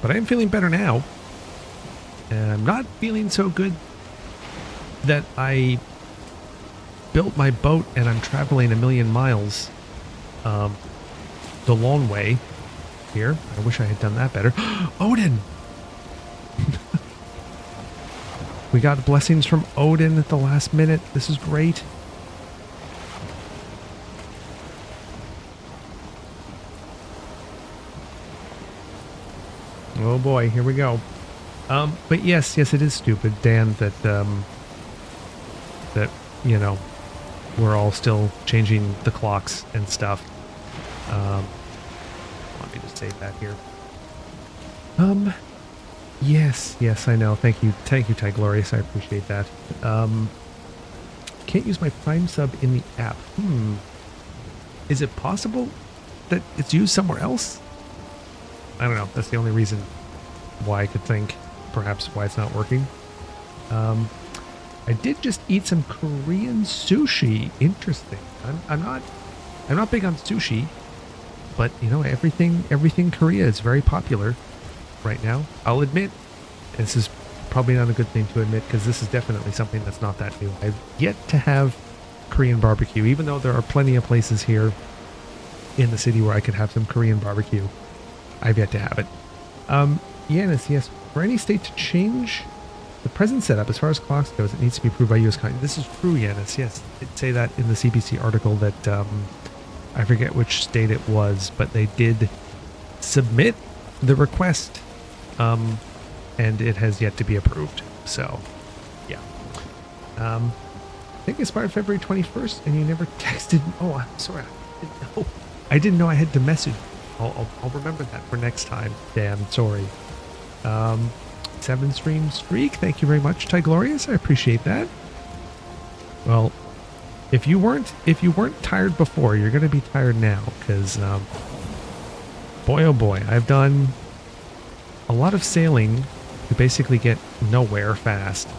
Speaker 1: But I am feeling better now. And I'm not feeling so good that I built my boat and I'm traveling 1,000,000 miles the long way here. I wish I had done that better. Odin! We got blessings from Odin at the last minute. This is great. Oh boy, here we go. But yes, it is stupid, Dan, that you know, we're all still changing the clocks and stuff. Let me just save that here. Yes, I know. Thank you, Ty Glorious. I appreciate that. Can't use my Prime sub in the app. Is it possible that it's used somewhere else? I don't know. That's the only reason why I could think perhaps why it's not working. I did just eat some Korean sushi. Interesting. I'm not big on sushi, but you know, everything Korea is very popular right now. I'll admit, this is probably not a good thing to admit because this is definitely something that's not that new. I've yet to have Korean barbecue, even though there are plenty of places here in the city where I could have some Korean barbecue. I've yet to have it. Yanis, yes. For any state to change the present setup as far as clocks goes, it needs to be approved by U.S. Congress. This is true, Yanis. Yes, it say that in the CBC article that I forget which state it was, but they did submit the request, and it has yet to be approved. So, yeah. I think it expired February 21st, and you never texted. Oh, I'm sorry. I didn't know I had to message. I'll remember that for next time. Damn, sorry. 7-stream streak. Thank you very much, Ty Glorious. I appreciate that. Well, if you weren't tired before, you're gonna be tired now, because boy oh boy, I've done a lot of sailing to basically get nowhere fast.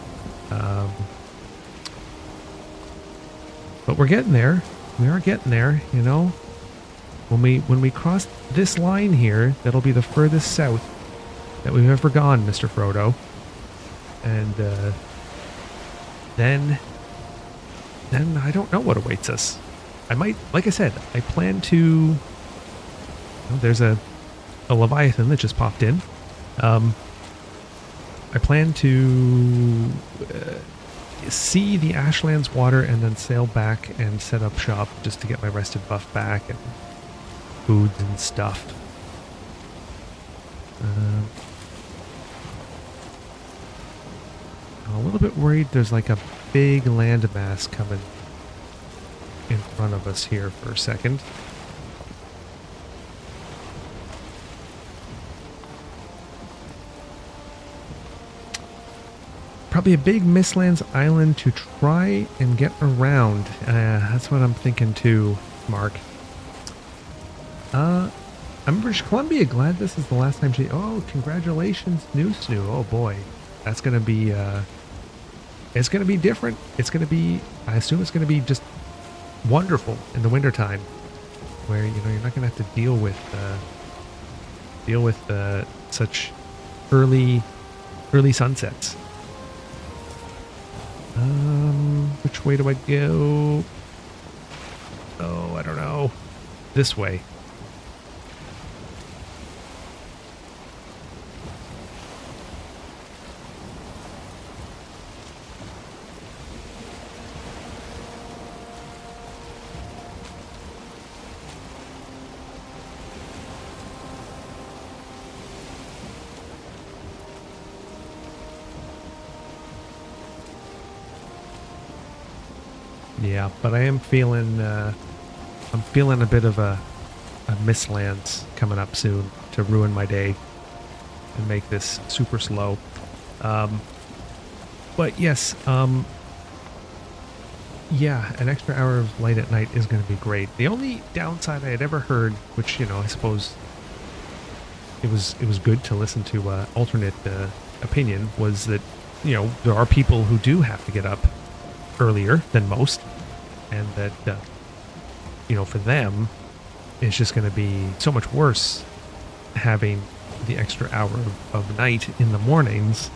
Speaker 1: But we're getting there. We are getting there, you know. When we cross this line here, that'll be the furthest south that we've ever gone, Mr. Frodo. And then I don't know what awaits us. I might, like I said, I plan to. Oh, there's a Leviathan that just popped in. I plan to see the Ashlands water and then sail back and set up shop just to get my rested buff back and foods and stuff. I'm a little bit worried there's like a big landmass coming in front of us here for a second. Probably a big mistlands island to try and get around. That's what I'm thinking too, Mark. I'm in British Columbia. Glad this is the last time she... Oh, congratulations, Snoo. Oh boy. That's going to be... it's going to be different. It's going to be... I assume it's going to be just wonderful in the wintertime. Where, you know, you're not going to have to deal with such early sunsets. Which way do I go? Oh, I don't know. This way. Yeah, but I am feeling I'm feeling a bit of a mistlands coming up soon to ruin my day and make this super slow. But yes, yeah, an extra hour of light at night is going to be great. The only downside I had ever heard, which, you know, I suppose it was good to listen to alternate opinion, was that, you know, there are people who do have to get up earlier than most, and that, you know, for them, it's just going to be so much worse having the extra hour of night in the mornings.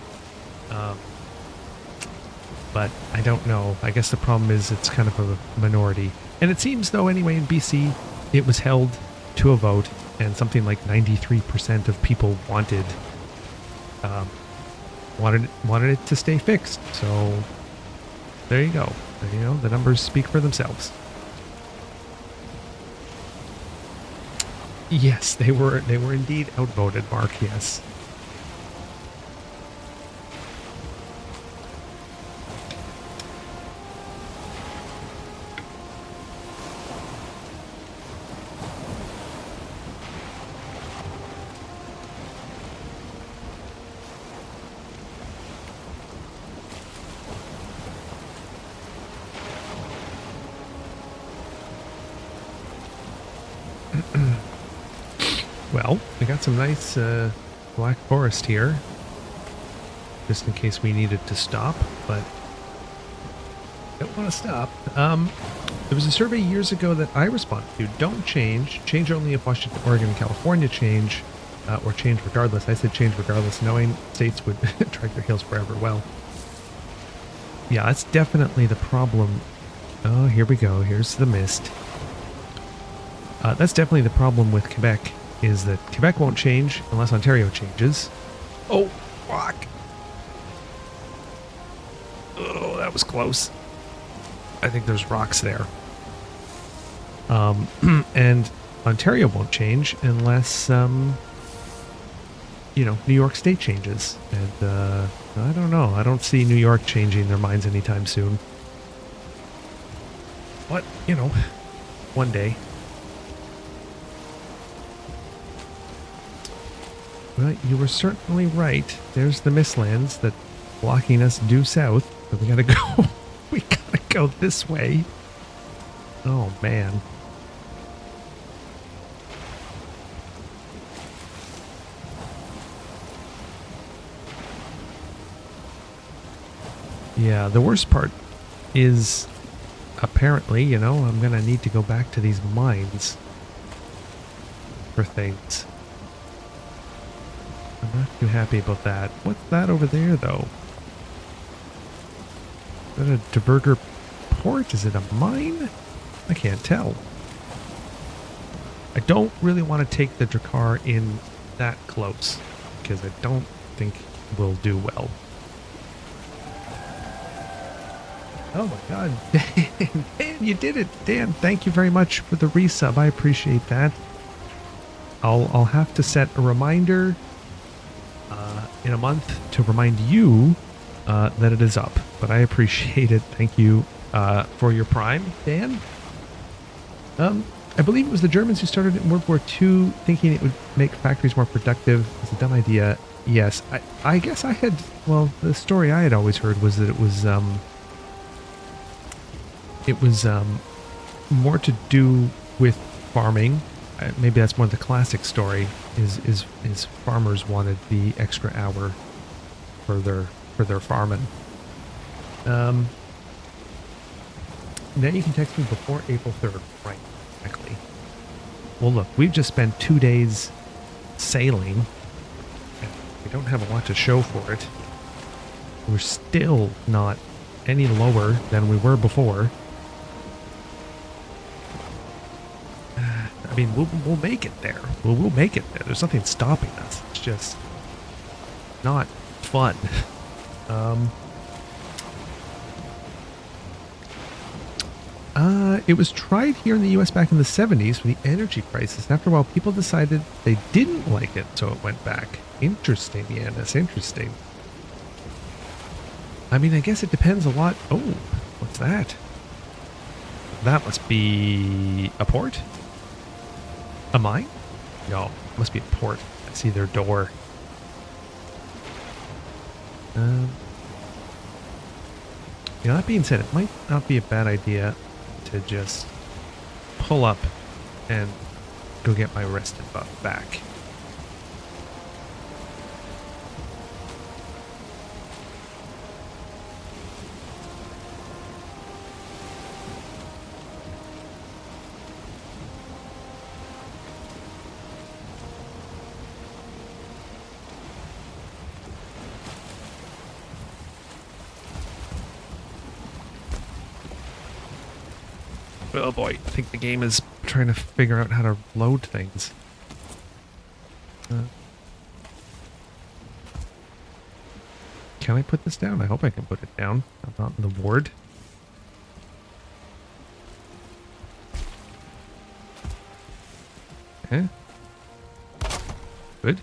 Speaker 1: But I don't know. I guess the problem is it's kind of a minority. And it seems, though, anyway, in BC, it was held to a vote, and something like 93% of people wanted it to stay fixed. So there you go. You know, the numbers speak for themselves. Yes, they were indeed outvoted, Mark. Yes. Well, we got some nice black forest here, just in case we needed to stop, but don't want to stop. There was a survey years ago that I responded to. Don't change. Change only if Washington, Oregon, and California change, or change regardless. I said change regardless, knowing states would drag their heels forever. Well, yeah, that's definitely the problem. Oh, here we go. Here's the mist. That's definitely the problem with Quebec, is that Quebec won't change unless Ontario changes. Oh, fuck. Oh, that was close. I think there's rocks there. And Ontario won't change unless, you know, New York State changes. And I don't know. I don't see New York changing their minds anytime soon. But, you know, one day. Well, you were certainly right. There's the mistlands that blocking us due south. But we gotta go. We gotta go this way. Oh, man. Yeah, the worst part is apparently, you know, I'm gonna need to go back to these mines for things. I'm not too happy about that. What's that over there, though? Is that a DeBurger port? Is it a mine? I can't tell. I don't really want to take the Drakkar in that close, because I don't think we'll do well. Oh my god. Dan, you did it. Dan, thank you very much for the resub. I appreciate that. I'll have to set a reminder in a month to remind you that it is up, but I appreciate it. Thank you for your Prime, Dan. I believe it was the Germans who started it in World War II, thinking it would make factories more productive. It's a dumb idea. Yes, I guess I had, well, the story I had always heard was that it was more to do with farming. Maybe that's more the classic story, is farmers wanted the extra hour for their farming. Now you can text me before April 3rd. Right, exactly. Well, look, we've just spent 2 days sailing, and we don't have a lot to show for it. We're still not any lower than we were before. I mean, we'll make it there. We'll make it there. There's nothing stopping us. It's just not fun. It was tried here in the U.S. back in the 70s for the energy crisis. After a while, people decided they didn't like it, so it went back. Interesting, yeah, that's interesting. I mean, I guess it depends a lot. Oh, what's that? That must be a port? A mine? No, must be a port. I see their door. That being said, it might not be a bad idea to just pull up and go get my rested buff back. Oh boy, I think the game is trying to figure out how to load things. Can I put this down? I hope I can put it down. I'm not in the ward. Okay. Good.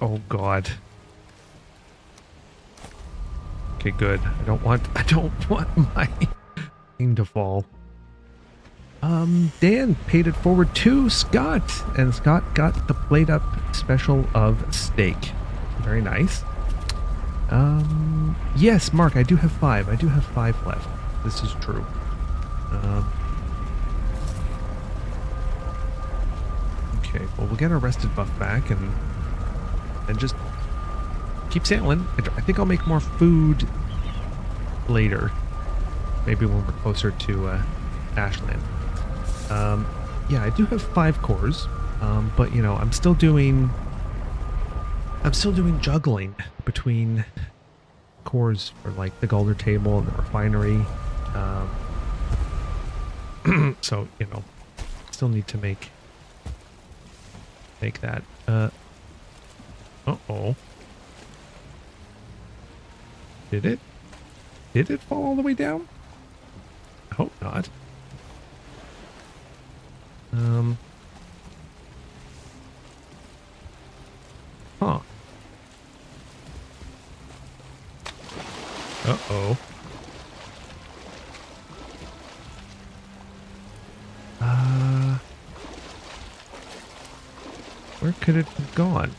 Speaker 1: Oh God. Okay, good. I don't want my thing to fall. Dan paid it forward to Scott, and Scott got the plate up special of steak. Very nice. Yes, Mark, I do have 5. I do have 5 left. This is true. Okay, well, we'll get our rested buff back and just keep sailing. I think I'll make more food later. Maybe when we're closer to Ashland. Yeah, I do have 5 cores, but you know, I'm still doing juggling between cores for like the Galder table and the refinery. So you know, still need to make that. Uh-oh. Did it fall all the way down? I hope not. Huh. Uh-oh. Where could it have gone?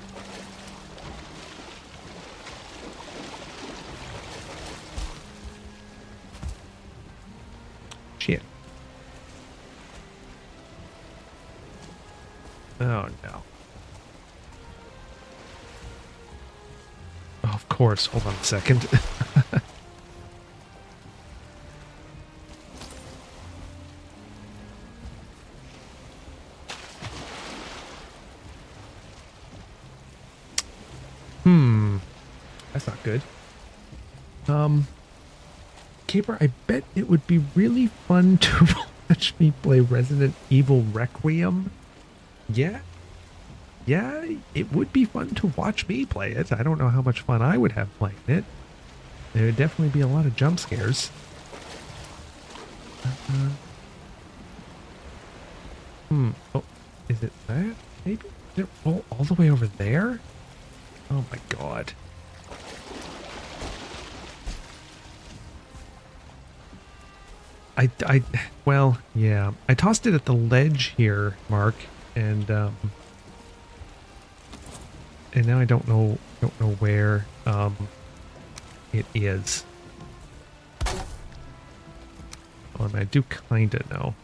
Speaker 1: Shit. Oh no. Oh, of course. Hold on a second. That's not good. Caper, I bet it would be really fun to watch me play Resident Evil Requiem. Yeah, it would be fun to watch me play it. I don't know how much fun I would have playing it. There would definitely be a lot of jump scares. Oh, is it that? Maybe? Did it roll all the way over there? Oh my God. Well, yeah. I tossed it at the ledge here, Mark, and now I don't know where it is. Well, I mean, I do kinda know.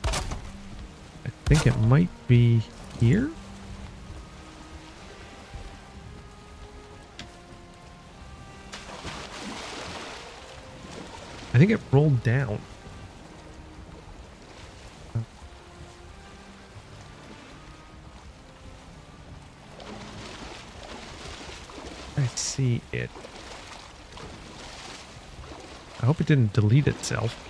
Speaker 1: I think it might be here. I think it rolled down. I see it. I hope it didn't delete itself.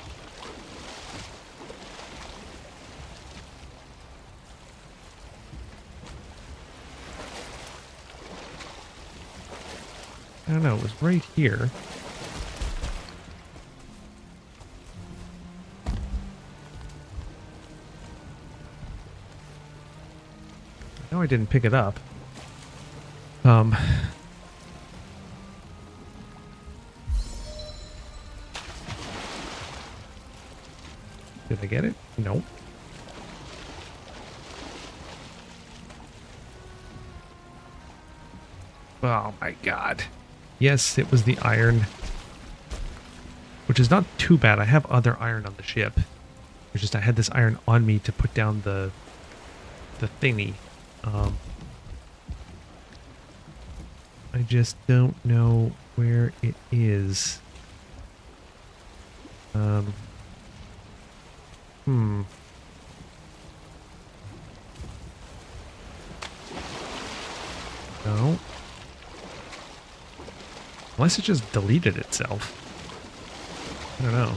Speaker 1: I don't know, it was right here. No, I didn't pick it up. Um... Did I get it? Nope. Oh my god. Yes, it was the iron. Which is not too bad. I have other iron on the ship. It's just I had this iron on me to put down the thingy. I just don't know where it is. No. Unless it just deleted itself. I don't know.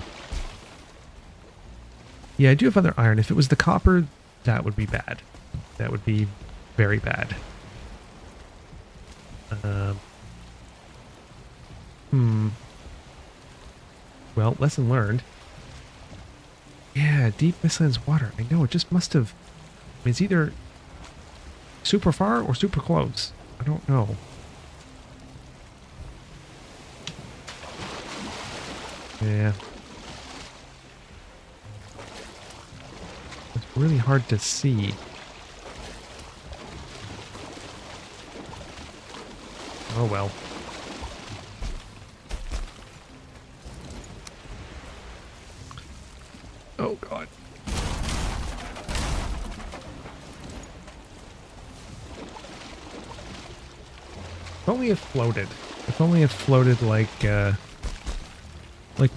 Speaker 1: Yeah, I do have other iron. If it was the copper, that would be bad. That would be very bad. Well, lesson learned. Yeah, deep mistlands water. I know, it just must have... I mean, it's either super far or super close. I don't know. Yeah. It's really hard to see. Oh well. Oh god. If only it floated. If only it floated like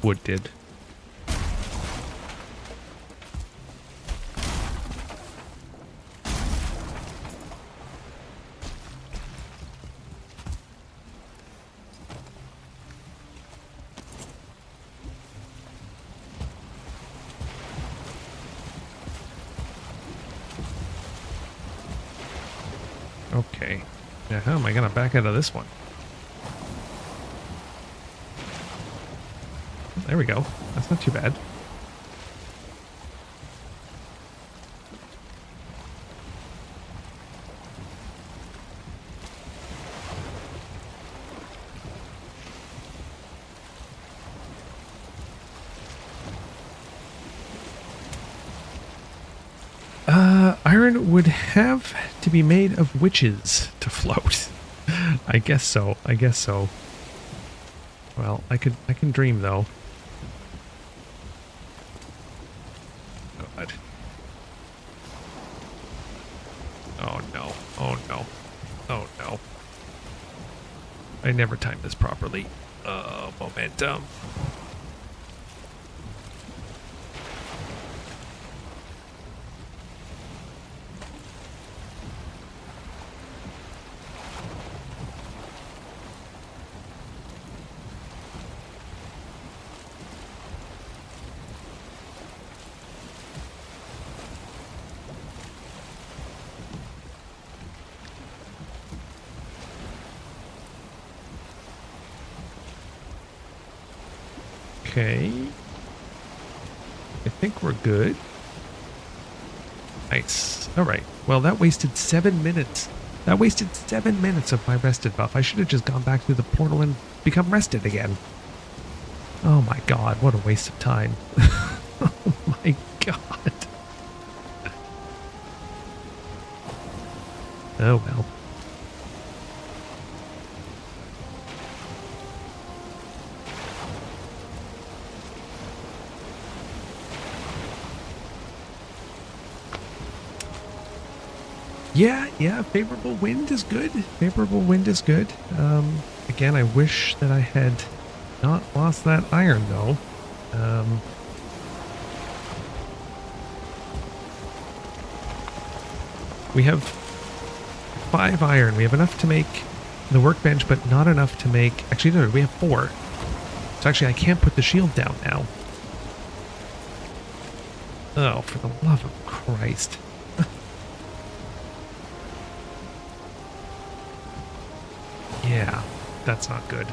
Speaker 1: wood did. Okay. Now how am I gonna back out of this one? There we go. That's not too bad. Iron would have to be made of witches to float. I guess so. I guess so. Well, I can dream though. God. Oh no. Oh no. Oh no. I never timed this properly. Momentum. Okay. I think we're good. Nice. All right. Well, that wasted 7 minutes. That wasted 7 minutes of my rested buff. I should have just gone back through the portal and become rested again. Oh my god, what a waste of time. Oh my god. Oh well. Yeah, favorable wind is good. Favorable wind is good. Again, I wish that I had not lost that iron, though. We have 5 iron. We have enough to make the workbench, but not enough to make... Actually, no, we have 4. So actually, I can't put the shield down now. Oh, for the love of Christ. Yeah, that's not good.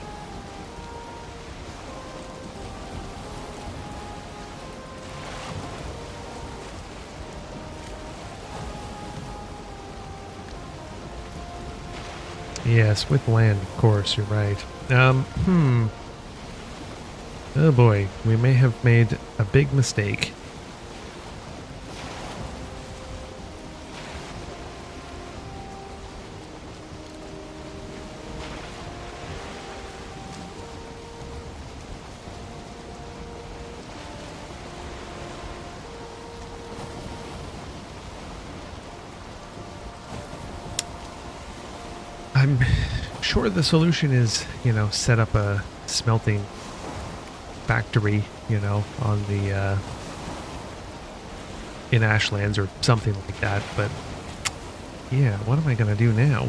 Speaker 1: Yes, with land, of course, you're right. Oh boy, we may have made a big mistake. I'm sure the solution is, set up a smelting factory, on the in Ashlands or something like that. But yeah, what am I gonna do now?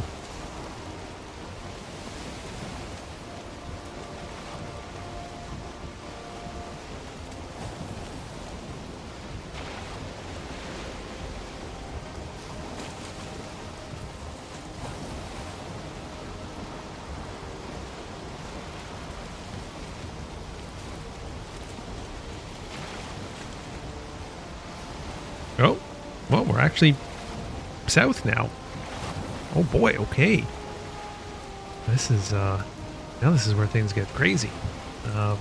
Speaker 1: Oh, well, we're actually south now. Oh boy, okay. This is now this is where things get crazy. Um,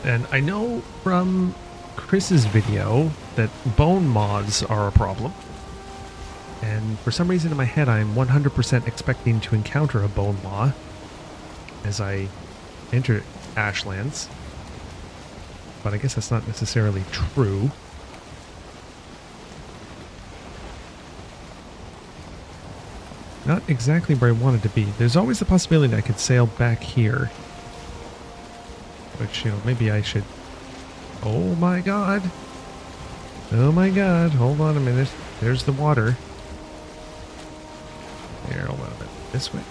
Speaker 1: and I know from Chris's video that bone moths are a problem. And for some reason in my head, I'm 100% expecting to encounter a bone moth as I enter Ashlands. But I guess that's not necessarily true. Not exactly where I wanted to be. There's always the possibility that I could sail back here. Which, maybe I should... Oh my god. Oh my god. Hold on a minute. There's the water. Here, hold on a minute. This way?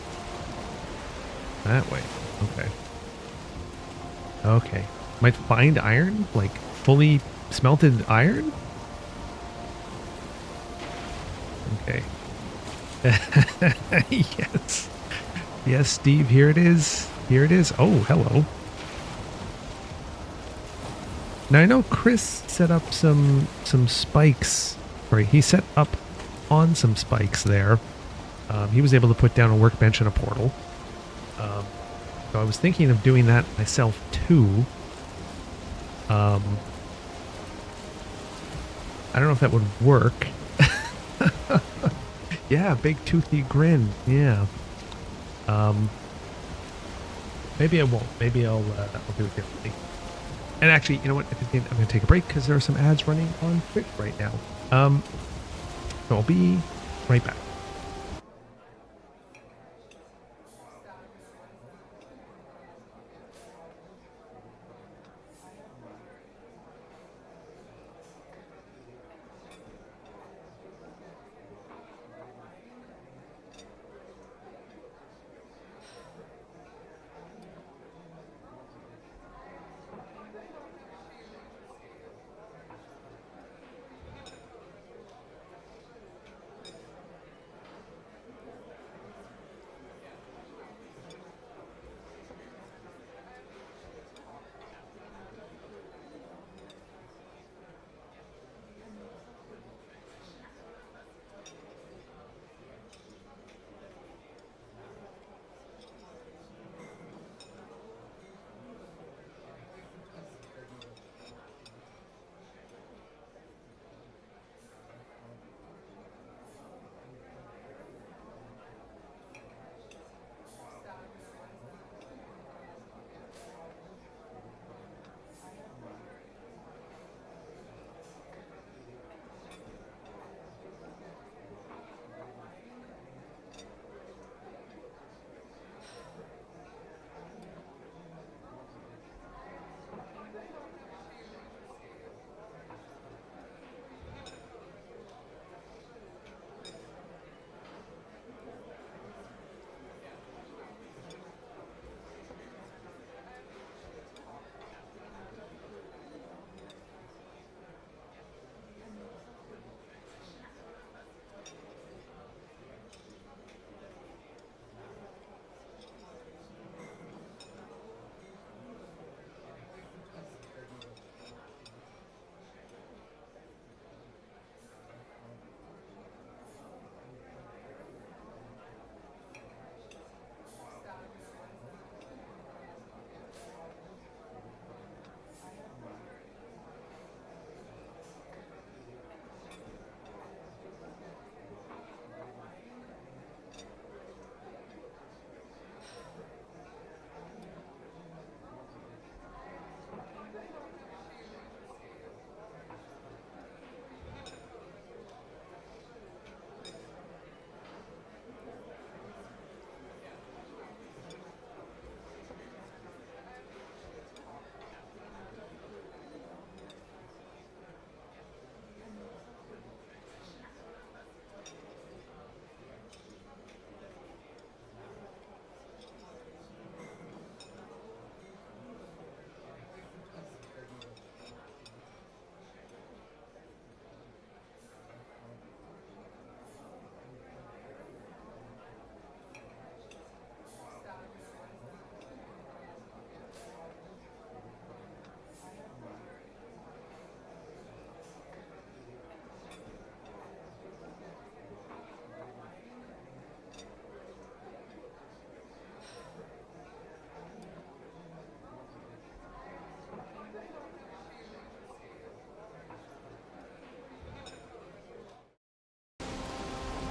Speaker 1: That way. Okay. Okay. Might find iron? Like, fully smelted iron? Okay. Yes. Yes, Steve, here it is. Here it is. Oh, hello. Now, I know Chris set up some spikes. Sorry, he set up on some spikes there. He was able to put down a workbench and a portal. So I was thinking of doing that myself too. I don't know if that would work. Yeah, big toothy grin. Yeah. Maybe I won't. Maybe I'll do it differently. And actually, you know what? I'm going to take a break because there are some ads running on Twitch right now. So I'll be right back.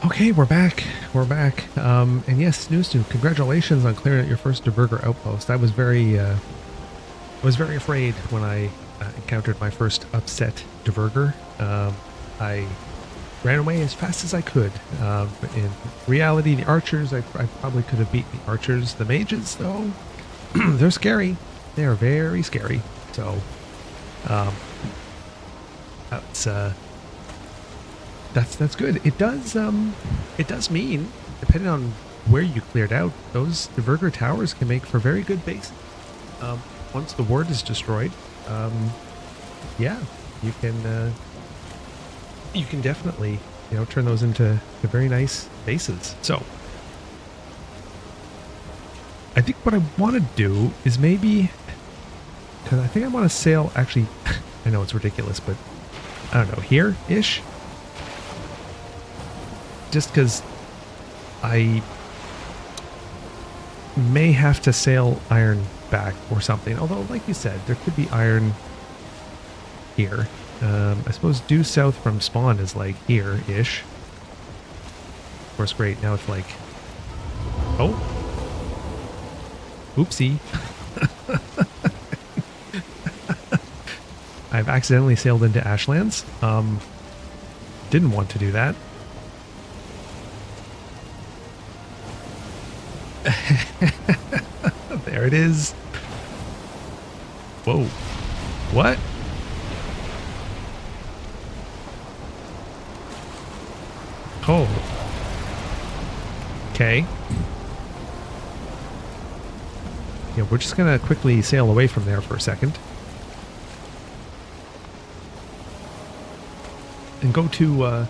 Speaker 1: Okay, we're back. We're back. And yes, Snoo, congratulations on clearing out your first Diverger outpost. I was very afraid when I encountered my first upset Diverger. I ran away as fast as I could. In reality, the archers, I probably could have beaten the archers. The mages, though, they're scary. They are very scary. So, that's good. It does mean, depending on where you cleared out, those Diverger towers can make for very good bases. Once the ward is destroyed, yeah, you can definitely, turn those into very nice bases. So I think what I want to do is maybe, because I think I want to sail, actually, I know it's ridiculous, but I don't know, here-ish? Just because I may have to sail iron back or something. Although, like you said, there could be iron here. I suppose due south from spawn is like here-ish. Of course, great. Now it's like, oh, oopsie. I've accidentally sailed into Ashlands. Didn't want to do that. There it is. Whoa. What? Oh. Okay. Yeah, we're just gonna quickly sail away from there for a second. And go to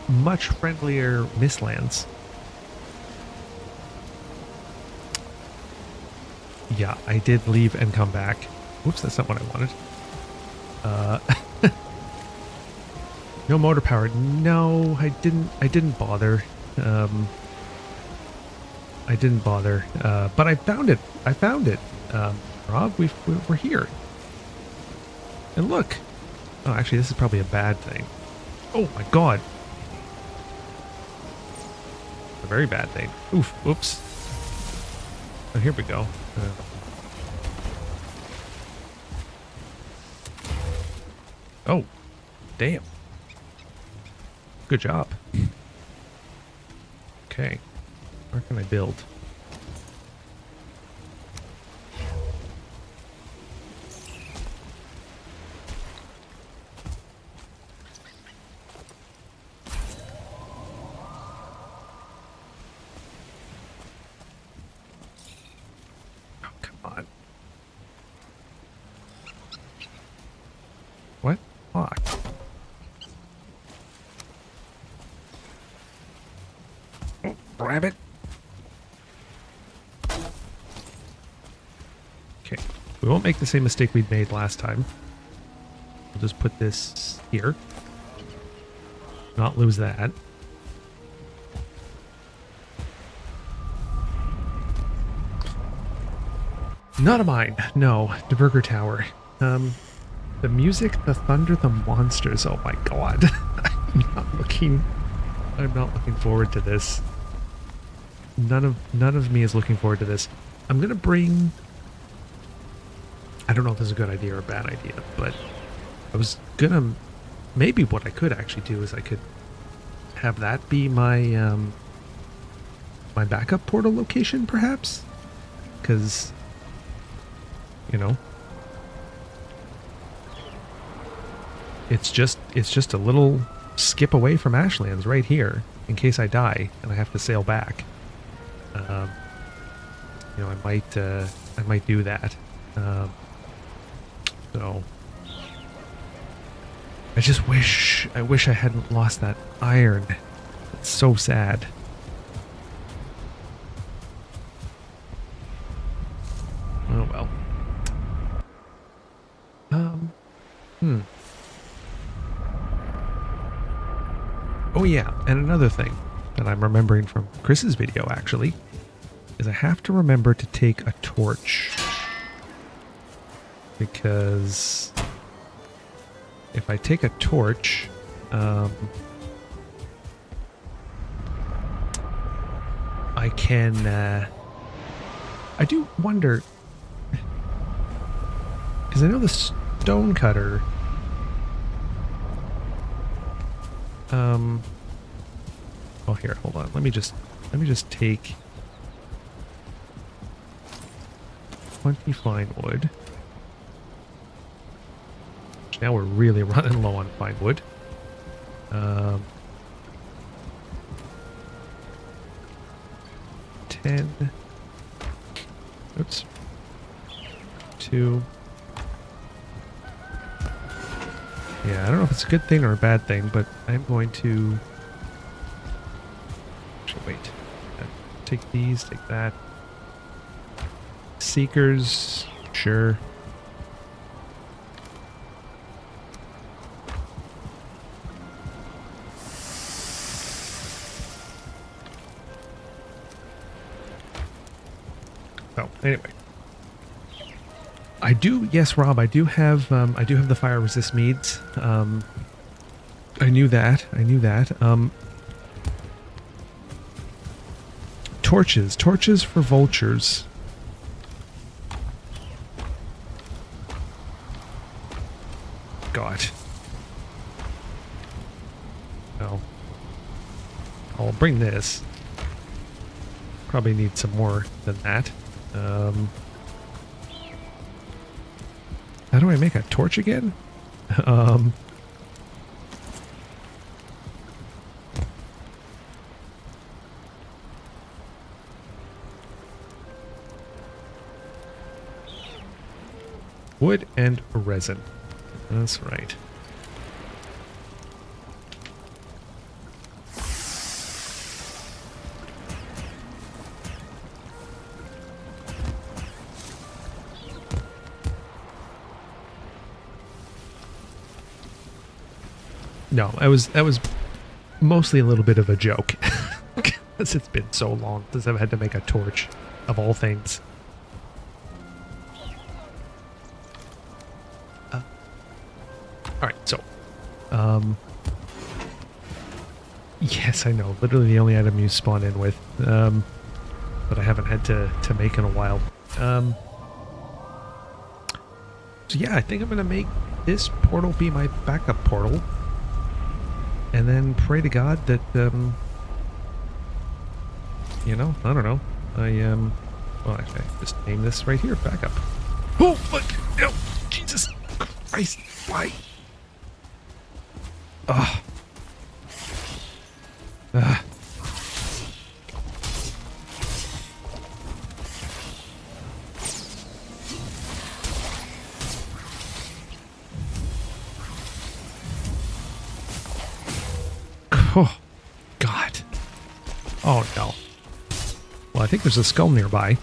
Speaker 1: much friendlier mistlands. Yeah, I did leave and come back. Oops, that's not what I wanted. No motor power. No, I didn't bother. I didn't bother. But I found it. I found it. Rob, we're here. And look. Oh, actually, this is probably a bad thing. Oh my god. A very bad thing. Oof. Oops. Oh, here we go. Oh, damn. Good job. Okay. Where can I build? Oh, come on. What? Fuck. Oh, rabbit. Okay. We won't make the same mistake we'd made last time. We'll just put this here. Not lose that. Not a mine. No. Diverger Tower. The music, the thunder, the monsters. Oh my god. I'm not looking forward to this. None of me is looking forward to this. I'm gonna bring, I don't know if this is a good idea or a bad idea, but I was gonna, maybe what I could actually do is I could have that be my my backup portal location, perhaps, because, you know, it's just a little skip away from Ashlands right here in case I die and I have to sail back. You know, I might do that. So I wish I hadn't lost that iron. It's so sad. Oh well. Oh yeah, and another thing that I'm remembering from Chris's video actually is I have to remember to take a torch, because if I take a torch, I can, I do wonder, because I know the stone cutter, well, here, hold on. Let me just take 20 fine wood. Now we're really running low on fine wood. 10. Oops. 2. Yeah, I don't know if it's a good thing or a bad thing, but I'm going to... Actually, wait. Take these, take that. Seekers, sure. Oh, anyway. I do, yes, Rob, I do have the fire resist meads. I knew that. Torches for vultures. God. No. I'll bring this. Probably need some more than that. How do I make a torch again? Wood and resin. That's right. No, that was mostly a little bit of a joke. Because it's been so long since I've had to make a torch, of all things. Alright, so. Yes, I know. Literally the only item you spawn in with. But I haven't had to make in a while. So yeah, I think I'm going to make this portal be my backup portal. And then pray to God that, you know, I don't know. Well, actually, I just name this right here, backup. Oh, fuck! No! Jesus Christ! Why? Ugh. Ugh. Oh, God. Oh, no. Well, I think there's a skull nearby.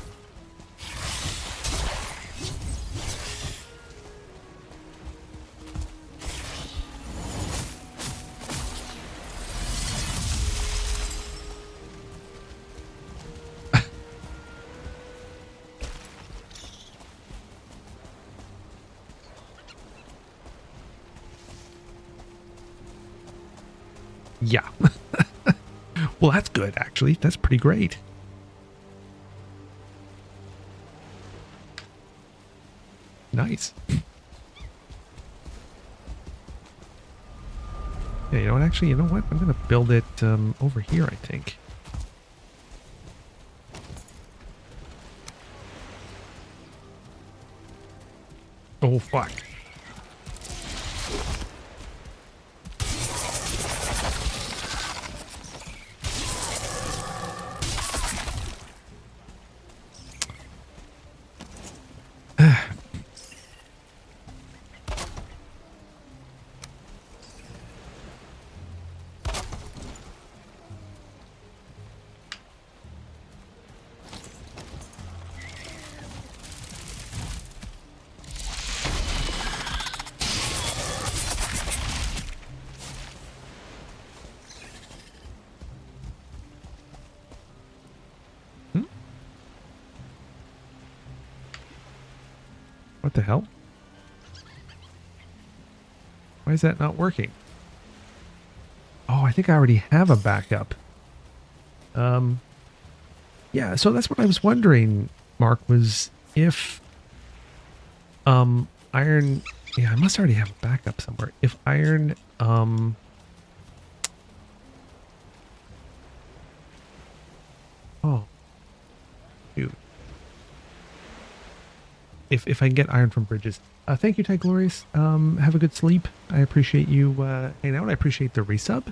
Speaker 1: Yeah. Well, that's good, actually. That's pretty great. Nice. Yeah, you know what? Actually, you know what? I'm going to build it over here, I think. Oh, fuck. What the hell? Why is that not working? Oh, I think I already have a backup. Yeah, so that's what I was wondering, Mark, was if iron, yeah, I must already have a backup somewhere. If iron oh, shoot. If I can get iron from bridges. Thank you, Ty Glorious. Have a good sleep. I appreciate you hanging out. I appreciate the resub.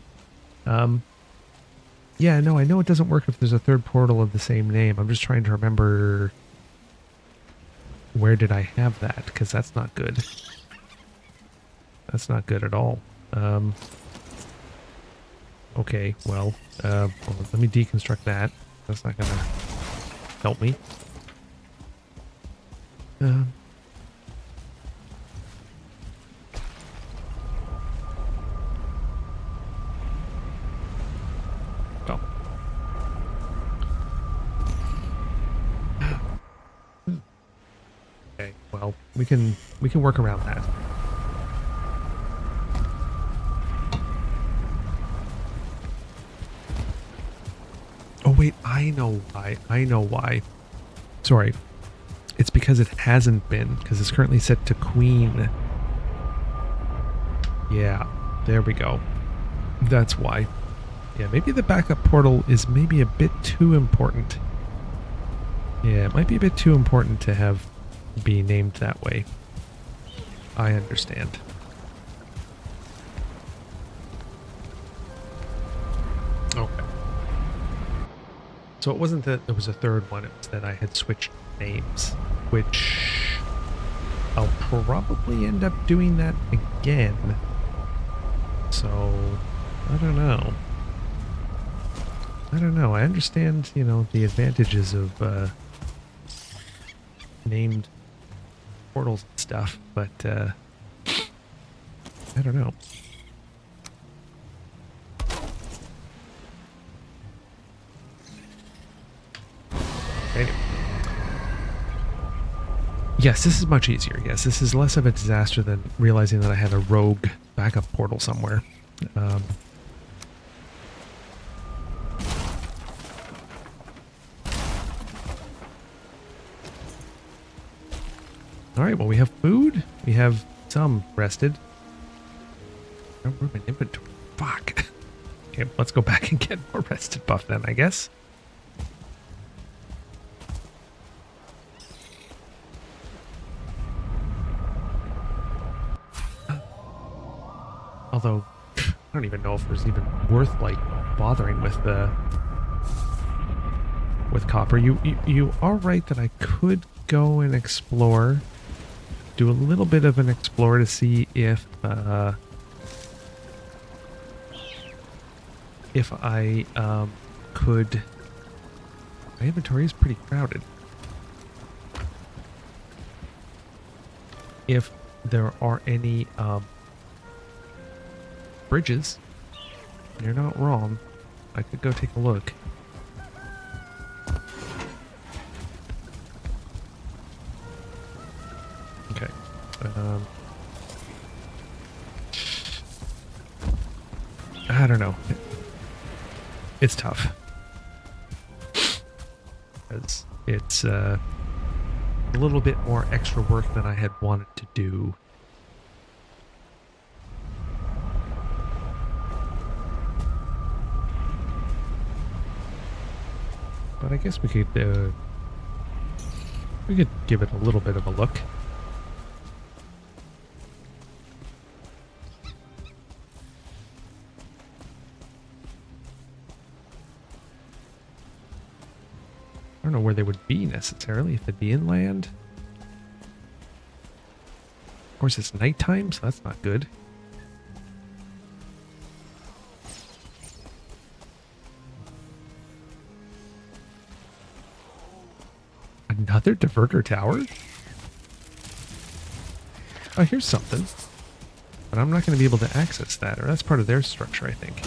Speaker 1: Yeah, no, I know it doesn't work if there's a third portal of the same name. I'm just trying to remember where did I have that, because that's not good. That's not good at all. Okay, well, let me deconstruct that. That's not gonna help me. Oh. Okay, well, we can work around that. Oh wait, I know why. I know why. Sorry. It's because it hasn't been, because it's currently set to Queen. Yeah, there we go. That's why. Yeah, maybe the backup portal is maybe a bit too important. Yeah, it might be a bit too important to have be named that way. I understand. Okay. So it wasn't that there was a third one, it was that I had switched names, which I'll probably end up doing that again. So, I don't know. I don't know. I understand, you know, the advantages of named portals and stuff, but I don't know. Anyway. Yes, this is much easier. Yes, this is less of a disaster than realizing that I had a rogue backup portal somewhere. All right, well, we have food. We have some rested. No room in inventory. Fuck. Okay, let's go back and get more rested buff then, I guess. Although, I don't even know if there's even worth, like, bothering with the... with copper. You are right that I could go and explore. Do a little bit of an explore to see if I could... My inventory is pretty crowded. If there are any bridges, you're not wrong. I could go take a look. Okay. I don't know. It's tough. It's a little bit more extra work than I had wanted to do. But I guess we could give it a little bit of a look. I don't know where they would be necessarily, if they'd be inland. Of course, it's nighttime, so that's not good. Another diverter tower? Oh, here's something. But I'm not going to be able to access that, or that's part of their structure, I think.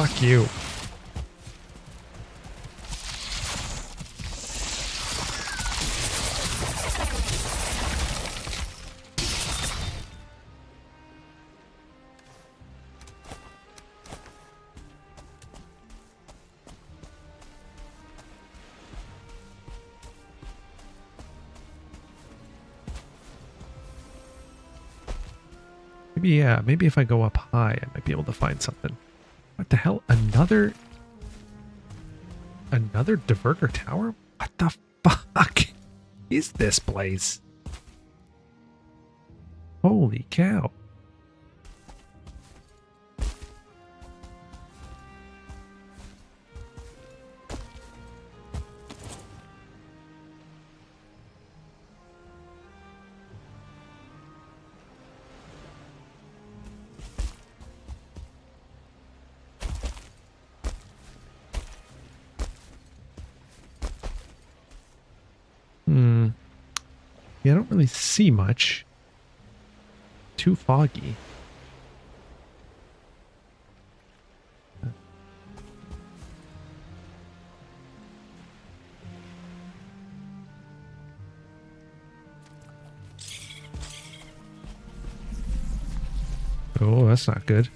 Speaker 1: Fuck you. Maybe, yeah, maybe if I go up high, I might be able to find something. What the hell? Another diverter tower? What the fuck is this place? Holy cow. Yeah, I don't really see much. Too foggy. Oh, that's not good.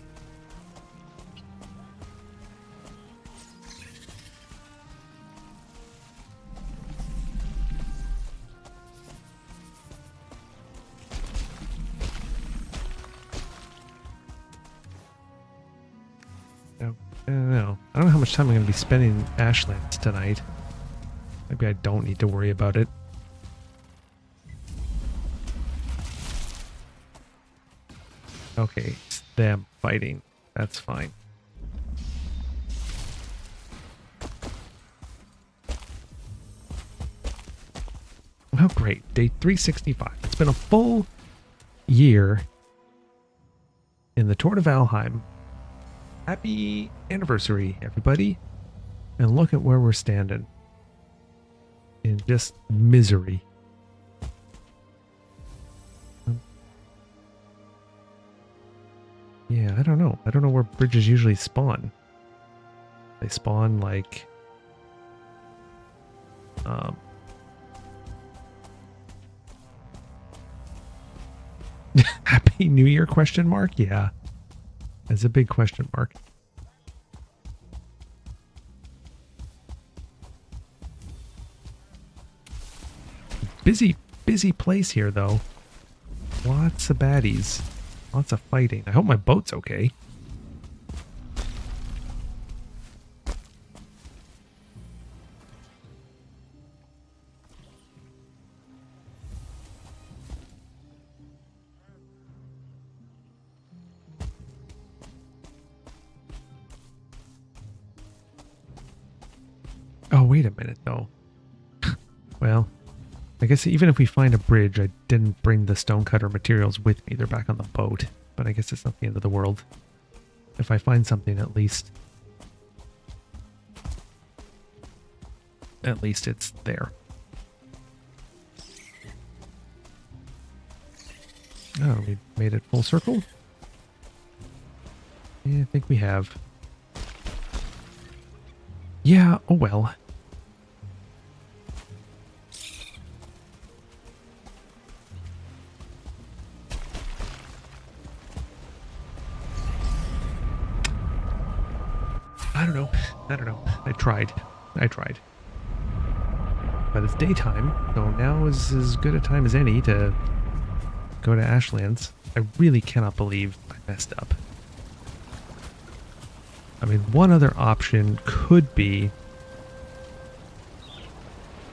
Speaker 1: I don't know. I don't know how much time I'm going to be spending in Ashlands tonight. Maybe I don't need to worry about it. Okay, it's them fighting. That's fine. Oh, great. Day 365. It's been a full year in the Tour de Valheim. Happy anniversary, everybody. And look at where we're standing. In just misery. Yeah, I don't know. I don't know where bridges usually spawn. They spawn like... Happy New Year question mark? Yeah. That's a big question mark. Busy place here, though. Lots of baddies. Lots of fighting. I hope my boat's okay. Oh, wait a minute, though. Well, I guess even if we find a bridge, I didn't bring the stonecutter materials with me. They're back on the boat. But I guess it's not the end of the world. If I find something, at least it's there. Oh, we made it full circle? Yeah, I think we have. Yeah, oh well. I don't know. I tried. But it's daytime, so now is as good a time as any to go to Ashlands. I really cannot believe I messed up. I mean, one other option could be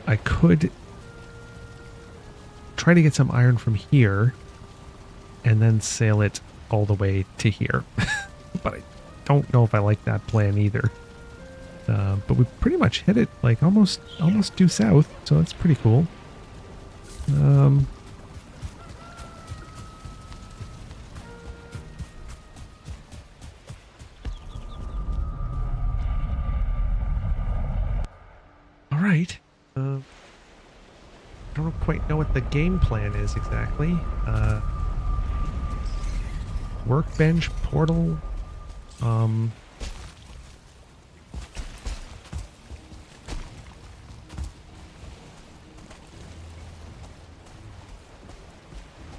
Speaker 1: I could try to get some iron from here and then sail it all the way to here. But I don't know if I like that plan either. But we pretty much hit it like almost due south, so that's pretty cool. All right. I don't quite know what the game plan is exactly. Workbench, portal.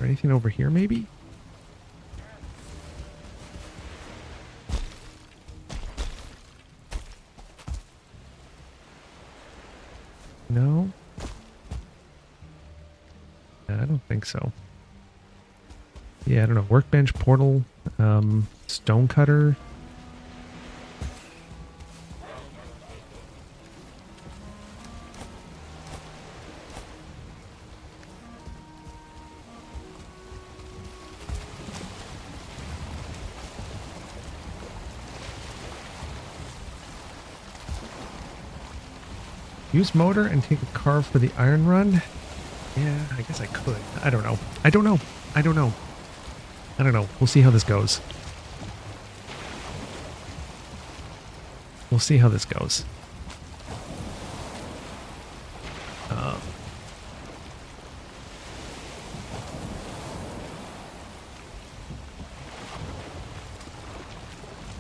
Speaker 1: there anything over here, maybe? No? I don't think so. Yeah, I don't know. Workbench, portal, stone cutter. Use motor and take a car for the iron run? Yeah, I guess I could. I don't know. I don't know. I don't know. I don't know. We'll see how this goes. We'll see how this goes.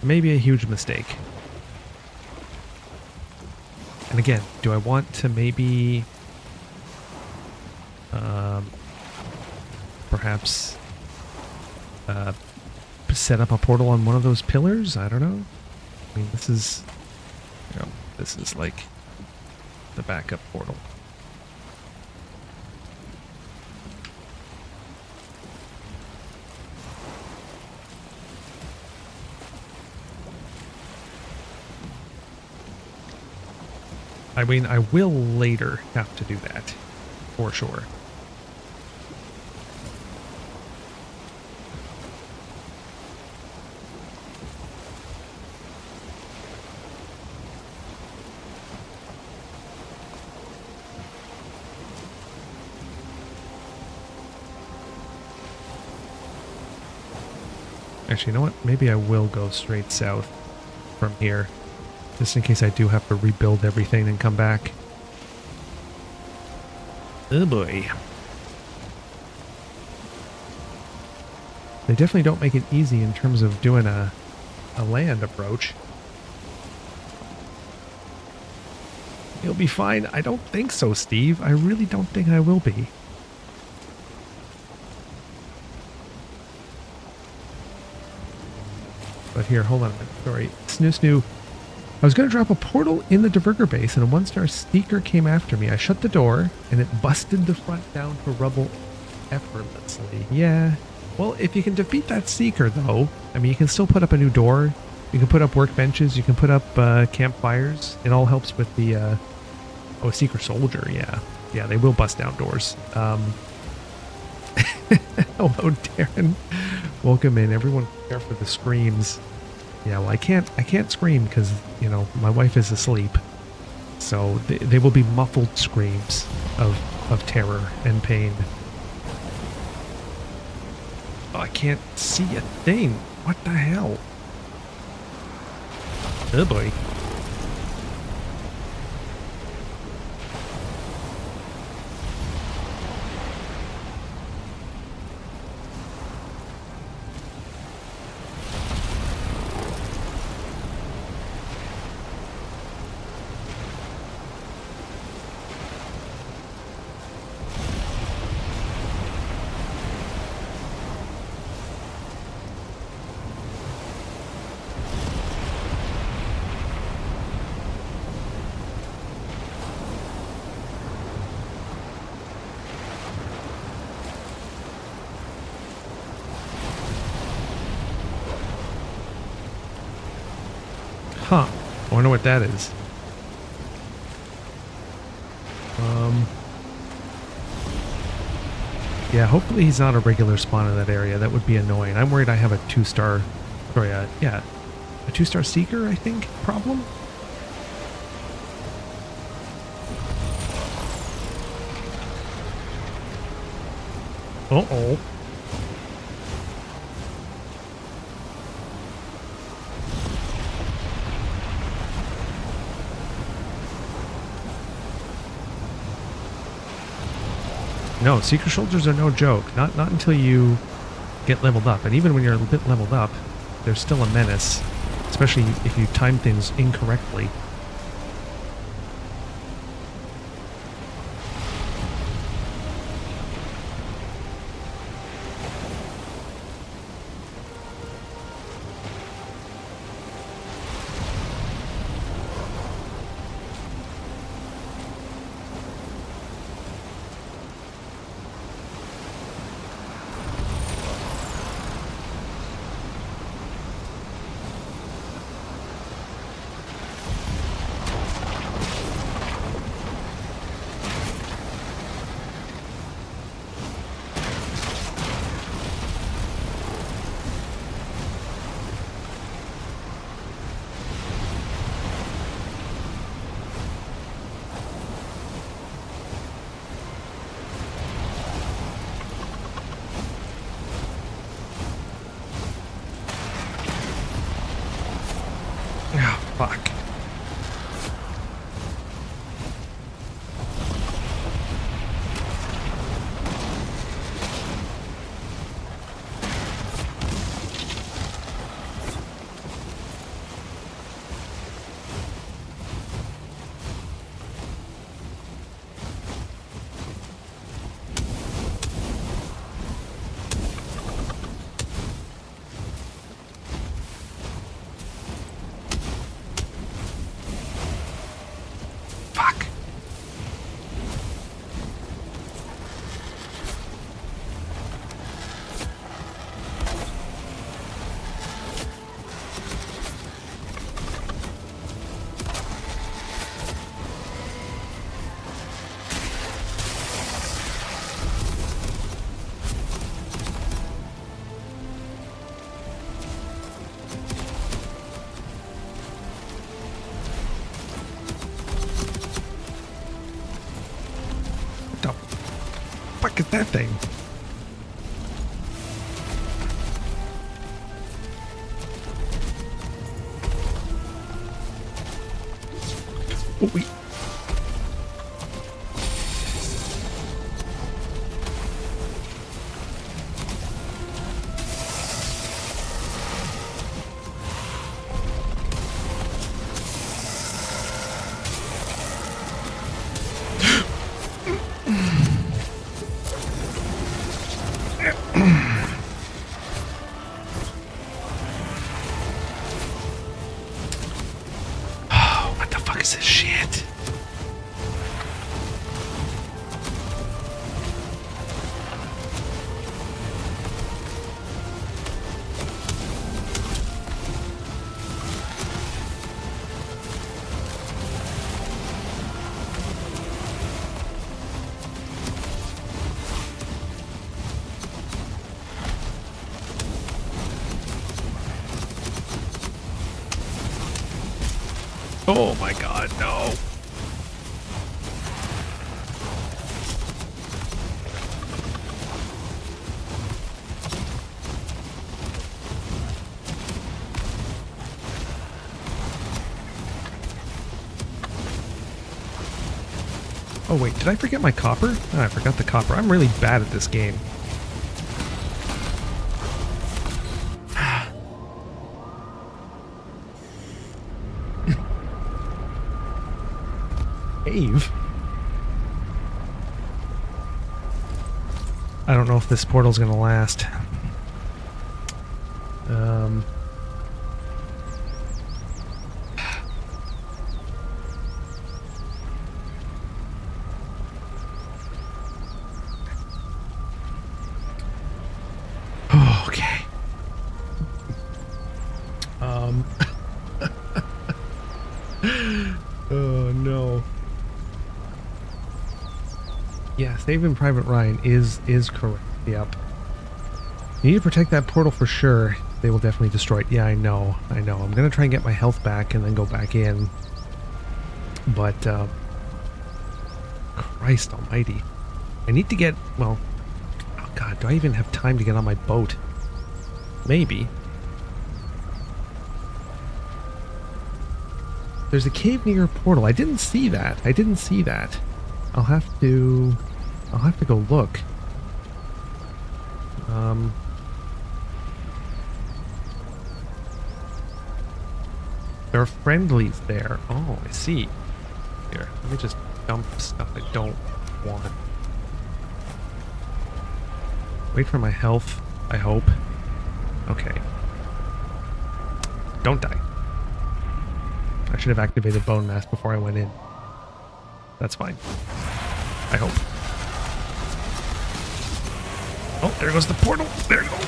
Speaker 1: Maybe a huge mistake. And again, do I want to maybe perhaps set up a portal on one of those pillars? I don't know. I mean, this is, you know, this is like the backup portal. I mean, I will later have to do that, for sure. Actually, you know what? Maybe I will go straight south from here. Just in case I do have to rebuild everything and come back. Oh boy. They definitely don't make it easy in terms of doing a land approach. You'll be fine. I don't think so, Steve. I really don't think I will be. But here, hold on a minute. Sorry. Snoo. I was going to drop a portal in the diverger base, and a one-star seeker came after me. I shut the door, and it busted the front down to rubble effortlessly. Yeah. Well, if you can defeat that seeker, though, I mean, you can still put up a new door. You can put up workbenches. You can put up campfires. It all helps with the... Oh, seeker soldier, yeah. Yeah, they will bust down doors. Hello, Darren. Welcome in. Everyone prepare for the screams. Yeah, well, I can't scream because, you know, my wife is asleep. So they will be muffled screams of terror and pain. Oh, I can't see a thing. What the hell? Oh boy. Huh. I wonder what that is. Yeah, hopefully he's not a regular spawn in that area. That would be annoying. I'm worried I have a 2-star... Sorry, yeah. A 2-star seeker, I think, problem? Uh-oh. No, seeker soldiers are no joke. Not until you get leveled up. And even when you're a bit leveled up, they're still a menace. Especially if you time things incorrectly. Fuck. Fuck. What the fuck is that thing? Oh, wait. Oh, what the fuck is this shit? Oh my god, no. Oh wait, did I forget my copper? Oh, I forgot the copper. I'm really bad at this game. Cave? I don't know if this portal's gonna last. Oh, okay. Oh no. Yeah, Saving Private Ryan is correct. Yep. You need to protect that portal for sure. They will definitely destroy it. Yeah, I know. I'm gonna try and get my health back and then go back in. But, Christ almighty. I need to get, well, oh god, do I even have time to get on my boat? Maybe. There's a cave near a portal. I didn't see that. I'll have to go look. There are friendlies there. Oh, I see. Here, let me just dump stuff I don't want. Wait for my health, I hope. Okay. Don't die. I should have activated Bone Mass before I went in. That's fine. I hope. Oh, there goes the portal. There you go.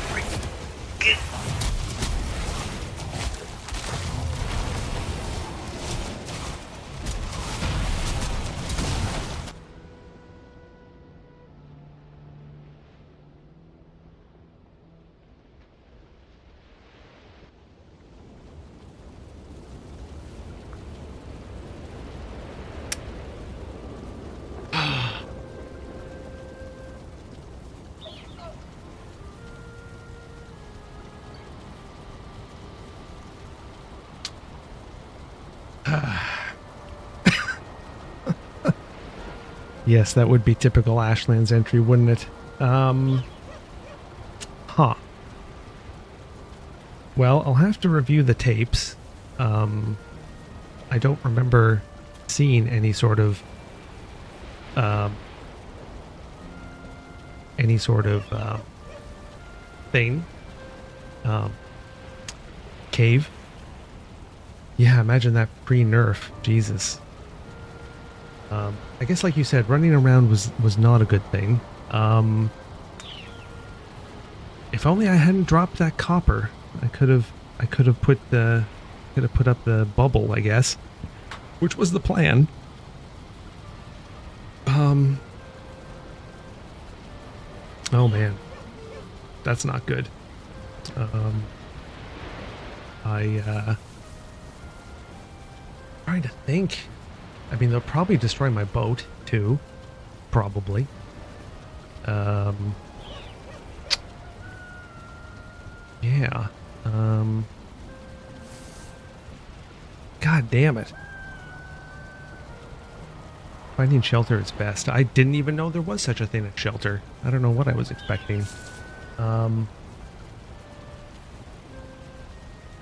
Speaker 1: Yes, that would be typical Ashlands entry, wouldn't it? Huh. Well, I'll have to review the tapes. I don't remember seeing any sort of thing. Cave. Yeah, imagine that pre-nerf. Jesus. I guess, like you said, running around was not a good thing. If only I hadn't dropped that copper, I could have put up the bubble, I guess, which was the plan. Oh man, that's not good. Trying to think. I mean, they'll probably destroy my boat too, probably. Yeah. God damn it. Finding shelter is best. I didn't even know there was such a thing as shelter. I don't know what I was expecting.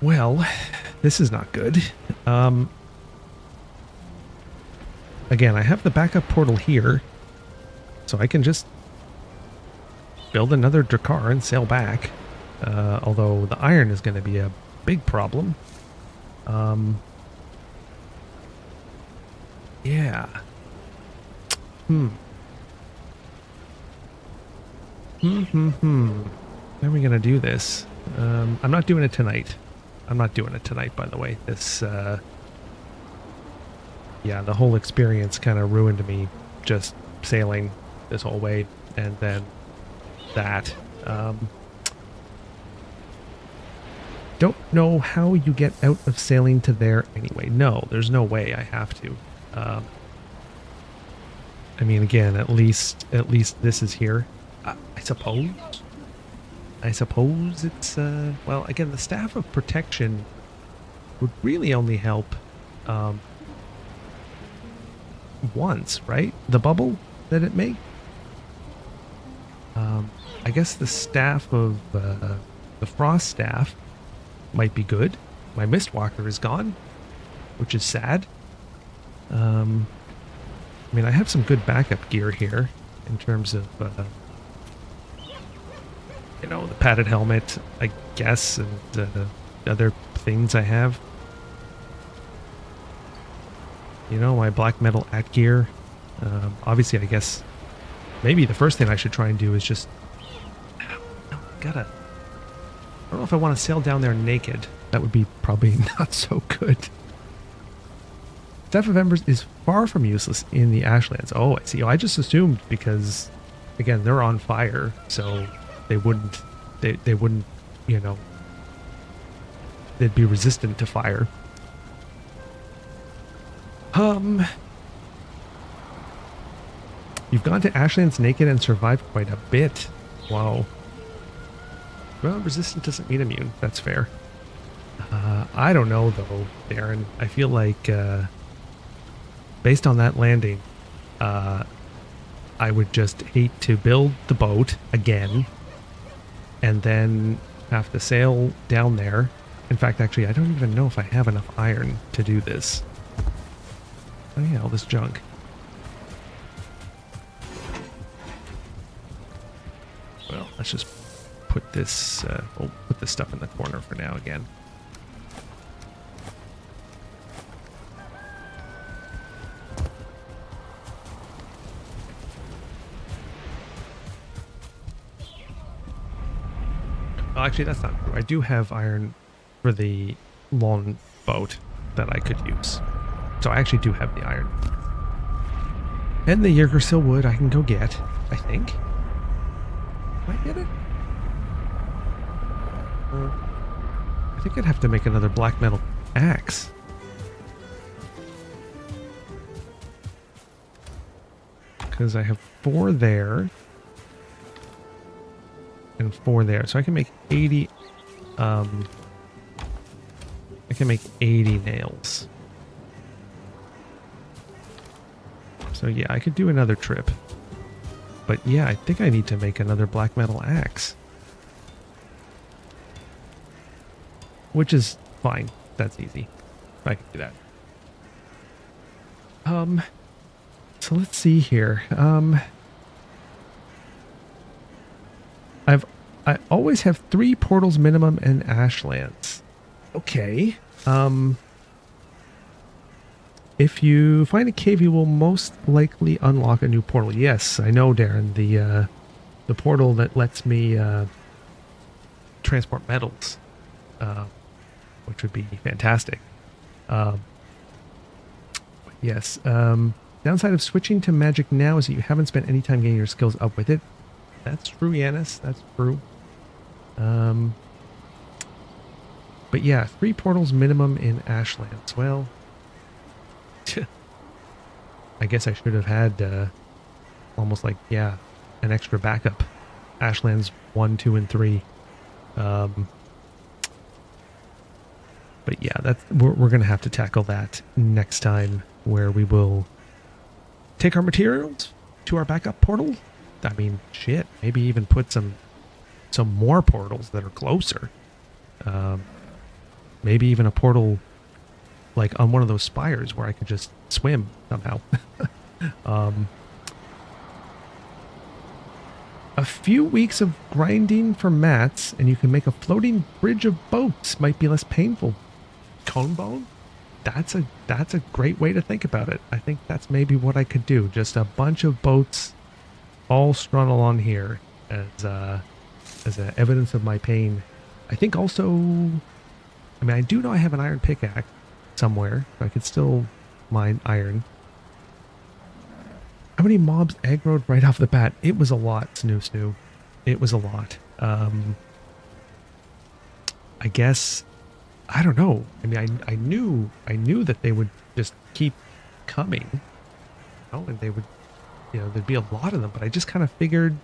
Speaker 1: Well, this is not good. Again, I have the backup portal here, so I can just build another Drakkar and sail back. Although the iron is going to be a big problem. Yeah. How are we going to do this? I'm not doing it tonight. I'm not doing it tonight, by the way. This, yeah, the whole experience kind of ruined me just sailing this whole way, and then that. Don't know how you get out of sailing to there anyway. No, there's no way I have to. I mean, again, at least this is here. I suppose it's, well, again, the staff of protection would really only help, once, right? The bubble that it made? I guess the staff of, the frost staff might be good. My Mistwalker is gone, which is sad. I mean, I have some good backup gear here in terms of, you know, the padded helmet, I guess, and other things I have. You know, my black metal at gear. Obviously, I guess maybe the first thing I should try and do is just... I don't know if I want to sail down there naked. That would be probably not so good. Staff of Embers is far from useless in the Ashlands. Oh, I see. Oh, I just assumed because, again, they're on fire, so they wouldn't, they wouldn't, you know, they'd be resistant to fire. You've gone to Ashlands naked and survived quite a bit. Wow. Well, resistant doesn't mean immune. That's fair. I don't know, though, Darren. I feel like, based on that landing, I would just hate to build the boat again and then have to sail down there. In fact, actually, I don't even know if I have enough iron to do this. Oh yeah, all this junk. Well, let's just put this, we'll put this stuff in the corner for now again. Well, actually, that's not true. I do have iron for the long boat that I could use. So I actually do have the iron. And the Yggdrasil wood I can go get, I think. Can I get it? I think I'd have to make another black metal axe. Because I have 4 there. And 4 there. So I can make 80... I can make 80 nails. So yeah, I could do another trip. But yeah, I think I need to make another black metal axe. Which is fine. That's easy. I can do that. So let's see here. I always have 3 portals minimum in Ashlands. Okay. If you find a cave, you will most likely unlock a new portal. Yes, I know, Darren. The portal that lets me transport metals, which would be fantastic. Yes. Downside of switching to magic now is that you haven't spent any time getting your skills up with it. That's true, Yanis. That's true. But yeah, 3 portals minimum in Ashlands. Well, I guess I should have had almost like, yeah, an extra backup. Ashlands 1, 2, and 3. But yeah, we're gonna have to tackle that next time, where we will take our materials to our backup portal. I mean, shit, maybe even put some more portals that are closer. Maybe even a portal like on one of those spires where I could just swim somehow. A few weeks of grinding for mats and you can make a floating bridge of boats. Might be less painful. Conebone? That's a great way to think about it. I think that's maybe what I could do. Just a bunch of boats all strung along here as a evidence of my pain. I think also, I mean, I do know I have an iron pickaxe somewhere, so I could still mine iron. How many mobs aggroed right off the bat? It was a lot, Snoo. It was a lot. I guess, I don't know. I mean, I knew that they would just keep coming. And they would, there'd be a lot of them, but I just kind of figured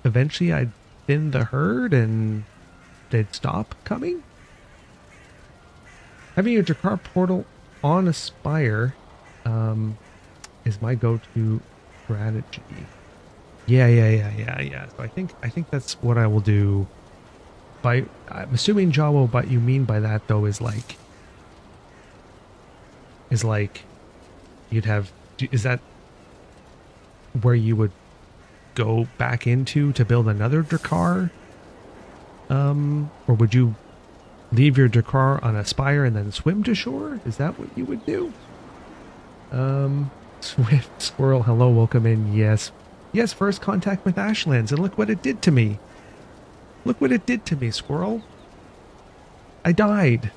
Speaker 1: eventually I'd thin the herd and they'd stop coming. Having a Drakkar portal on a spire is my go-to strategy. Yeah. So I think that's what I will do. I'm assuming, Jawo, what you mean by that though is like you'd have, is that where you would go back into to build another Drakkar? Or would you leave your Drakkar on a spire and then swim to shore? Is that what you would do? Swift Squirrel, hello, welcome in. Yes, first contact with Ashlands, and look what it did to me. Look what it did to me, Squirrel. I died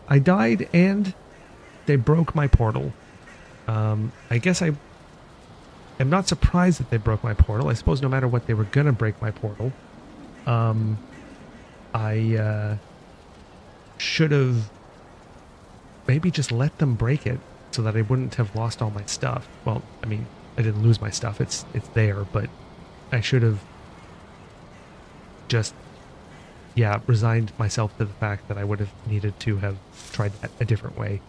Speaker 1: and they broke my portal. I guess I'm not surprised that they broke my portal. I suppose no matter what, they were gonna break my portal. I should have maybe just let them break it so that I wouldn't have lost all my stuff. Well, I mean, I didn't lose my stuff. It's there, but I should have just, resigned myself to the fact that I would have needed to have tried that a different way.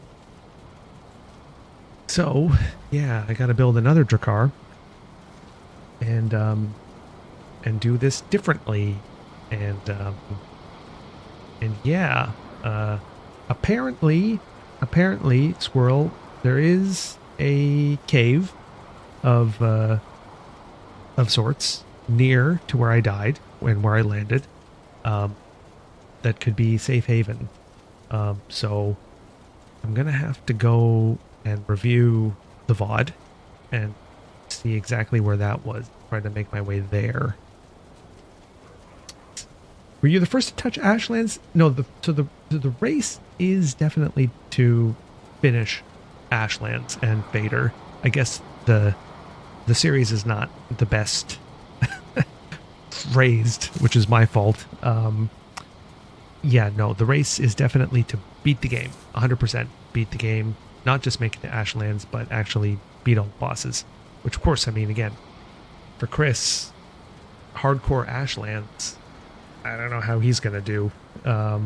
Speaker 1: So, yeah, I got to build another Drakkar and do this differently. And yeah, apparently, Squirrel, there is a cave of sorts near to where I died and where I landed, that could be safe haven. So I'm gonna have to go and review the VOD and see exactly where that was, try to make my way there. Were you the first to touch Ashlands? No, the race is definitely to finish Ashlands and Vader. I guess the series is not the best phrased, which is my fault. Yeah, no, the race is definitely to beat the game. 100% beat the game. Not just make it to Ashlands, but actually beat all the bosses. Which, of course, I mean, again, for Chris, hardcore Ashlands, I don't know how he's going to do. That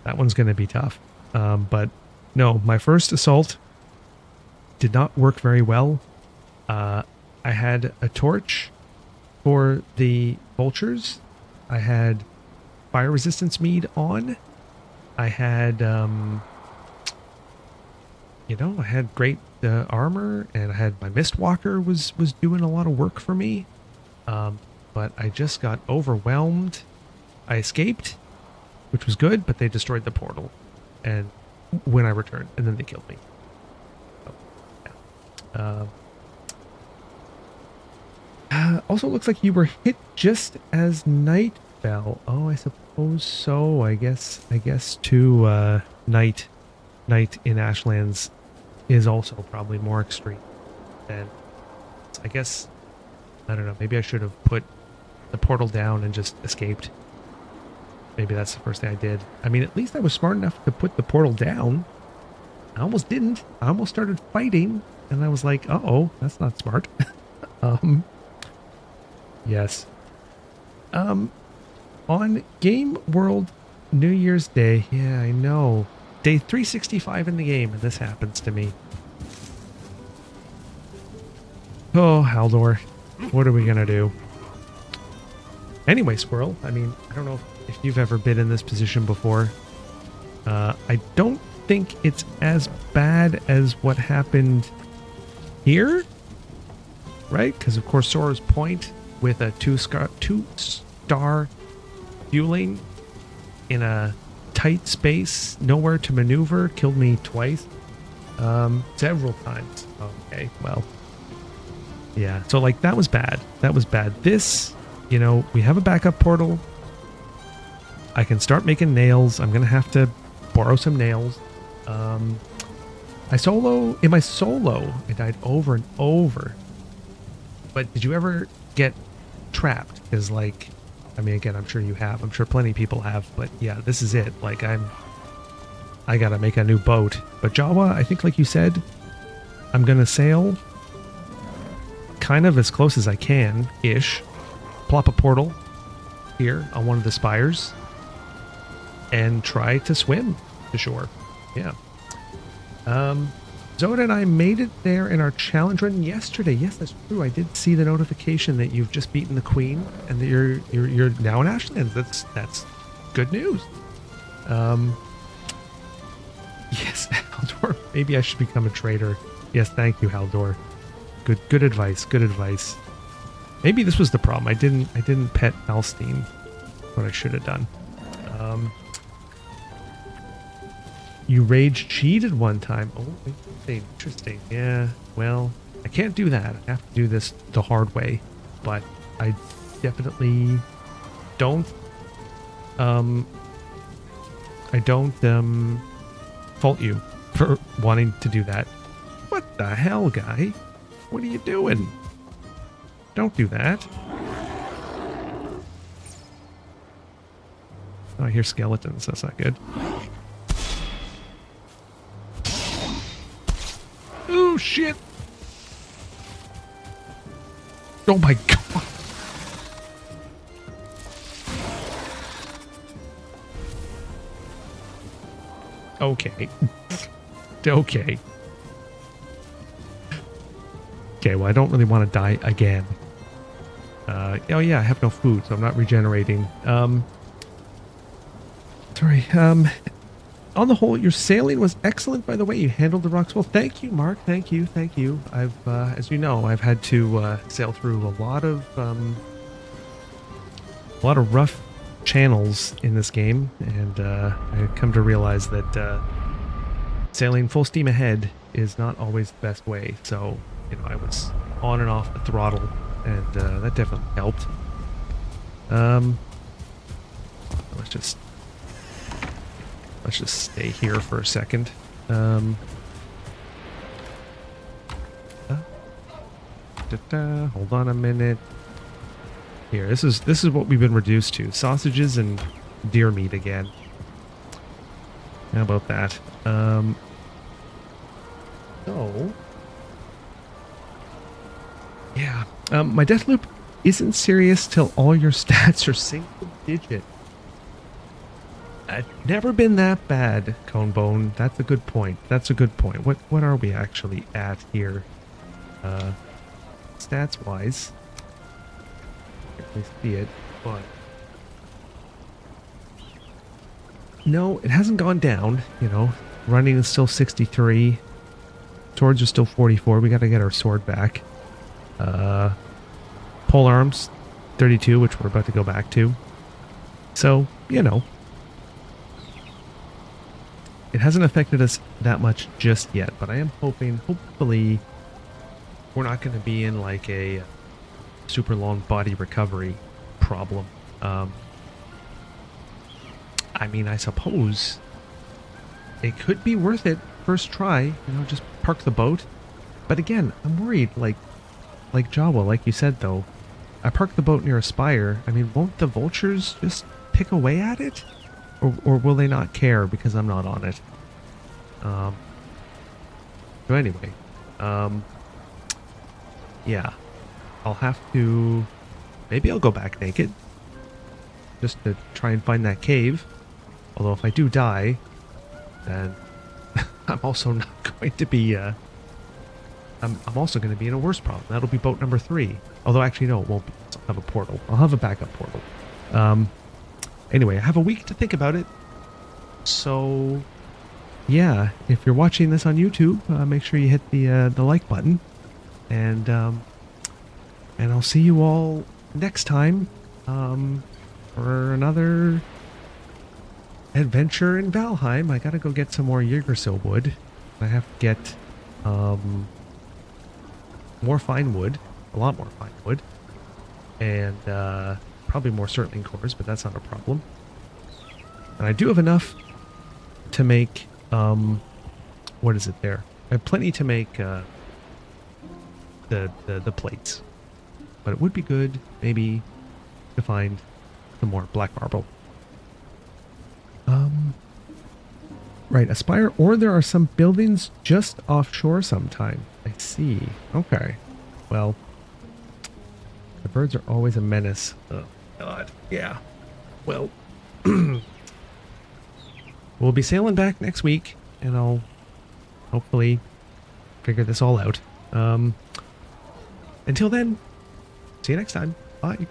Speaker 1: one's going to be tough. But no, my first assault did not work very well. I had a torch for the vultures. I had fire resistance mead on. I had, I had great armor, and I had my Mistwalker was doing a lot of work for me. But I just got overwhelmed. I escaped, which was good, but they destroyed the portal, and when I returned, and then they killed me. So, yeah. Also, looks like you were hit just as night fell. Oh, I suppose so. I guess too. Night in Ashlands is also probably more extreme. And I guess, I don't know. Maybe I should have put the portal down and just escaped. Maybe that's the first thing I did. I mean, at least I was smart enough to put the portal down. I almost didn't. I almost started fighting, and I was like, uh-oh, that's not smart. Yes. On Game World New Year's Day, yeah, I know. Day 365 in the game, and this happens to me. Oh, Haldor. What are we gonna do? Anyway, Squirrel, I mean, I don't know if you've ever been in this position before. I don't think it's as bad as what happened here, right? Because, of course, Sora's Point with a two-star fueling in a tight space, nowhere to maneuver, killed me twice. Several times. Okay, well. Yeah, so, like, that was bad. That was bad. This, we have a backup portal. I can start making nails. I'm going to have to borrow some nails. In my solo, I died over and over. But did you ever get trapped? Because, like, I mean, again, I'm sure you have. I'm sure plenty of people have. But yeah, this is it. Like, I got to make a new boat. But Jawa, I think, like you said, I'm going to sail kind of as close as I can-ish. Plop a portal here on one of the spires and try to swim to shore. Yeah. Zoda and I made it there in our challenge run yesterday. Yes, that's true. I did see the notification that you've just beaten the queen and that you're now in Ashlands. That's good news. Yes, Haldor. Maybe I should become a trader. Yes, thank you, Haldor. Good advice. Good advice. Maybe this was the problem. I didn't pet Alstein. What I should have done. You rage cheated one time. Oh, interesting. Yeah. Well, I can't do that. I have to do this the hard way. But I definitely don't. I don't fault you for wanting to do that. What the hell, guy? What are you doing? Don't do that. Oh, I hear skeletons. That's not good. Oh, shit. Oh, my God. Okay. Okay. Okay, well, I don't really want to die again. Oh yeah, I have no food, so I'm not regenerating. Sorry. On the whole, your sailing was excellent, by the way. You handled the rocks well. Thank you, Mark. Thank you. I've, as you know, I've had to sail through a lot of rough channels in this game, and I've come to realize that sailing full steam ahead is not always the best way. So, I was on and off the throttle, and that definitely helped. Let's just stay here for a second. Hold on a minute. Here, this is what we've been reduced to: sausages and deer meat again. How about that? So, yeah, my death loop isn't serious till all your stats are single digit. Never been that bad, Conebone. That's a good point. That's a good point. What are we actually at here? Stats wise. Can't really see it, but no, it hasn't gone down, you know. Running is still 63. Swords are still 44. We gotta get our sword back. Pole arms 32, which we're about to go back to. So, you know, it hasn't affected us that much just yet, but I am hoping, hopefully, we're not going to be in like a super long body recovery problem. I mean, I suppose it could be worth it first try, you know, just park the boat. But again, I'm worried, like Jawa, like you said though, I parked the boat near a spire. I mean, won't the vultures just pick away at it? Or will they not care because I'm not on it? So anyway, yeah, I'll have to, maybe I'll go back naked just to try and find that cave. Although if I do die, then I'm also not going to be, I'm also going to be in a worse problem. That'll be boat number 3. Although actually, no, it won't be. I'll have a portal. I'll have a backup portal. Anyway, I have a week to think about it. So, yeah, if you're watching this on YouTube, make sure you hit the like button. And I'll see you all next time for another adventure in Valheim. I gotta go get some more Yggdrasil wood. I have to get more fine wood, a lot more fine wood, and probably more Surtling cores, but that's not a problem. And I do have enough to make what is it there? I have plenty to make the plates, but it would be good maybe to find some more black marble. Right, Aspire, or there are some buildings just offshore sometime. I see. Okay. Well, the birds are always a menace. Oh, God. Yeah. Well, we'll be sailing back next week, and I'll hopefully figure this all out. Until then, see you next time. Bye.